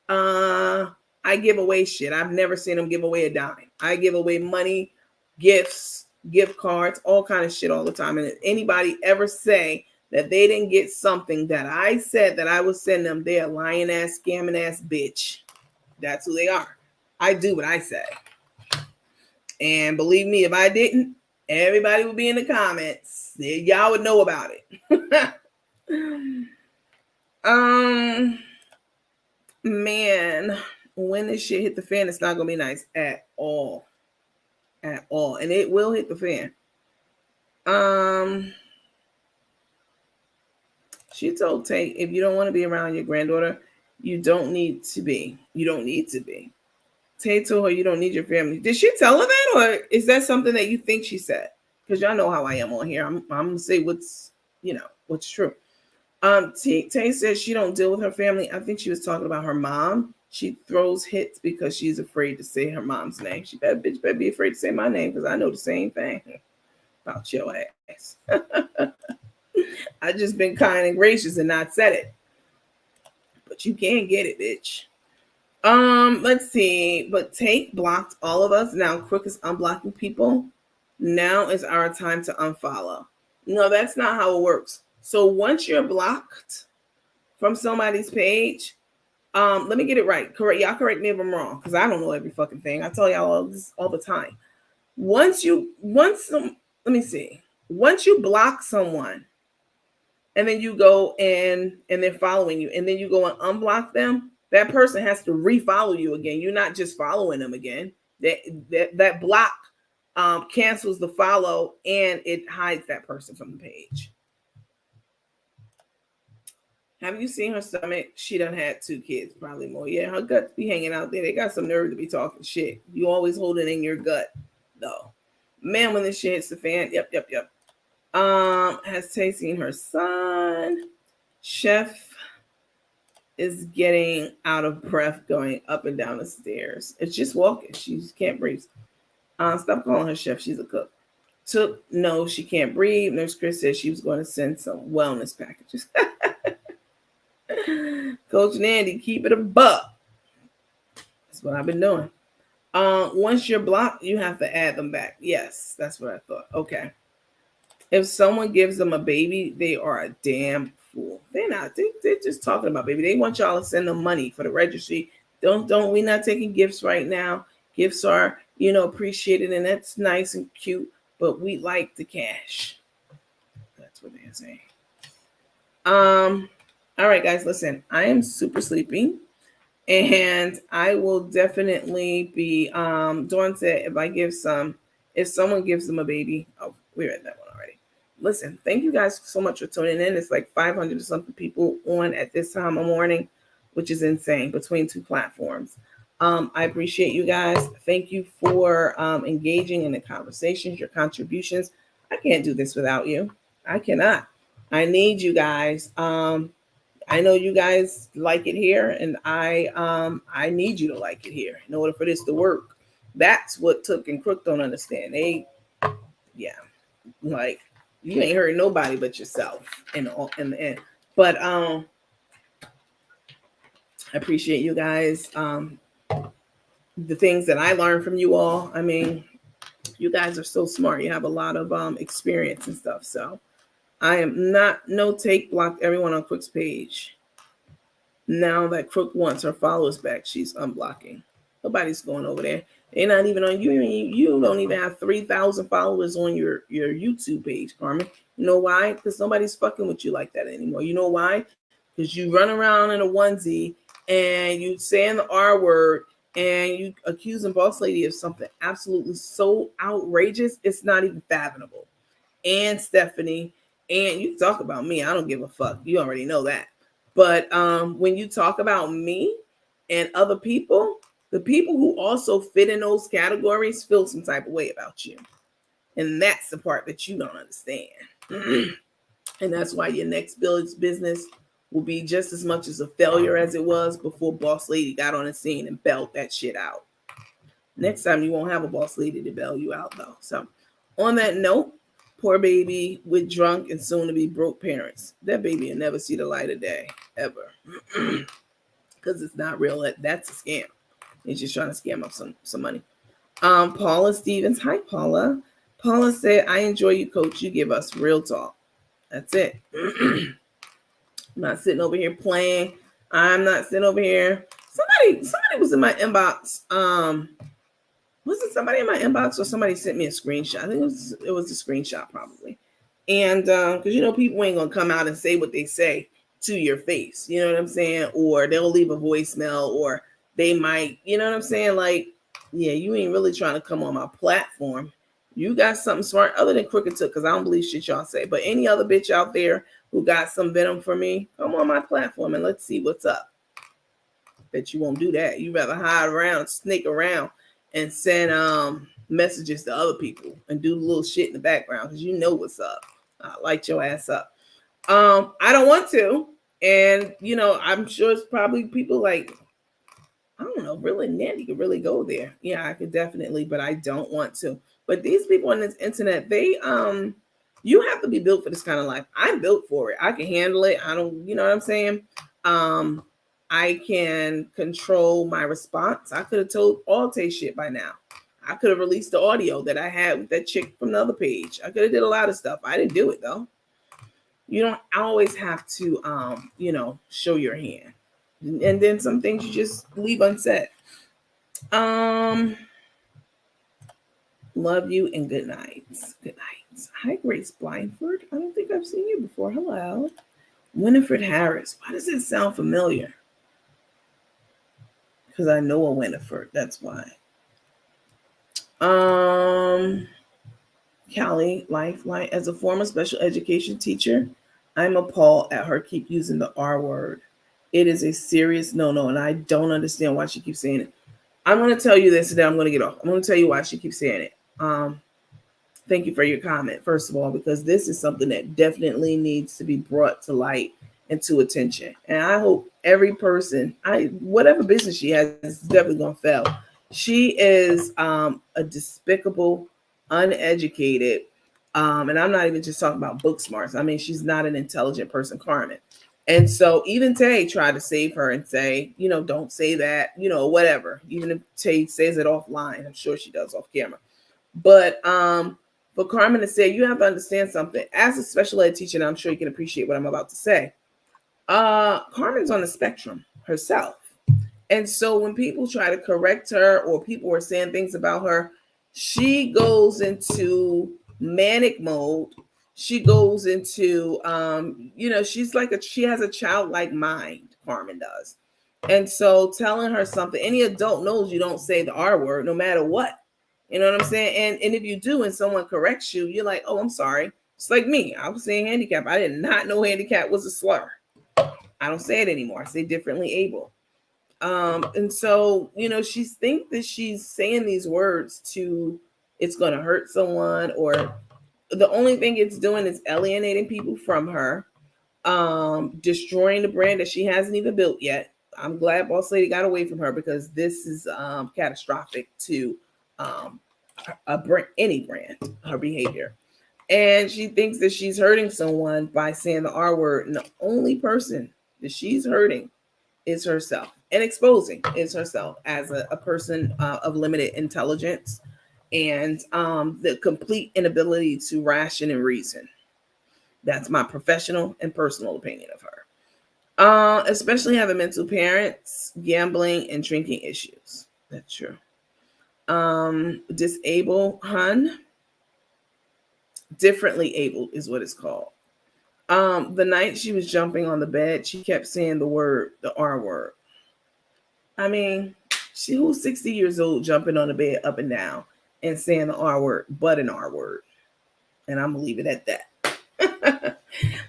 I give away shit. I've never seen them give away a dime. I give away money, gifts, gift cards, all kind of shit all the time. And if anybody ever say that they didn't get something that I said that I would send them, they're a lying ass, scamming ass bitch. That's who they are. I do what I say. And believe me, if I didn't, everybody would be in the comments. Y'all would know about it. Man, when this shit hit the fan, it's not gonna be nice at all. At all. And it will hit the fan. She told Tay, if you don't want to be around your granddaughter, you don't need to be. You don't need to be. Tay told her you don't need your family. Did she tell her that, or is that something that you think she said? Because y'all know how I am on here. I'm gonna say what's true. Tay says she don't deal with her family. I think she was talking about her mom. She throws hits because she's afraid to say her mom's name. She better be afraid to say my name because I know the same thing about your ass. I just been kind and gracious and not said it. But you can't get it, bitch. Let's see. But Tate blocked all of us. Now Crook is unblocking people. Now is our time to unfollow. No, that's not how it works. So once you're blocked from somebody's page, let me get it right. Correct me if I'm wrong, because I don't know every fucking thing. I tell y'all all this all the time. Once you block someone, and then you go and they're following you, and then you go and unblock them, that person has to refollow you again. You're not just following them again. That block cancels the follow and it hides that person from the page. Have you seen her stomach? She done had 2 kids, probably more. Yeah, her guts be hanging out there. They got some nerve to be talking shit. You always hold it in your gut, though. Man, when this shit hits the fan, yep. Has Tay seen her son? Chef is getting out of breath going up and down the stairs. It's just walking. She just can't breathe. Stop calling her chef. She's a cook. No, she can't breathe. Nurse Chris said she was going to send some wellness packages. Coach Nandy, keep it a buck. That's what I've been doing. Once you're blocked, you have to add them back. Yes, that's what I thought. Okay. If someone gives them a baby, they are a damn fool. They're not. They're just talking about baby. They want y'all to send them money for the registry. Don't. We're not taking gifts right now. Gifts are, appreciated, and that's nice and cute. But we like the cash. That's what they're saying. All right, guys. Listen, I am super sleepy. And I will definitely be Dawn said if someone gives them a baby. Oh, we read that one already. Listen, thank you guys so much for tuning in. It's like 500 or something people on at this time of morning, which is insane between two platforms. I appreciate you guys. Thank you for engaging in the conversations, your contributions. I can't do this without you. I cannot. I need you guys. I know you guys like it here, and I need you to like it here in order for this to work. That's what Took and Crook don't understand. Like you ain't hurt nobody but yourself in the end. But I appreciate you guys. The things that I learned from you all. I mean, you guys are so smart. You have a lot of experience and stuff. So I am not blocked everyone on Crook's page. Now that Crook wants her followers back, she's unblocking. Nobody's going over there. They're not even on you. You don't even have 3,000 followers on your YouTube page, Carmen. You know why? Because nobody's fucking with you like that anymore. You know why? Because you run around in a onesie and you saying the R word and you accusing Boss Lady of something absolutely so outrageous, it's not even fathomable. And Stephanie, and you talk about me, I don't give a fuck. You already know that. But when you talk about me and other people, the people who also fit in those categories feel some type of way about you. And that's the part that you don't understand. And that's why your next business will be just as much as a failure as it was before Boss Lady got on the scene and bailed that shit out. Next time you won't have a Boss Lady to bail you out, though. So on that note, poor baby with drunk and soon to be broke parents. That baby will never see the light of day, ever. Because it's not real. That's a scam. He's just trying to scam up some money. Paula Stevens. Hi, Paula. Paula said, I enjoy you, coach. You give us real talk. That's it. I'm not sitting over here playing. I'm not sitting over here. Somebody was in my inbox. Was it somebody in my inbox or somebody sent me a screenshot? I think it was a screenshot probably. And because people ain't gonna come out and say what they say to your face. You know what I'm saying? Or they'll leave a voicemail, or they might, you know what I'm saying? Like, yeah, you ain't really trying to come on my platform. You got something smart other than Crooked Took, because I don't believe shit y'all say. But any other bitch out there who got some venom for me, come on my platform and let's see what's up. Bet you won't do that. You rather hide around, snake around, and send messages to other people and do little shit in the background because you know what's up. I'll light your ass up. I don't want to. And, I'm sure it's probably people like, I don't know, really, Nandy could really go there. Yeah, I could definitely, but I don't want to. But these people on this internet, they, you have to be built for this kind of life. I'm built for it. I can handle it. I don't, you know what I'm saying? I can control my response. I could have told Alte shit by now. I could have released the audio that I had with that chick from the other page. I could have did a lot of stuff. I didn't do it though. You don't always have to, show your hand. And then some things you just leave unsaid. Love you and good nights. Good nights. Hi, Grace Blindford. I don't think I've seen you before. Hello. Winifred Harris. Why does it sound familiar? Because I know a Winifred. That's why. Callie, Lifeline. As a former special education teacher, I'm appalled at her keep using the R word. It is a serious no-no, and I don't understand why she keeps saying it. I'm going to tell you this, and then I'm going to get off. I'm going to tell you why she keeps saying it. Thank you for your comment, first of all, because this is something that definitely needs to be brought to light and to attention. And I hope every person, whatever business she has, is definitely going to fail. She is a despicable, uneducated, and I'm not even just talking about book smarts. I mean, she's not an intelligent person, Carmen. And so even Tay tried to save her and say, don't say that, whatever. Even if Tay says it offline, I'm sure she does off camera. But for Carmen to say, you have to understand something. As a special ed teacher, and I'm sure you can appreciate what I'm about to say. Carmen's on the spectrum herself. And so when people try to correct her or people are saying things about her, she goes into manic mode. She goes into, she has a childlike mind, Carmen does. And so telling her something, any adult knows you don't say the R word no matter what. You know what I'm saying? And if you do and someone corrects you, you're like, oh, I'm sorry. It's like me. I was saying handicap. I did not know handicap was a slur. I don't say it anymore. I say differently able. And so, she thinks that she's saying these words it's going to hurt someone, or the only thing it's doing is alienating people from her, destroying the brand that she hasn't even built yet. I'm glad Boss Lady got away from her, because this is catastrophic to any brand, her behavior. And she thinks that she's hurting someone by saying the R word. And the only person that she's hurting is herself, and exposing is herself as a person of limited intelligence and the complete inability to ration and reason. That's my professional and personal opinion of her. Especially having mental parents, gambling, and drinking issues. That's true. Disabled, hun. Differently abled is what it's called. The night she was jumping on the bed, she kept saying the R word. I mean, who's 60 years old jumping on the bed up and down and saying the R word, but an R word. And I'm going to leave it at that.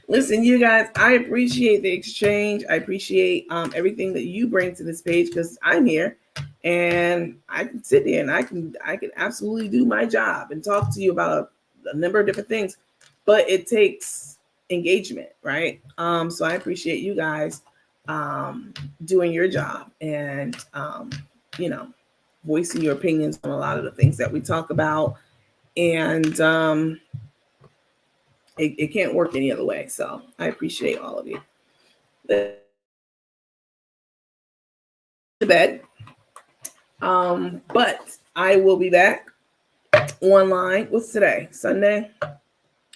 Listen, you guys, I appreciate the exchange. I appreciate everything that you bring to this page, because I'm here and I can sit there and I can absolutely do my job and talk to you about a number of different things, but it takes engagement, right? So I appreciate you guys doing your job and voicing your opinions on a lot of the things that we talk about, and it can't work any other way. So I appreciate all of you. To bed, but I will be back online. What's today? Sunday?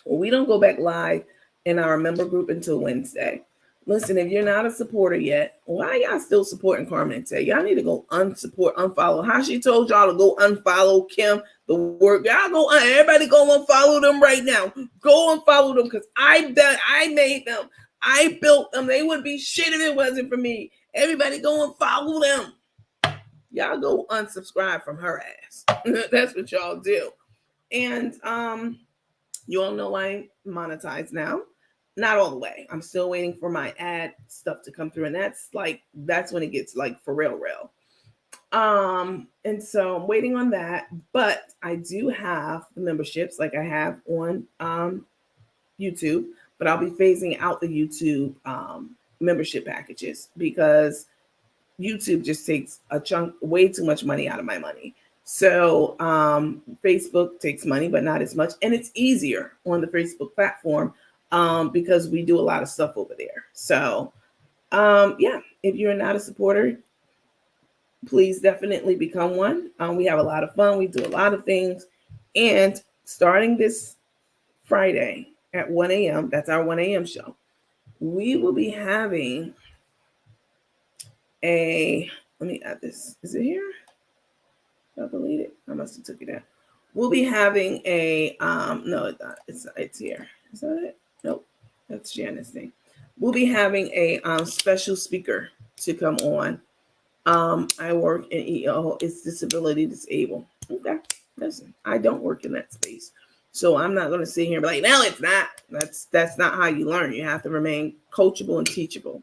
Well, we don't go back live in our member group until Wednesday. Listen, if you're not a supporter yet, why y'all still supporting Carmen and Tay? Y'all need to go unfollow. How she told y'all to go unfollow Kim, the work. Y'all everybody go unfollow them right now. Go unfollow them, because I made them. I built them. They would be shit if it wasn't for me. Everybody go unfollow them. Y'all go unsubscribe from her ass. That's what y'all do. And you all know I monetize now. Not all the way. I'm still waiting for my ad stuff to come through. And that's when it gets like for real. And so I'm waiting on that. But I do have the memberships like I have on YouTube. But I'll be phasing out the YouTube membership packages, because YouTube just takes a chunk, way too much money out of my money. So Facebook takes money, but not as much. And it's easier on the Facebook platform because we do a lot of stuff over there. So if you're not a supporter, please definitely become one. We have a lot of fun. We do a lot of things. And starting this Friday at 1 a.m., that's our 1 a.m. show, we will be having let me add this. Is it here? Did I delete it? I must have took it out. We'll be having no, it's not. It's here. Is that it? Nope. That's Janice's thing. We'll be having a special speaker to come on. I work in EO. It's disability disabled. Okay. Listen, I don't work in that space. So I'm not going to sit here and be like, no, it's not. That's not how you learn. You have to remain coachable and teachable.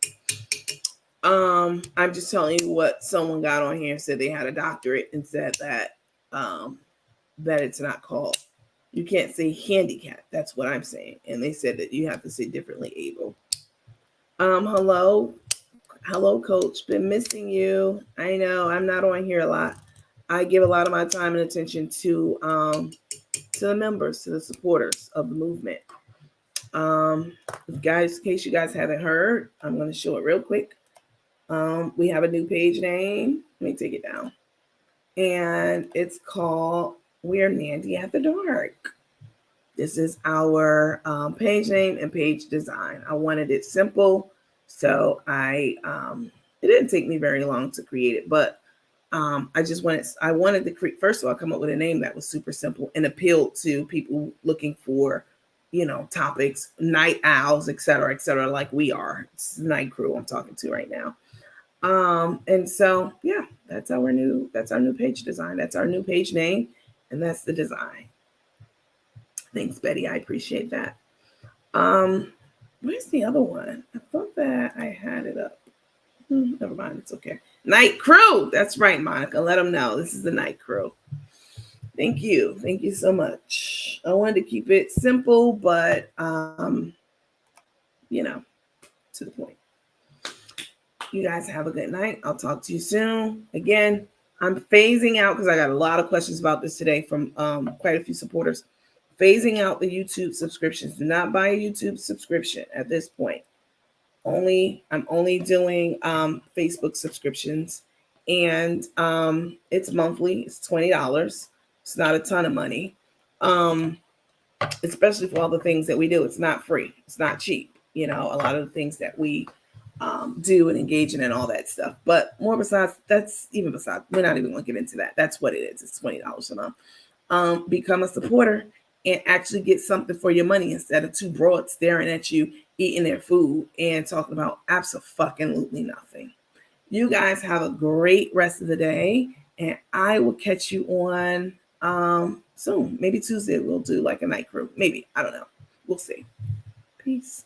I'm just telling you what someone got on here and said they had a doctorate and said that it's not called. You can't say handicap. That's what I'm saying. And they said that you have to say differently able. Hello, coach. Been missing you. I know I'm not on here a lot. I give a lot of my time and attention to the members, to the supporters of the movement. Guys, in case you guys haven't heard, I'm going to show it real quick. We have a new page name. Let me take it down. And it's called We're Mandy at the Dark. This is our page name and page design. I wanted it simple, so it didn't take me very long to create it, but I wanted to create, first of all, come up with a name that was super simple and appealed to people looking for, topics, night owls, et cetera, like we are. It's the night crew I'm talking to right now. And so, yeah, that's our new page design. That's our new page name, and that's the design. Thanks, Betty. I appreciate that. Where's the other one? I thought that I had it up. Never mind. It's okay. Night crew. That's right, Monica. Let them know. This is the night crew. Thank you. Thank you so much. I wanted to keep it simple, but, to the point. You guys have a good night. I'll talk to you soon. Again, I'm phasing out because I got a lot of questions about this today from quite a few supporters. Phasing out the YouTube subscriptions. Do not buy a YouTube subscription at this point. I'm only doing Facebook subscriptions, and it's monthly. It's $20. It's not a ton of money, especially for all the things that we do. It's not free. It's not cheap. A lot of the things that we do and engage in and all that stuff. But we're not even going to get into that. That's what it is. It's $20 a month. Become a supporter and actually get something for your money instead of two broads staring at you, eating their food and talking about absolutely nothing. You guys have a great rest of the day, and I will catch you on soon. Maybe Tuesday we'll do like a night crew. Maybe. I don't know. We'll see. Peace.